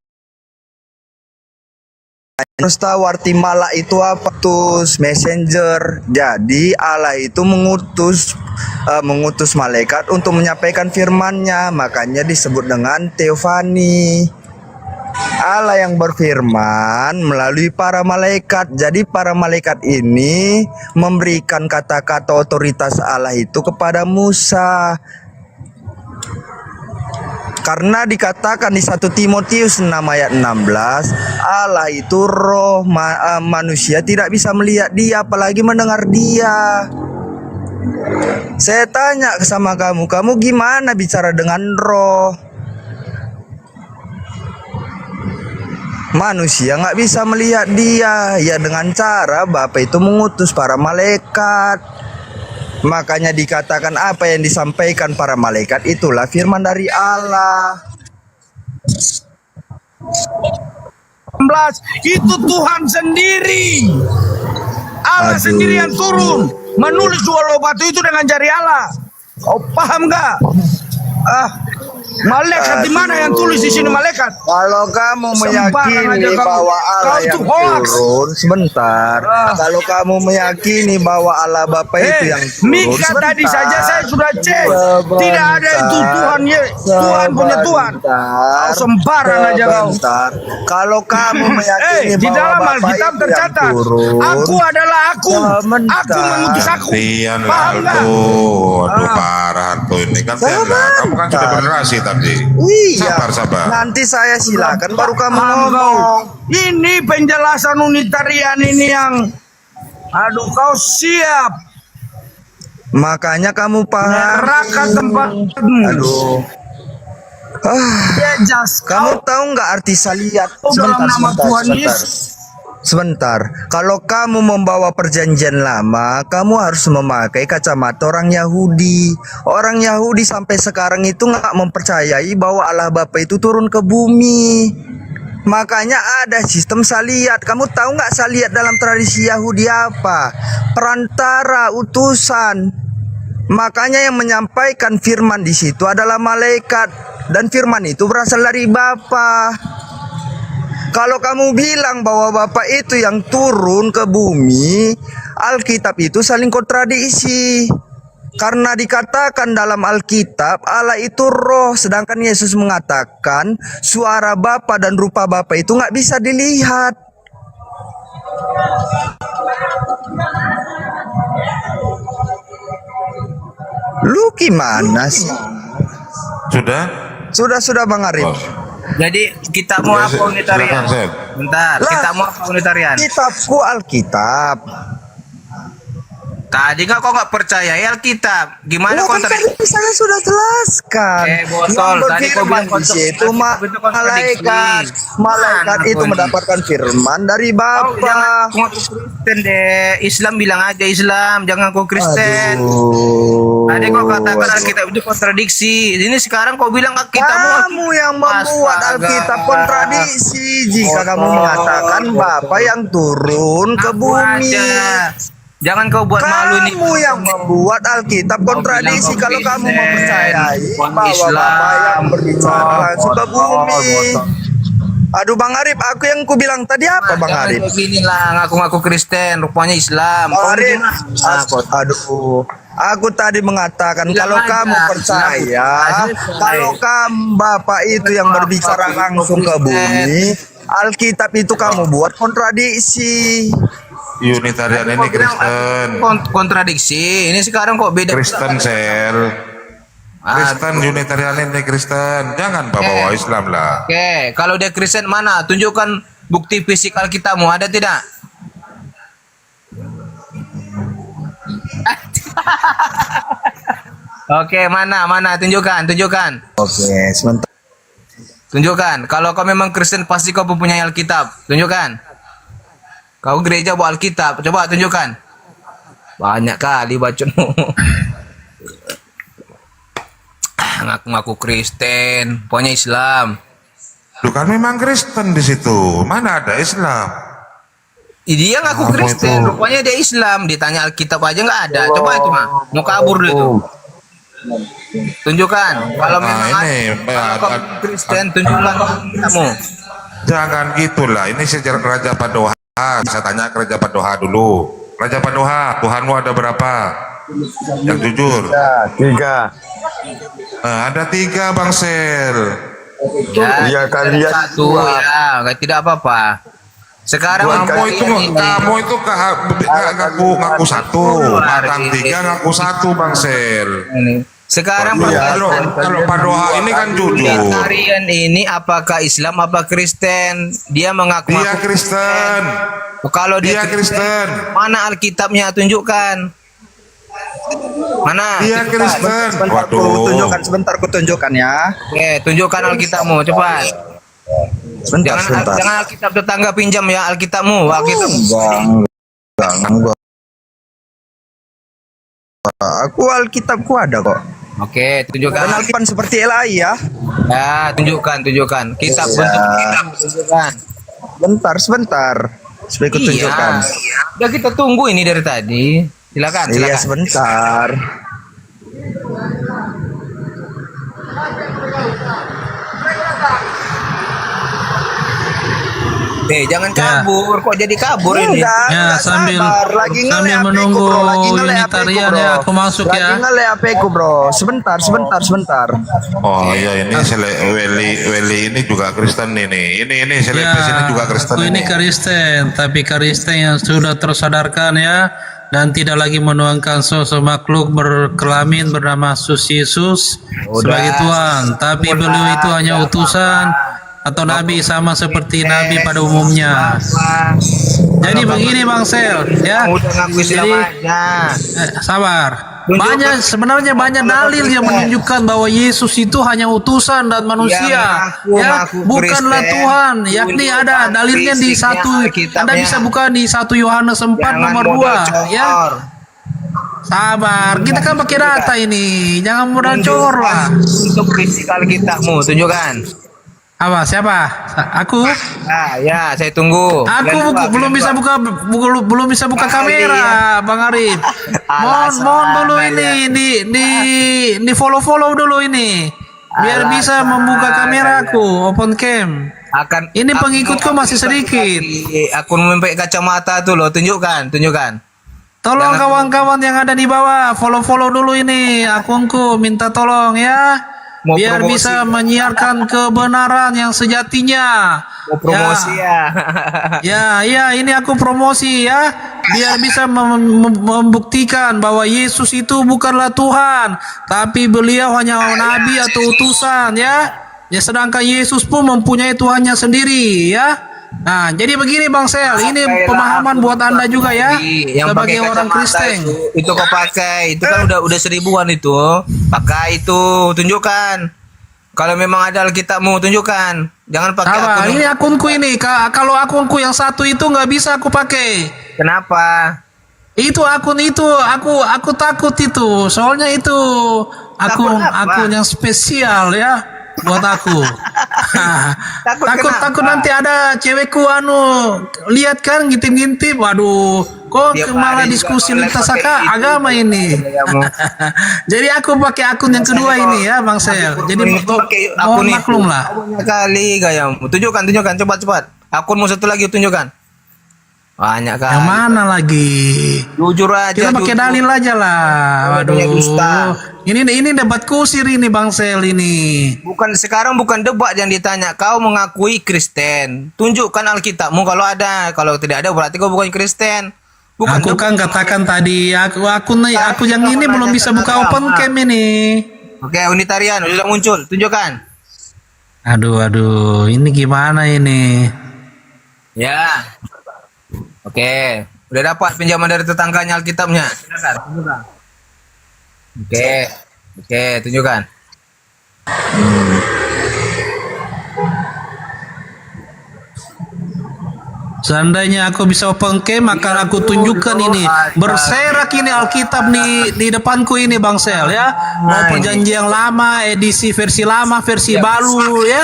harus tahu arti malak itu apa tuh, messenger. Jadi Allah itu mengutus malaikat untuk menyampaikan firman-Nya, makanya disebut dengan teofani. Allah yang berfirman melalui para malaikat. Jadi para malaikat ini memberikan kata-kata otoritas Allah itu kepada Musa. Karena dikatakan di 1 Timotius 6 ayat 16, Allah itu roh, manusia tidak bisa melihat dia apalagi mendengar dia. Saya tanya sama kamu gimana bicara dengan roh? Manusia nggak bisa melihat dia, ya dengan cara Bapa itu mengutus para malaikat. Makanya dikatakan apa yang disampaikan para malaikat itulah firman dari Allah. 18 itu Tuhan sendiri. Allah sendiri yang turun menulis dua loh batu itu dengan jari Allah. Kau paham nggak? Malaikat di mana yang tulis di sini malaikat? Kalau kamu meyakini bahwa Allah yang turun, sebentar. Kalau kamu meyakini bahwa Allah Bapa itu yang turun, Mika tadi saja saya sudah cek. Tidak ada itu Tuhan Tuhan punya Tuhan. Kau sembarang aja kau. Kalau kamu meyakini di dalam bahwa Bapa Alkitab itu tercatat, yang turun, aku adalah aku. Aku mengutus aku. Gantian Paham lah Alto. Aduh parah Alto ini. Gantian lah. Kamu kan sudah generasi tadi. Iya. Sabar. Nanti saya silakan baru kamu ngomong. Ini penjelasan unitarian ini yang aduh kau siap. Makanya kamu paham. Neraka tempatmu. Aduh. Kamu tahu nggak arti saliat? Sebentar. Kalau kamu membawa perjanjian lama, kamu harus memakai kacamata orang Yahudi. Orang Yahudi sampai sekarang itu nggak mempercayai bahwa Allah Bapa itu turun ke bumi. Makanya ada sistem saliat. Kamu tahu nggak saliat dalam tradisi Yahudi apa? Perantara, utusan. Makanya yang menyampaikan firman di situ adalah malaikat, dan firman itu berasal dari Bapa. Kalau kamu bilang bahwa Bapa itu yang turun ke bumi, Alkitab itu saling kontradiksi. Karena dikatakan dalam Alkitab Allah itu roh, sedangkan Yesus mengatakan suara Bapa dan rupa Bapa itu nggak bisa dilihat. Lu gimana sih? Sudah Bang Arif. Jadi kita mau apa unitarian? Bentar, kita mau apa unitarian? Kitabku Alkitab. Tadi kok nggak percaya Alkitab? Gimana kontradiksi? Saya sudah jelaskan. Botol. Tadi kau bilang itu malaikat itu mendapatkan firman dari Bapa. Kristen deh, Islam bilang aja Islam, jangan kau Kristen. Tadi kau katakan Alkitab itu kontradiksi. Ini sekarang kau bilang kamu yang membuat Alkitab kontradiksi jika kamu mengatakan Bapa yang turun ke bumi. Jangan kau buat malu nih. Kamu yang membuat Alkitab kontradiksi kalau kamu mempercayai bahwa Bapa yang berbicara langsung ke bumi. Aduh Bang Arif, aku yang ku bilang tadi apa Bang Arif? Beginilah ngaku-ngaku Kristen, rupanya Islam. Bang Arif, aduh. Aku tadi mengatakan Bilang kalau aja, kamu percaya, kalau kamu Bapak itu yang berbicara langsung ke bumi, Alkitab itu kamu buat kontradiksi. Unitarian ini Kristen. Kontradiksi. Ini sekarang kok beda. Kristen sel. Kristen Unitarian ini Kristen. Jangan bawa Islam lah. Oke, kalau dia Kristen mana? Tunjukkan bukti fisik Alkitabmu, ada tidak? Oke, mana? Tunjukkan. Oke, sebentar. Tunjukkan. Kalau kau memang Kristen pasti kau mempunyai Alkitab. Tunjukkan. Kau gereja bawa Alkitab. Coba tunjukkan. Banyak kali bacotmu. Ngaku-ngaku Kristen, pokoknya Islam. Lu kan memang Kristen di situ. Mana ada Islam? Dia ngaku Kristen, rupanya dia Islam. Ditanya Alkitab aja nggak ada. Coba itu mah, mau kabur dulu itu. Tunjukkan. Kalau memang kalau kau Kristen, tunjukkan kamu. Jangan gitulah. Ini sejarah Raja Padoha. Saya tanya ke Raja Padoha dulu. Raja Padoha, Tuhanmu ada berapa? Yang jujur. 3. Ada 3 Bang Sel. Ya kalian satu ya, tidak apa-apa. Sekarang kamu itu ngaku satu, batang 3 ngaku 1 Bang Sel. Sekarang kalau Padoha ini kan jujur. Unitarian ini apakah Islam apa Kristen? Dia mengaku Dia Kristen. Kalau dia Kristen, mana Alkitabnya? Tunjukkan. Mana? Dia Kristen. Sebentar, ku tunjukkan ya. Oke, tunjukkan Alkitabmu, cepat. Sebentar. Jangan Alkitab tetangga pinjam ya, Alkitabmu. Enggak. Aku Alkitabku ada kok. Oke, tunjukkan. Dan Alkitab seperti LAI ya. Ya, tunjukkan. Kitab bentuk kitab, tunjukkan. Sebentar. Supaya ku tunjukkan. Udah kita tunggu ini dari tadi. Silakan. Iya, sebentar. Jangan kabur, kok jadi kabur ini? Ya, sambil menunggu Unitarian ya, aku masuk ya. Lagi nge-lag HP-ku, Bro. Sebentar. Oh iya, ini Weli ini juga Kristen ini. Ini Selepes ini juga Kristen. Ini Kristen, tapi Kristen yang sudah tersadarkan ya, dan tidak lagi menuangkan sosok makhluk berkelamin bernama Yesus sebagai Tuhan, tapi beliau itu hanya utusan atau nabi sama seperti nabi pada umumnya. Jadi begini Bang Sel ya. Jadi sabar. Sebenarnya banyak dalil yang menunjukkan bahwa Yesus itu hanya utusan dan manusia, ya, bukanlah Tuhan. Yakni ada dalilnya di Anda bisa buka di 1 Yohanes 4 nomor 2, ya. Sabar, kita kan pakai data ini, jangan mudah cor lah. Untuk fisik Alkitabmu, tunjukkan. Apa? Siapa? Aku? Ya, saya tunggu. Aku belum bisa buka kamera, Bang Arif. Mohon dulu ini di follow dulu ini, biar bisa membuka kameraku, open cam. Ini pengikutku masih sedikit. Aku memakai kacamata tuh loh, tunjukkan. Tolong kawan-kawan yang ada di bawah follow dulu ini akunku, minta tolong ya. Biar bisa menyiarkan kebenaran yang sejatinya. Mau promosi ya. Ini aku promosi ya. Biar bisa membuktikan bahwa Yesus itu bukanlah Tuhan, tapi beliau hanya nabi atau utusan ya. Ya, sedangkan Yesus pun mempunyai Tuhannya sendiri ya. Nah, jadi begini Bang Sel, ini pemahaman buat Anda juga ya, sebagai orang Kristen. Itu kau pakai, itu kan udah 1000-an itu. Pakai itu, tunjukkan. Kalau memang ada Alkitabmu, tunjukkan. Jangan pakai akun. Ini akunku ini. Kalau akunku yang satu itu nggak bisa aku pakai. Kenapa? Itu akun itu, aku takut itu. Soalnya itu akun yang spesial ya. Buat aku. takut nanti ada cewekku lihat kan ngintip-ngintip, waduh, kok malah diskusi lintas agama ini. Jadi aku pakai akun yang kedua ini ya Bang Sel. Jadi mohon maklum lah. Kali gayamu. Tunjukkan cepat. Akunmu satu lagi tunjukkan. Banyak kali. Yang mana lagi? Jujur aja. Kita pakai jujur. dalil aja lah. Waduh. Banyak dusta. Ini debat kusir ini Bang Sel ini. Bukan sekarang bukan debat yang ditanya. Kau mengakui Kristen. Tunjukkan Alkitabmu kalau ada. Kalau tidak ada berarti kau bukan Kristen. Bukan Aku kan katakan tadi aku yang ini belum bisa buka open cam ini. Oke, Unitarian sudah muncul. Tunjukkan. Aduh, ini gimana ini? Ya. Oke, udah dapat pinjaman dari tetangganya Alkitabnya. Silakan, tunjukkan. Oke, tunjukkan. Seandainya aku bisa open cam, maka aku tunjukkan ini. Berserak ini Alkitab di depanku ini Bang Sel ya. Mau perjanjian lama, edisi versi lama, versi baru ya.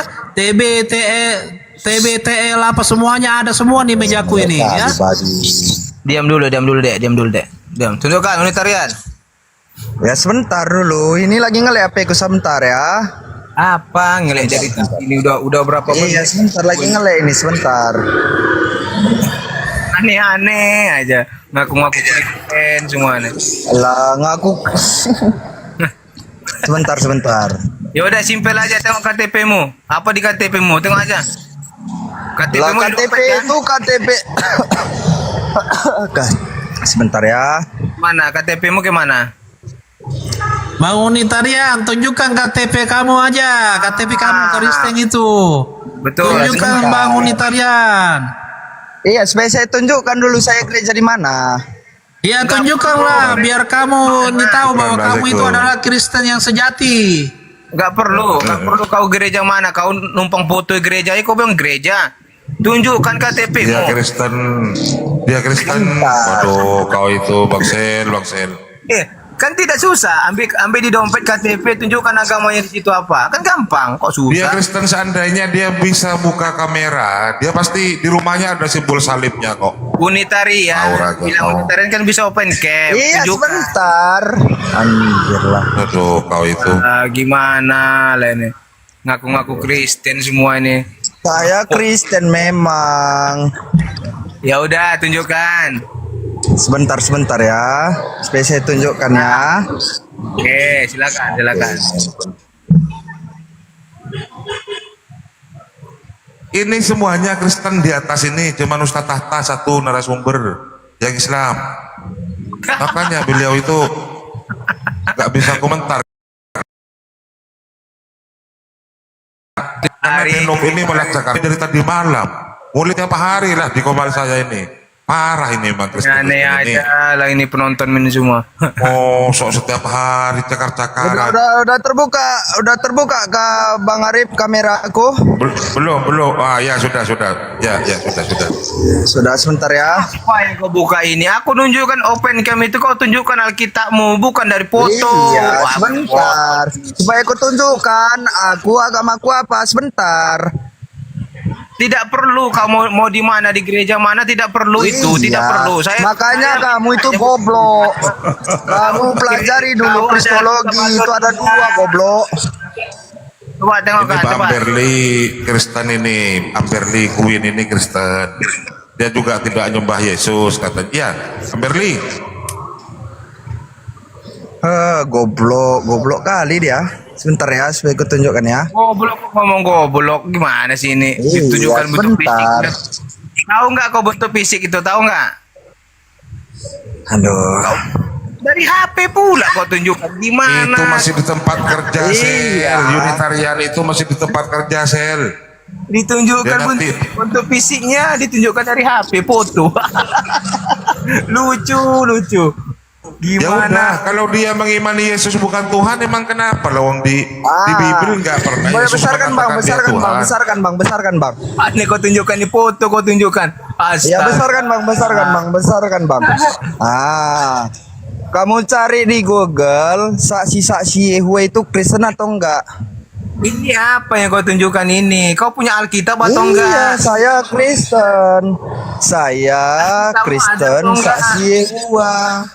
TBTL apa semuanya ada semua nih mejaku ini ya. Diam dulu dek. Diam. Tunjukkan Unitarian. Ya sebentar dulu, ini lagi ngelek HP ku sebentar ya. Apa ngelek dari ini udah berapa menit? Iya sebentar lagi ngelek ini sebentar. Aneh-aneh aja. Ngaku-ngaku Kristen semua nih. Lah ngaku. Sebentar. Ya udah simpel aja, tengok KTP-mu. Apa di KTP-mu? Tengok aja. KTP-mu KTP itu KTP. Sebentar ya. Mana KTP-mu ke mana? Bang Unitarian, tunjukkan KTP kamu aja. KTP kamu Kristen itu. Betul. Tunjukkan Bang Unitarian. Iya, supaya saya tunjukkan dulu saya gereja di mana. Iya, tunjukkanlah biar kamu tahu bahwa kamu itu adalah Kristen yang sejati. Nggak perlu kau gereja mana? Kau numpang foto gereja, kau bilang gereja. Tunjukkan KTP-mu. Dia Kristen. Waduh, kau itu Bang Sel. Kan tidak susah. Ambil di dompet KTP, tunjukkan agamanya di situ apa. Kan gampang, kok susah. Dia Kristen, seandainya dia bisa buka kamera, dia pasti di rumahnya ada simbol salibnya kok. Unitarian. Bilang Unitarian kan bisa open cam. Iya, tunjukkan. sebentar. Anjir lah. Aduh, kau itu. Gimana lah ini? Ngaku-ngaku Kristen semua ini. Saya Kristen memang. Ya udah, tunjukkan. Sebentar ya. Supaya saya tunjukkan ya. Oke, silakan. Ini semuanya Kristen di atas ini, cuman Ustaz Tahta satu narasumber yang Islam. Makanya beliau itu nggak bisa komentar. Karena ini melacakkan dari tadi malam. Mulai tiap hari lah di komal saya ini. Parah ini memang Kristen Aneh ini. aja lah ini penonton ini semua. Oh, sok setiap hari cakar-cakaran. Udah terbuka ke Bang Arif kamera aku? Belum. Ya sudah. Ya sudah. Sudah sebentar ya. Apa yang kau buka ini? Aku nunjukkan open cam itu, kau tunjukkan Alkitabmu, bukan dari foto. Iya, sebentar. Supaya aku tunjukkan agamaku apa, sebentar. Tidak perlu kamu mau di mana, di gereja mana, tidak perlu itu, tidak perlu. Makanya kamu itu goblok. Kamu pelajari dulu kristologi, itu ada dua goblok. Coba tengok Ini Pak Amberli Kristen ini, Amberli Queen ini Kristen. Dia juga tidak nyembah Yesus katanya. Ya, Amberli. Goblok kali dia. Sebentar ya, supaya aku tunjukkan ya. Ngomong goblok gimana sih ini? Ditunjukkan bentuk fisik. Tahu nggak kau bentuk fisik itu? Tahu nggak? Aduh. Dari HP pula kau tunjukkan gimana? Itu masih di tempat kerja Sel. Unitarian itu masih di tempat kerja Sel. Ditunjukkan bentuk fisiknya, ditunjukkan dari HP foto. lucu. Gimana? Ya udah, kalau dia mengimani Yesus bukan Tuhan, emang kenapa lawang di Bible nggak pernah Yesus Besarkan bang. Ini kau tunjukkan di foto, kau tunjukkan. Ya besarkan bang. Kamu cari di Google saksi-saksi Yehova itu Kristen atau enggak? Ini apa yang kau tunjukkan ini? Kau punya Alkitab atau enggak? Iya, saya Kristen. Saksi Yehova.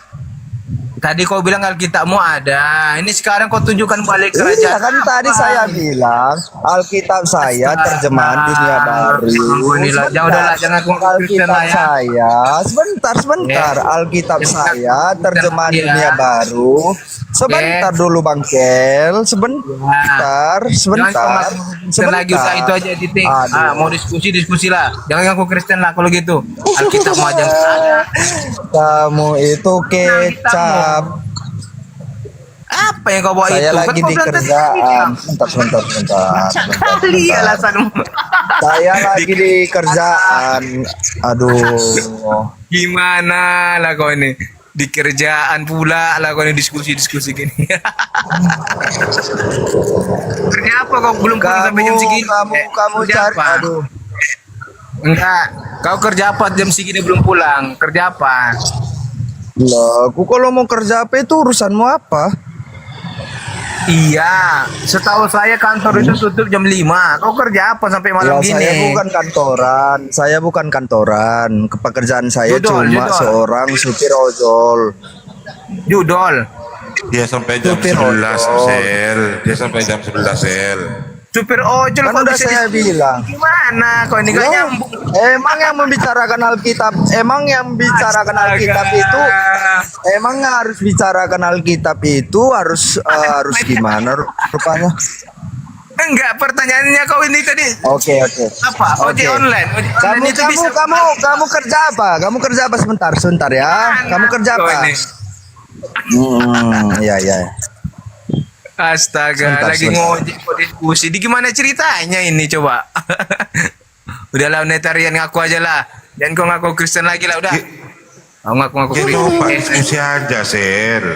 Tadi kau bilang Alkitabmu ada. Ini sekarang kau tunjukkan balik Iya kerajaan. kan tadi apa? saya bilang Alkitab saya terjemahan dunia baru. Inilah, jangan udahlah, jangan aku Kristen Alkitab lah ya. saya sebentar Alkitab saya terjemahan dunia baru. Sebentar dulu Bang Kel, sebentar. Kristen lagi udah itu aja titik. Mau diskusi lah. Jangan ngaku Kristen lah kalau gitu. Alkitab mau aja. Kamu itu kecap. Apa yang kau bawa Saya itu? lagi Kan kau di bilang tadi kerjaan. tidak. Sebentar. Kali alasanmu. Saya lagi di kerjaan. Aduh. Gimana lah kau ini? Di kerjaan pula lah kau ini diskusi gini. Kerja apa kau belum pulang sampai jam segini? Kamu Kerja cari. apa? Aduh. Enggak. Kau kerja apa jam segini belum pulang? Kerja apa? Lah, aku kalau mau kerja apa itu urusanmu apa? Iya, setahu saya kantor itu tutup jam 5. Kau kerja apa sampai malam Lah, gini? Saya bukan kantoran. Pekerjaan saya Judol. seorang supir ojol. Judol. Dia sampai jam Supir 11 ojol. sel. Dia sampai jam 11 sel. Supir ojol Kan kok udah bisa saya bilang. Gimana kau ini gak Loh, nyambung? Emang yang membicarakan Alkitab itu emang harus bicarakan Alkitab itu harus gimana rupanya? Enggak, pertanyaannya kau ini tadi. Oke. Apa? Ojek online. Ojek online itu bisa. Kamu kerja apa? Kamu kerja apa sebentar ya? Kamu kerja kau apa? ini? Ya. Astaga, lagi ngojek kok diskusi. Di gimana ceritanya ini coba? Udahlah Unitarian ngaku aja lah. Jangan kau ngaku Kristen lagi lah udah. Kau ngaku Itu Pak diskusi aja sel.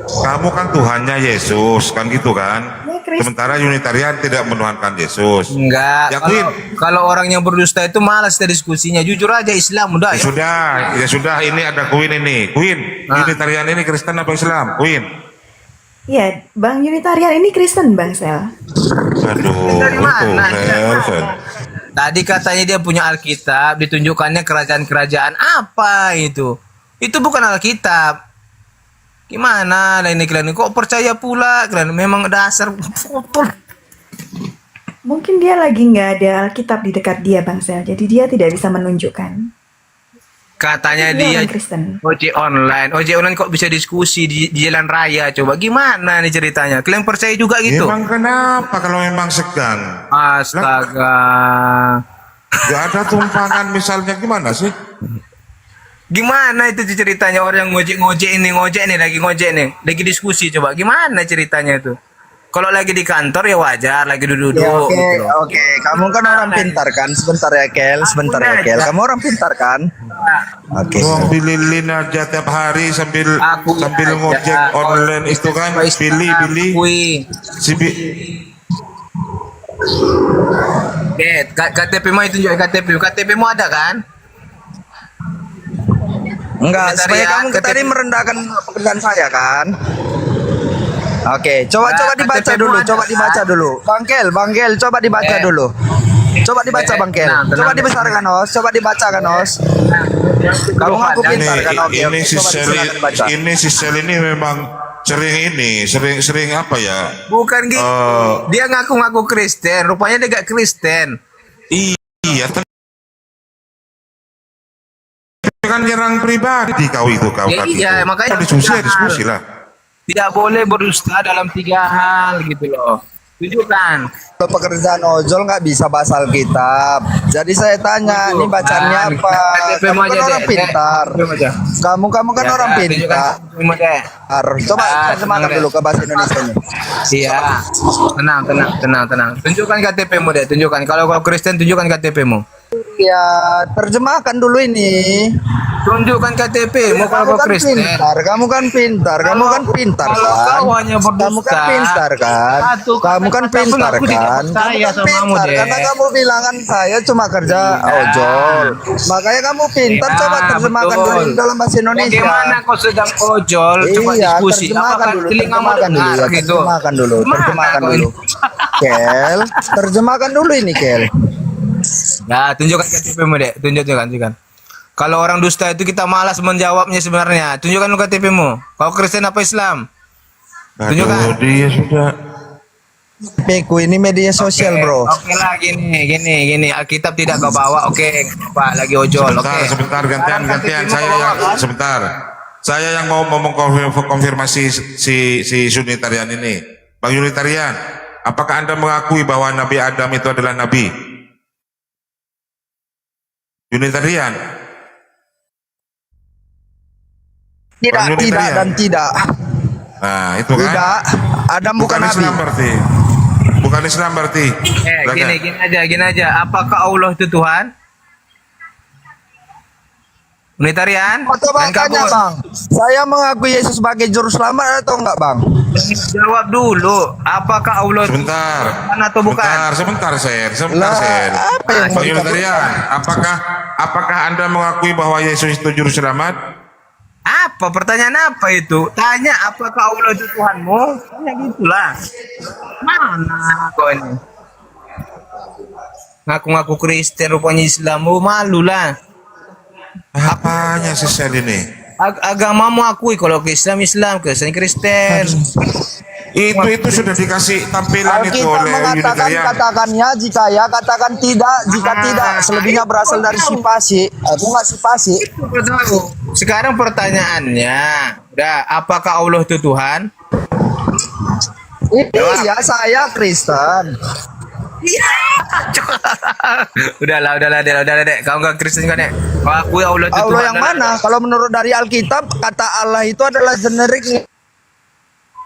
Kamu kan Tuhannya Yesus kan gitu kan? Sementara Unitarian tidak menuhankan Yesus. Enggak. Ya Queen. Kalau orang yang berdusta itu malas deh diskusinya. Jujur aja Islam udah. Ya sudah. Ini ada Queen ini. Queen. Unitarian ini Kristen apa Islam? Queen. Ya, Bang Unitarian ini Kristen, Bang Sel. Aduh. Dari mana? Sel. Tadi katanya dia punya Alkitab, ditunjukkannya kerajaan-kerajaan apa itu? Itu bukan Alkitab. Gimana lah ini kalian? Kok percaya pula kalian? Memang dasar foto. Mungkin dia lagi nggak ada Alkitab di dekat dia, Bang Sel. Jadi dia tidak bisa menunjukkan. Katanya Dia dia orang Kristen. ojek online kok bisa diskusi di jalan raya coba gimana nih ceritanya kalian percaya juga gitu Emang kenapa kalau memang sedang? Astaga Gak ada tumpangan misalnya gimana sih? gimana itu ceritanya orang yang ngojek nih lagi diskusi coba gimana ceritanya itu kalau lagi di kantor ya wajar lagi duduk Ya, gitu loh. oke. Kamu kan orang pintar kan? Sebentar ya, Kel. Kamu orang pintar kan? Oke. Doang pilih aja tiap hari sambil ngojek online itu kan pilih KTP mau tunjuk KTP mu ada kan Enggak, supaya kamu tadi merendahkan pekerjaan saya kan? Oke, coba dibaca dulu. Bang Kel, coba dibaca dulu. Coba dibaca Bang Kel. Coba dibesarkan Os, coba dibacakan Os. Kamu ngaku pintar kan? Oke, ini si coba Sel disilakan baca. ini memang sering apa ya? bukan gitu dia ngaku Kristen rupanya dia gak Kristen Iya, tapi kan nyerang pribadi kau tadi. Iya, makanya diskusi lah. tidak boleh berdusta dalam 3 hal gitu loh. Tunjukkan. Kalau pekerjaan ojol nggak bisa bahasa Alkitab. Jadi saya tanya, ini bacanya apa? Kamu kan orang pintar. Kamu kan orang pintar. Coba terjemahkan dulu ke bahasa Indonesia. Iya. Tenang. Tunjukkan KTP-mu deh, tunjukkan. Kalau kau Kristen tunjukkan KTP-mu. Ya, terjemahkan dulu ini. Tunjukkan KTP-mu kalau kau Kristen. Kamu kan pintar kan? Kalau kau hanya berdusta, Kamu kan pintar kan? Karena kamu bilangan saya cuma kerja ojol. Makanya kamu pintar, coba terjemahkan dulu dalam bahasa Indonesia. Bagaimana kau sedang ojol? Coba diskusi. Terjemahkan dulu. Kel, terjemahkan dulu ini Kel. Nah, tunjukkan KTP-mu deh. Tunjukkan. Kalau orang dusta itu kita malas menjawabnya sebenarnya. Tunjukkan lu KTP-mu. Kau Kristen apa Islam? Tunjukkan. Dia sudah. KTP-ku ini media sosial, bro. Oke lah, gini. Alkitab tidak kau bawa. Oke, Pak, lagi ojol. Oke. Sebentar, gantian. Sebentar. Saya yang mau mengkonfirmasi si Unitarian ini. Bang Unitarian, apakah Anda mengakui bahwa Nabi Adam itu adalah Nabi? Unitarian? Tidak dan tidak. Nah, itu kan? Tidak. Adam bukan Nabi. Islam berarti. Bukan Islam berarti. Gini aja. Apakah Allah itu Tuhan? Unitarian? Makanya bang, saya mengakui Yesus sebagai juru selamat atau enggak bang? Jawab dulu. Apakah Allah sebentar Tuhan atau bukan? Sebentar, Ser. Apa yang Bang Unitarian, apakah Anda mengakui bahwa Yesus itu juru selamat? Apa pertanyaan apa itu? Tanya apakah Allah itu Tuhanmu? Tanya gitulah. Mana kau ini? Ngaku-ngaku Kristen rupanya Islam, malu lah. Apanya sih Ser ini? Agamamu akui, kalau ke Islam Kristen Kristen. Itu sudah dikasih tampilan itu oleh Unitarian. Katakan ya jika ya, katakan tidak jika tidak. Selebihnya berasal dari sipasi. Aku nggak sipasi. Sekarang pertanyaannya, apakah Allah itu Tuhan? Iya, saya Kristen. udahlah dek. Kau nggak Kristen kan dek? Kau akui Allah itu Allah Tuhan yang mana? Kalau menurut dari Alkitab, kata Allah itu adalah generik.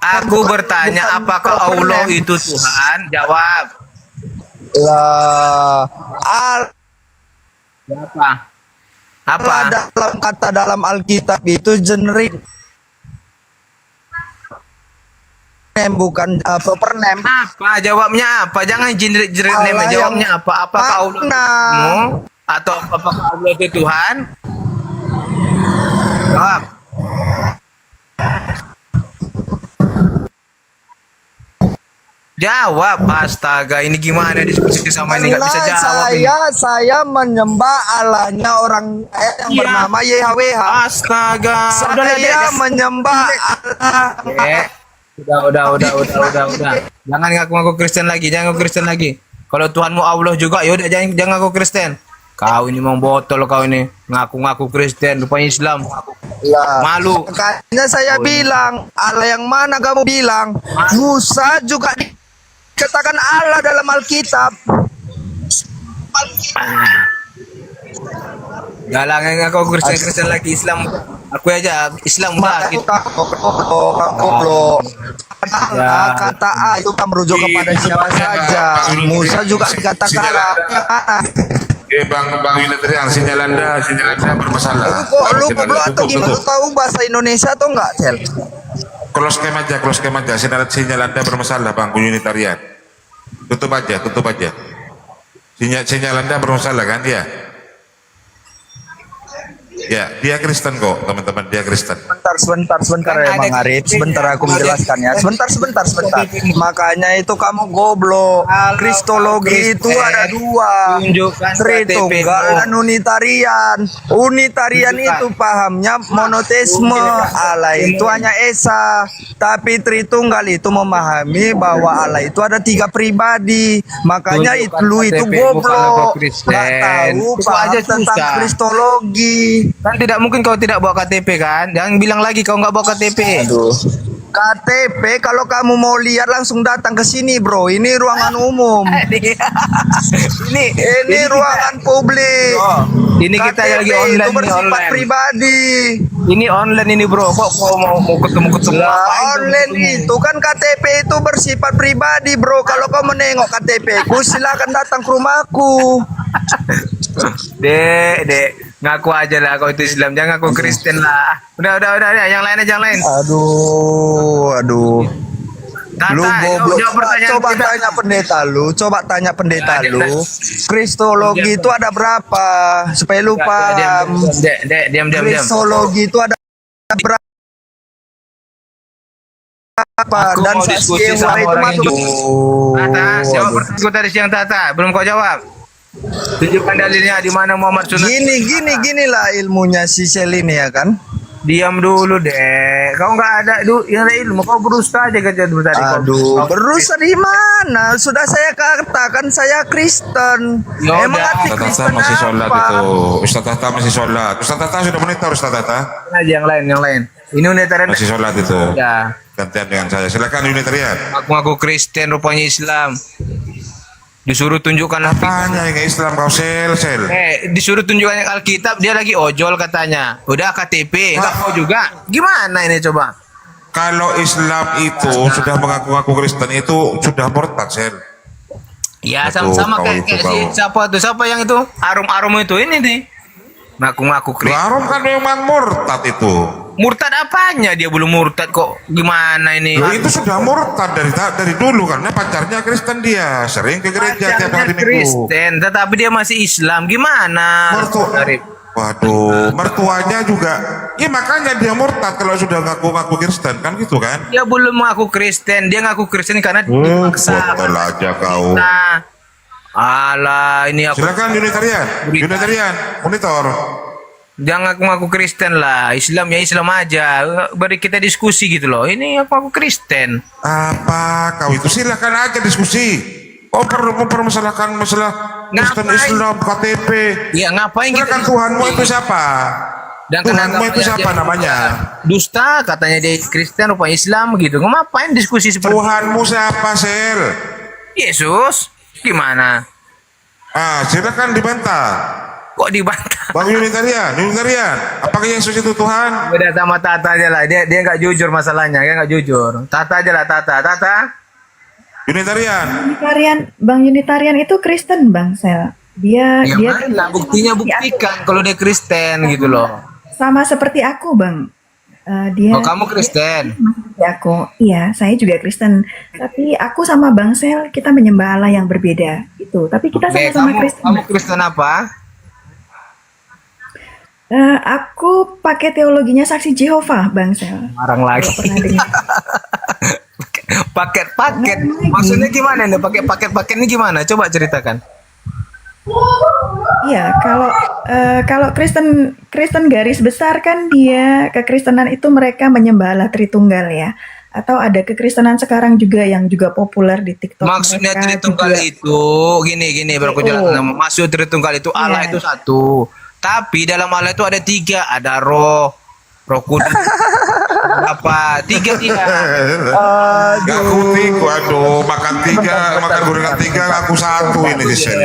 Aku bertanya apakah Allah itu Tuhan? Jawab. Apa? Dalam kata dalam Alkitab itu generik. Bukan proper name. Apa jawabnya apa? Jangan generic name. Jawabnya apa? Apakah Allah itu atau apakah Allah itu Tuhan? Jawab. Jawab. Astaga, ini gimana diskusi sama ini nggak bisa jawab. Saya menyembah Allahnya orang yang bernama YHWH. Astaga. Saya menyembah Allah. Udah. Jangan ngaku-ngaku Kristen lagi, Kalau Tuhanmu Allah juga, yaudah jangan ngaku Kristen. Kau ini mau botol kau ini, ngaku-ngaku Kristen, rupanya Islam. Malu. Makanya saya bilang, Allah yang mana kamu bilang? Musa juga dikatakan Allah dalam Alkitab. Galangan ngaku Kristen lagi, Islam. Aku aja Islam udah gitu. Kata A itu kan merujuk kepada siapa saja. Musa juga dikatakan Bang Unitarian, sinyal Anda bermasalah. Lu atau gimana? Tahu bahasa Indonesia atau enggak, Cel? Close cam aja. Sinyal Anda bermasalah, Bang Unitarian. Tutup aja. Sinyal Anda bermasalah kan dia? Ya, dia Kristen kok, teman-teman, dia Kristen. Sebentar ya Bang Arif. Sebentar aku menjelaskan ya. Sebentar. Makanya itu kamu goblok. Kristologi itu ada dua. Tritunggal dan Unitarian. Unitarian itu pahamnya monoteisme. Allah itu hanya Esa. Tapi Tritunggal itu memahami bahwa Allah itu ada 3 pribadi. Makanya lu itu goblok. Nggak tahu paham tentang Kristologi. Kan tidak mungkin kau tidak bawa KTP kan? Jangan bilang lagi kau nggak bawa KTP. KTP kalau kamu mau lihat langsung datang ke sini, bro. Ini ruangan umum. ini ruangan publik. Ini kita lagi online. Itu bersifat pribadi. Ini online ini, bro. Kok mau ketemu? Online itu kan KTP itu bersifat pribadi, bro. Kalau kau menengok KTP ku, silakan datang ke rumahku. Dek. Ngaku aja lah kau itu Islam, jangan ngaku Kristen lah. Udah, yang lain. Aduh. Tata, Lu goblok. Coba tanya pendeta lu. Kristologi itu ada berapa? Supaya lu paham. Diam. Kristologi itu ada berapa? Dan saksi itu masuk. Tata, siapa pertanyaan tadi siang Tata? Belum kau jawab. Tunjukkan dalilnya di mana Muhammad sunat. Gini lah ilmunya si Sel ini ya kan. Diam dulu deh. Kau nggak ada yang ada ilmu. Kau berusaha aja kerja dulu tadi. Aduh, berusaha di mana? Sudah saya katakan saya Kristen. Ya Emang udah. arti Ustaz Kristen Tata masih sholat apa? itu. Ustaz Tata masih sholat. Ustaz Tata sudah monitor Ustaz Tata. Aja yang lain. Ini unitarian. Masih sholat itu. Ya. Gantian dengan saya. Silakan Unitarian. Aku ngaku Kristen, rupanya Islam. Disuruh tunjukkan Apanya yang Islam kau Sel? Disuruh tunjukkan Alkitab, dia lagi ojol katanya. Udah KTP, nggak mau juga. Gimana ini coba? Kalau Islam itu sudah mengaku-ngaku Kristen itu sudah murtad Sel. Ya Betul, sama-sama kau kayak itu, si kau. siapa yang itu arum-arum itu ini nih. Ngaku-ngaku Kristen. Harum kan memang murtad itu. Murtad apanya? Dia belum murtad kok. Gimana ini? Loh, itu sudah murtad dari dulu karena pacarnya Kristen dia sering ke gereja tiap hari Minggu. Kristen, tetapi dia masih Islam. Gimana? Waduh, mertuanya juga. Ya makanya dia murtad kalau sudah ngaku-ngaku Kristen kan gitu kan? Dia belum ngaku Kristen, dia ngaku Kristen karena dipaksa. Betul aja kau. Nah, alah ini aku. Silakan Unitarian, monitor. Jangan ngaku Kristen lah, Islam ya Islam aja. Beri kita diskusi gitu loh. Ini aku Kristen. Apa kau itu? Silakan aja diskusi. Oh, mempermasalahkan masalah Kristen Islam KTP. Ya ngapain kita? Kan Tuhanmu itu siapa? Dan Tuhanmu itu siapa namanya? Dusta katanya dia Kristen rupa Islam gitu. Ngapain diskusi seperti Tuhanmu siapa Sel? Yesus. Gimana? Silakan dibantah. Kok dibantah? Bang Unitarian, apakah Yesus itu Tuhan? Udah sama Tata aja lah, dia nggak jujur masalahnya, dia nggak jujur. Tata aja lah, Tata. Unitarian, Bang Unitarian itu Kristen, Bang Sel. Dia mana? Buktinya buktikan kalau dia Kristen gitu loh. Sama seperti aku, Bang. Dia. Oh, kamu Kristen? Seperti aku, iya, saya juga Kristen. Tapi aku sama Bang Sel kita menyembah Allah yang berbeda itu. Tapi kita sama-sama Kristen. Kamu Kristen apa? Aku pakai teologinya Saksi Jehovah, Bang Sel. Marang lagi. Paket. Maksudnya gimana nih? Pakai paket ini gimana? Coba ceritakan. Iya, kalau Kristen garis besar kan dia kekristenan itu mereka menyembah Allah Tritunggal ya. Atau ada kekristenan sekarang juga yang juga populer di TikTok. Maksudnya Tritunggal itu gini baru aku jelaskan. Maksud Tritunggal itu Allah itu satu. Tapi dalam Allah itu ada tiga, ada Roh Kudus, apa? Tiga dia. Waduh, makan gorengan tiga, aku satu ini di sini.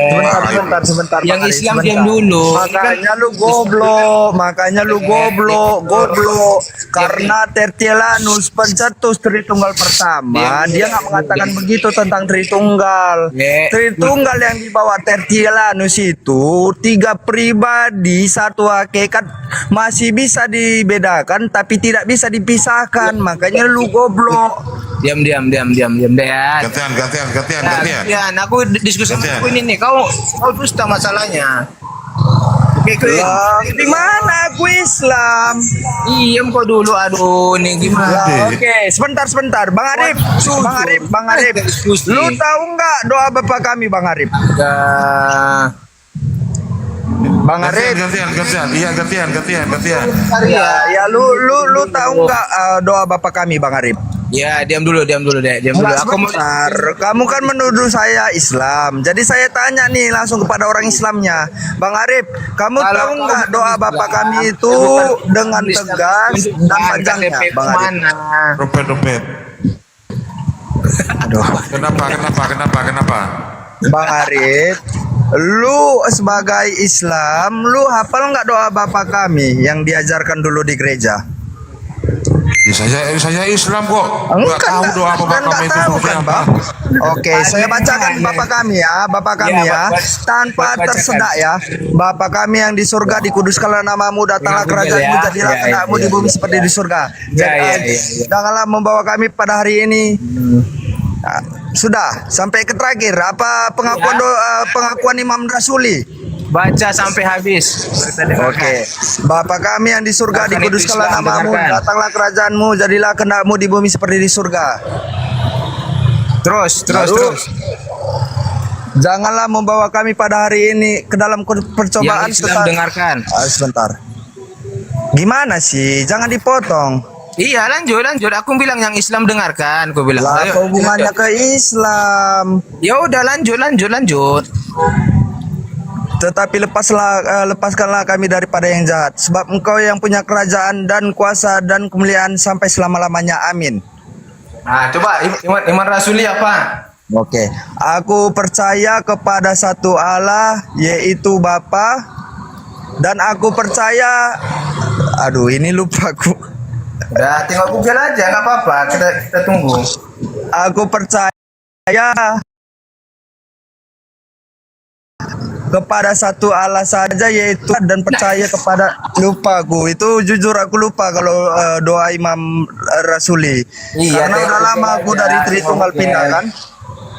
Sebentar. Yang Islam diam dulu. Makanya lu goblok. Karena Tertullianus pencetus Tritunggal pertama, dia nggak mengatakan begitu tentang Tritunggal. Tritunggal yang dibawa Tertullianus itu tiga pribadi, satu hakikat, masih bisa dibedakan tapi tidak bisa dipisahkan. Makanya lu goblok. Diam deh. Gantian. Aku diskusi sama aku ini nih. Kau dusta masalahnya. Di mana aku Islam? Diam kau dulu. Aduh, ini gimana? Oke, sebentar. Bang Arif. Lu tahu nggak doa Bapak kami, Bang Arif? Bang Arif. Gantian. Iya, gantian. Ya, lu tahu nggak doa Bapak kami, Bang Arif? Ya, diam dulu deh. Sebentar. Kamu kan menuduh saya Islam. Jadi saya tanya nih langsung kepada orang Islamnya. Bang Arif, kamu tahu nggak doa Bapak kami itu dengan tegas dan panjangnya, Bang Arif? Dompet. Aduh. Kenapa? Bang Arif, lu sebagai Islam, lu hafal nggak doa Bapak kami yang diajarkan dulu di gereja? Saya Islam kok. Enggak tahu doa Bapak kami itu seperti apa. Oke, saya bacakan Bapak kami ya, tanpa tersedak ya. Bapak kami yang di surga, dikuduskanlah namamu, datanglah kerajaanmu, jadilah kehendakmu di bumi seperti di surga. Janganlah membawa kami pada hari ini. Sudah sampai ke terakhir apa pengakuan Imam Rasuli? Baca sampai habis. Oke. Bapa kami yang di surga, dikuduskanlah namamu, datanglah kerajaanmu, jadilah kehendakmu di bumi seperti di surga. Terus. Janganlah membawa kami pada hari ini ke dalam percobaan. Yang Islam dengarkan. Sebentar. Gimana sih? Jangan dipotong. Iya, lanjut. Aku bilang yang Islam dengarkan, aku bilang. Lah, apa hubungannya ke Islam? Ya udah, lanjut. Tetapi lepaskanlah kami daripada yang jahat, sebab Engkau yang punya kerajaan dan kuasa dan kemuliaan sampai selama-lamanya. Amin. Nah, coba iman rasuli apa? Oke, aku percaya kepada satu Allah, yaitu Bapa, dan aku percaya, aduh ini lupa aku. Udah, tengok Google aja, nggak apa-apa. Kita tunggu. Aku percaya kepada satu Allah saja, yaitu, dan percaya kepada, lupa aku itu, jujur aku lupa kalau doa Imam Rasuli. Iya, karena udah lama aku dari Tritunggal pindah kan.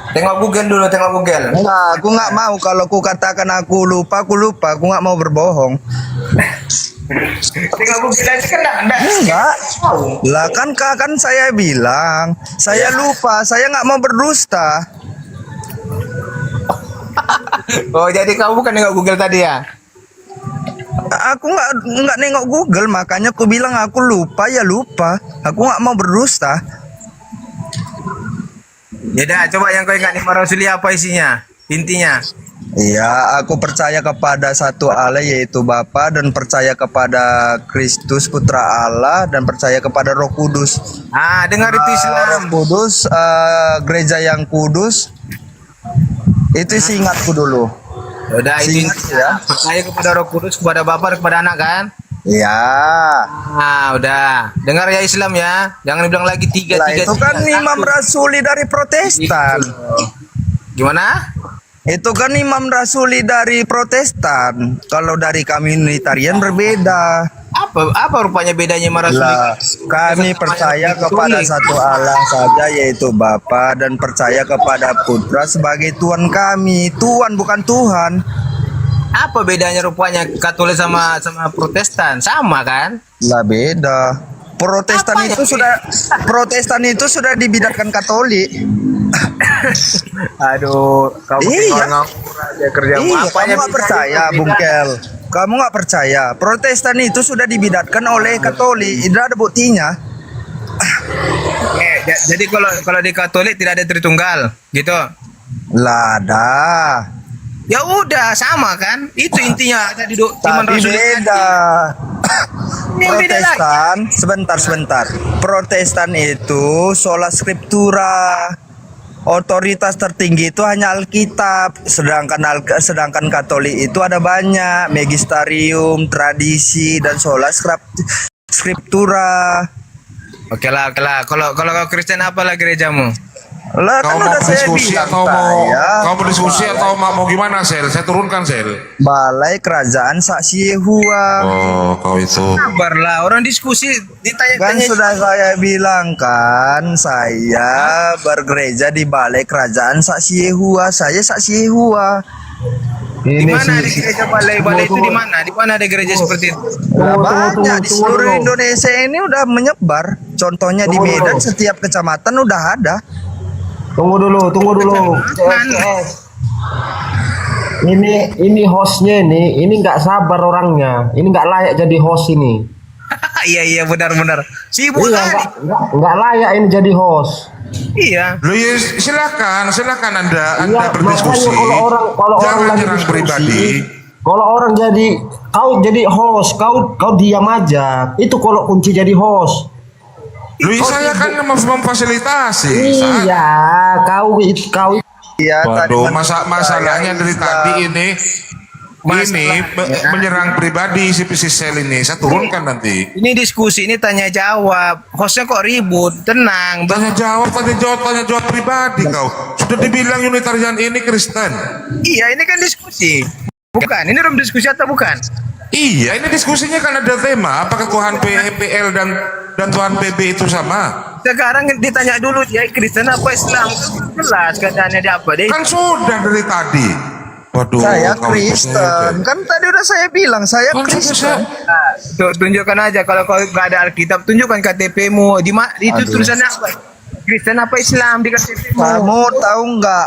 Tengok Google dulu, Nah, aku nggak mau kalau aku katakan aku lupa, aku nggak mau berbohong. Tengok Google aja kan enggak. Lah kan saya bilang saya lupa, saya nggak mau berdusta. Oh, jadi kamu bukan nengok Google tadi ya? Aku nggak nengok Google, makanya aku bilang aku lupa ya lupa. Aku nggak mau berdusta. Ya dah, coba yang kau ingat Imam Rasuli apa isinya? Intinya. Iya, aku percaya kepada satu Allah, yaitu Bapa, dan percaya kepada Kristus Putra Allah, dan percaya kepada Roh Kudus. Dengar itu Islam. Roh Kudus, gereja yang kudus. Itu seingatku dulu. Udah, itu ya. Percaya kepada Roh Kudus, kepada Bapa, dan kepada Anak kan? Iya. Udah. Dengar ya Islam ya. Jangan dibilang lagi tiga. Itu kan Imam Rasuli dari Protestan. Gimana? Itu kan Imam Rasuli dari Protestan. Kalau dari kami Unitarian berbeda. Apa rupanya bedanya Imam Rasuli? Lah, kami percaya kepada satu Allah saja, yaitu Bapa, dan percaya kepada Putra sebagai Tuhan kami. Tuhan bukan Tuhan. Apa bedanya rupanya Katolik sama Protestan? Sama kan? Lah beda. Protestan itu sudah dibidatkan Katolik. Aduh, kamu iya. Kerjamu Iya, kamu nggak percaya, Bung Kel. Kamu nggak percaya. Protestan itu sudah dibidatkan oleh Katolik. Tidak ada buktinya. Jadi kalau di Katolik tidak ada Tritunggal, gitu? Lah ada. Ya udah, sama kan? Itu intinya tadi Tapi beda. Protestan, sebentar. Protestan itu sola scriptura. Otoritas tertinggi itu hanya Alkitab, sedangkan Katolik itu ada banyak, magisterium, tradisi, dan sola scriptura. Oke lah. Kalau Kristen apalah gerejamu? Lah, kau kan mau udah saya diskusi bilang atau saya. mau diskusi atau mau gimana, Sel? Saya turunkan, Sel. Balai Kerajaan Saksi Yehua. Oh, kau itu. Sabarlah, orang diskusi ditanya-tanya. Kan sudah saya bilang kan, saya bergereja di Balai Kerajaan Saksi Yehua. Saya Saksi Yehua. Di mana di gereja balai itu di mana? Di mana ada gereja seperti itu? Banyak di seluruh Indonesia ini udah menyebar. Contohnya di Medan, setiap kecamatan udah ada. Tunggu dulu. Ini hostnya ini nggak sabar orangnya. Ini nggak layak jadi host ini. Iya benar. Sibuk kan? Nggak layak ini jadi host. Iya. Lu ya, silakan Anda berdiskusi. Kalau orang lagi nyerang pribadi. Kalau orang kau jadi host, kau diam aja. Itu kalau kunci jadi host. Saya kan memfasilitasi. Iya, kau. Iya. Waduh, masalahnya dari tadi ini menyerang pribadi si Sel ini. Saya turunkan nanti. Ini diskusi, ini tanya jawab. Hostnya kok ribut, tenang. Tanya jawab pribadi kau. Sudah dibilang Unitarian ini Kristen. Iya, ini kan diskusi. Bukan, ini room diskusi atau bukan? Iya, ini diskusinya kan ada tema. Apakah Tuhan PL dan Tuhan PB itu sama? Sekarang ditanya dulu dia Kristen apa Islam? Jelas katanya dia apa deh? Kan sudah dari tadi. Waduh, saya Kristen. Kan tadi udah saya bilang saya Kristen. Tunjukkan aja kalau kau nggak ada Alkitab, tunjukkan KTP-mu. Itu tulisannya apa? Kristen apa Islam di KTP -mu? Kamu tahu nggak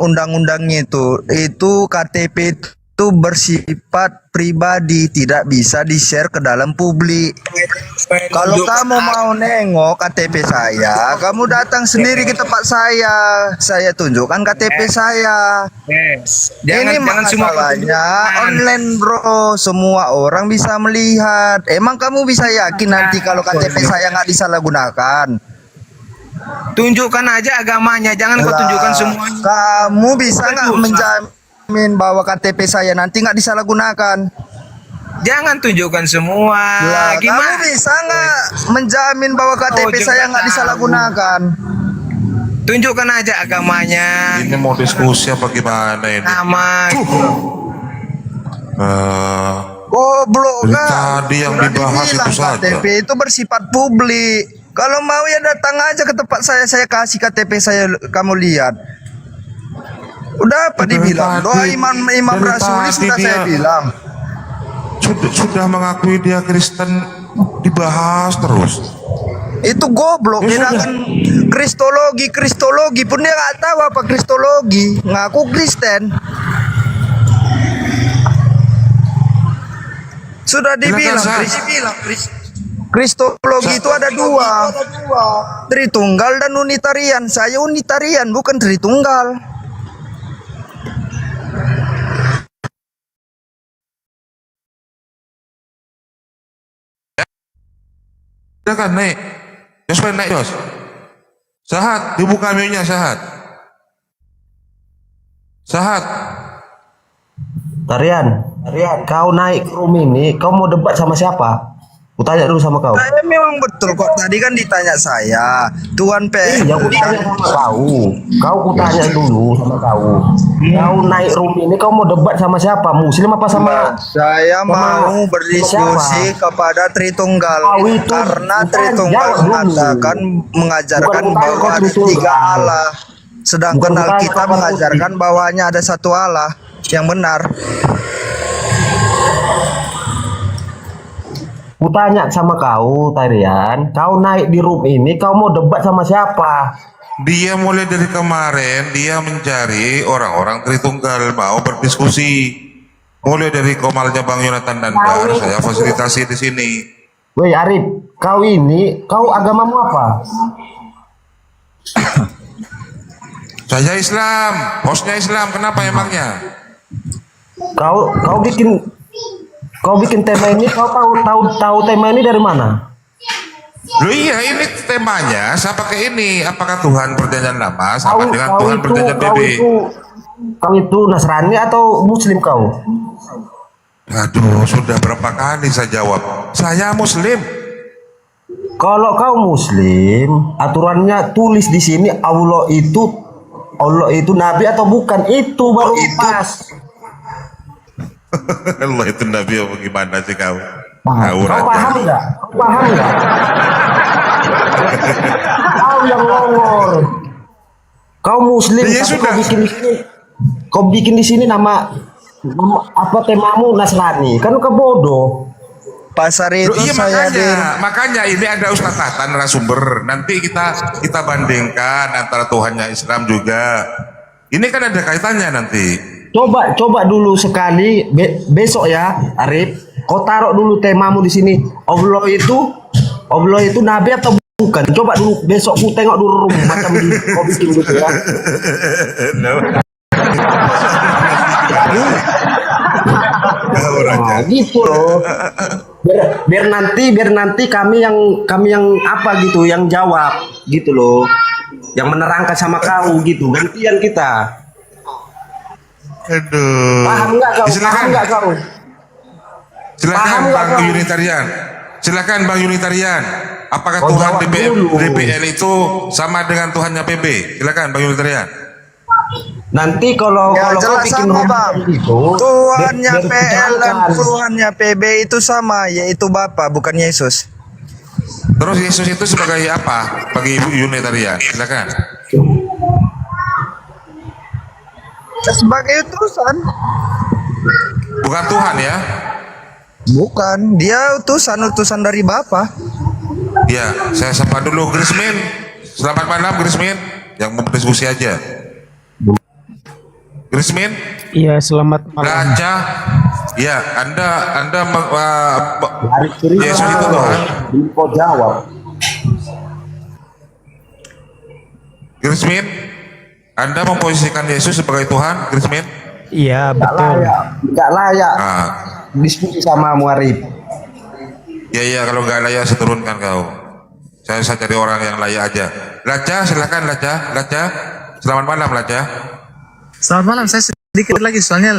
undang-undangnya itu KTP itu bersifat pribadi, tidak bisa di-share ke dalam publik. Kalau kamu mau nengok KTP saya, kamu datang sendiri ke tempat saya tunjukkan KTP saya. Ini masalahnya online bro, semua orang bisa melihat. Emang kamu bisa yakin nanti kalau KTP saya nggak disalahgunakan? Tunjukkan aja agamanya, jangan kau tunjukkan semuanya. Kamu bisa nggak menjamin bahwa KTP saya nanti nggak disalahgunakan? Jangan tunjukkan semua. Lah, Gimana? kamu bisa nggak menjamin bahwa KTP saya nggak disalahgunakan? Tunjukkan aja agamanya. Ini mau diskusi apa gimana ini? Nama. Goblok Dari kan? tadi yang Udah dibahas dibilang, itu saja. KTP itu bersifat publik. Kalau mau ya datang aja ke tempat saya kasih KTP saya, kamu lihat. Udah apa dibilang? Doa imam dari rasuli tadi sudah saya dia- bilang. Sudah mengakui dia Kristen, dibahas terus. Itu goblok, dia akan kristologi pun dia nggak tahu apa kristologi, ngaku Kristen. Sudah dibilang, kristologi itu ada dua, Tritunggal dan Unitarian. Saya Unitarian, bukan Tritunggal. Silakan naik. Jos, naik Jos. Sahat, dibuka mute-nya Sahat. Sahat. Tarian, kau naik ke room ini, kau mau debat sama siapa? Kutanya dulu sama kau. Saya memang betul kok, tadi kan ditanya saya, Tuan P. Iya, kutanya sama kau. Kau kutanya dulu sama kau. Kau naik room ini, kau mau debat sama siapa? Muslim apa sama? Saya mau berdiskusi kepada Tritunggal karena Tritunggal mengajarkan bahwa ada 3 Allah, sedangkan Alkitab mengajarkan bahwanya ada 1 Allah yang benar. Kutanya sama kau, Tarian, kau naik di room ini, kau mau debat sama siapa? Dia mulai dari kemarin dia mencari orang-orang Tritunggal mau berdiskusi. Mulai dari komalnya Bang Yonatan Dandar, saya fasilitasi di sini. Woi Arif, kau agamamu apa? Saya Islam, hostnya Islam. Kenapa emangnya? Kau bikin tema ini, kau tahu tema ini dari mana? Loh iya, ini temanya saya pakai ini. Apakah Tuhan Perjanjian Lama sama dengan Tuhan Perjanjian BB? Kau itu Nasrani atau Muslim kau? Aduh, sudah berapa kali saya jawab. Saya Muslim. Kalau kau Muslim, aturannya tulis di sini Allah itu nabi atau bukan, itu baru pas. Allah itu Nabi apa gimana sih kau? Kau paham nggak? Kau yang ngomong. Kau Muslim, Ya, tapi sudah. kau bikin di sini nama apa temamu Nasrani? Kan kau bodoh. Pasar Loh, itu iya saya makanya ini ada Ustaz Tahta narasumber. Nanti kita bandingkan antara Tuhannya Islam juga. Ini kan ada kaitannya nanti. Coba dulu sekali besok ya, Arif. Kau taruh dulu temamu di sini. Allah itu nabi atau bukan? Coba dulu besok ku tengok dulu macam kau bikin gitu ya. Nah, gitu loh. Biar nanti kami yang apa gitu, yang jawab gitu loh. Yang menerangkan sama kau gitu. Gantian kita. Aduh. Paham nggak kau? Silakan Bang Unitarian. Silakan Bang Unitarian. Apakah Kau Tuhan jawab dulu. DPL itu sama dengan Tuhannya PB? Silakan Bang Unitarian. Nanti kalau kau jelas bikin sama rumah Bang. itu, Tuhannya biar PL dan diterangkan. Tuhannya PB itu sama, yaitu Bapa, bukan Yesus. Terus Yesus itu sebagai apa bagi Unitarian? Silakan. Sebagai utusan. Bukan Tuhan ya? Bukan, dia utusan dari Bapa. Ya, saya sapa dulu Grismin. Selamat malam Grismin, yang mau berdiskusi aja. Grismin? Iya, selamat malam. Raja, ya, Anda Yesus itu Tuhan. Kau jawab. Grismin, Anda memposisikan Yesus sebagai Tuhan, Grismin? Iya, betul. Nggak layak Nah, diskusi sama Arif. ya, kalau nggak layak saya turunkan kau. Saya cari orang yang layak aja. Raja, silakan Raja. Selamat malam Raja. Selamat malam, saya sedikit lagi soalnya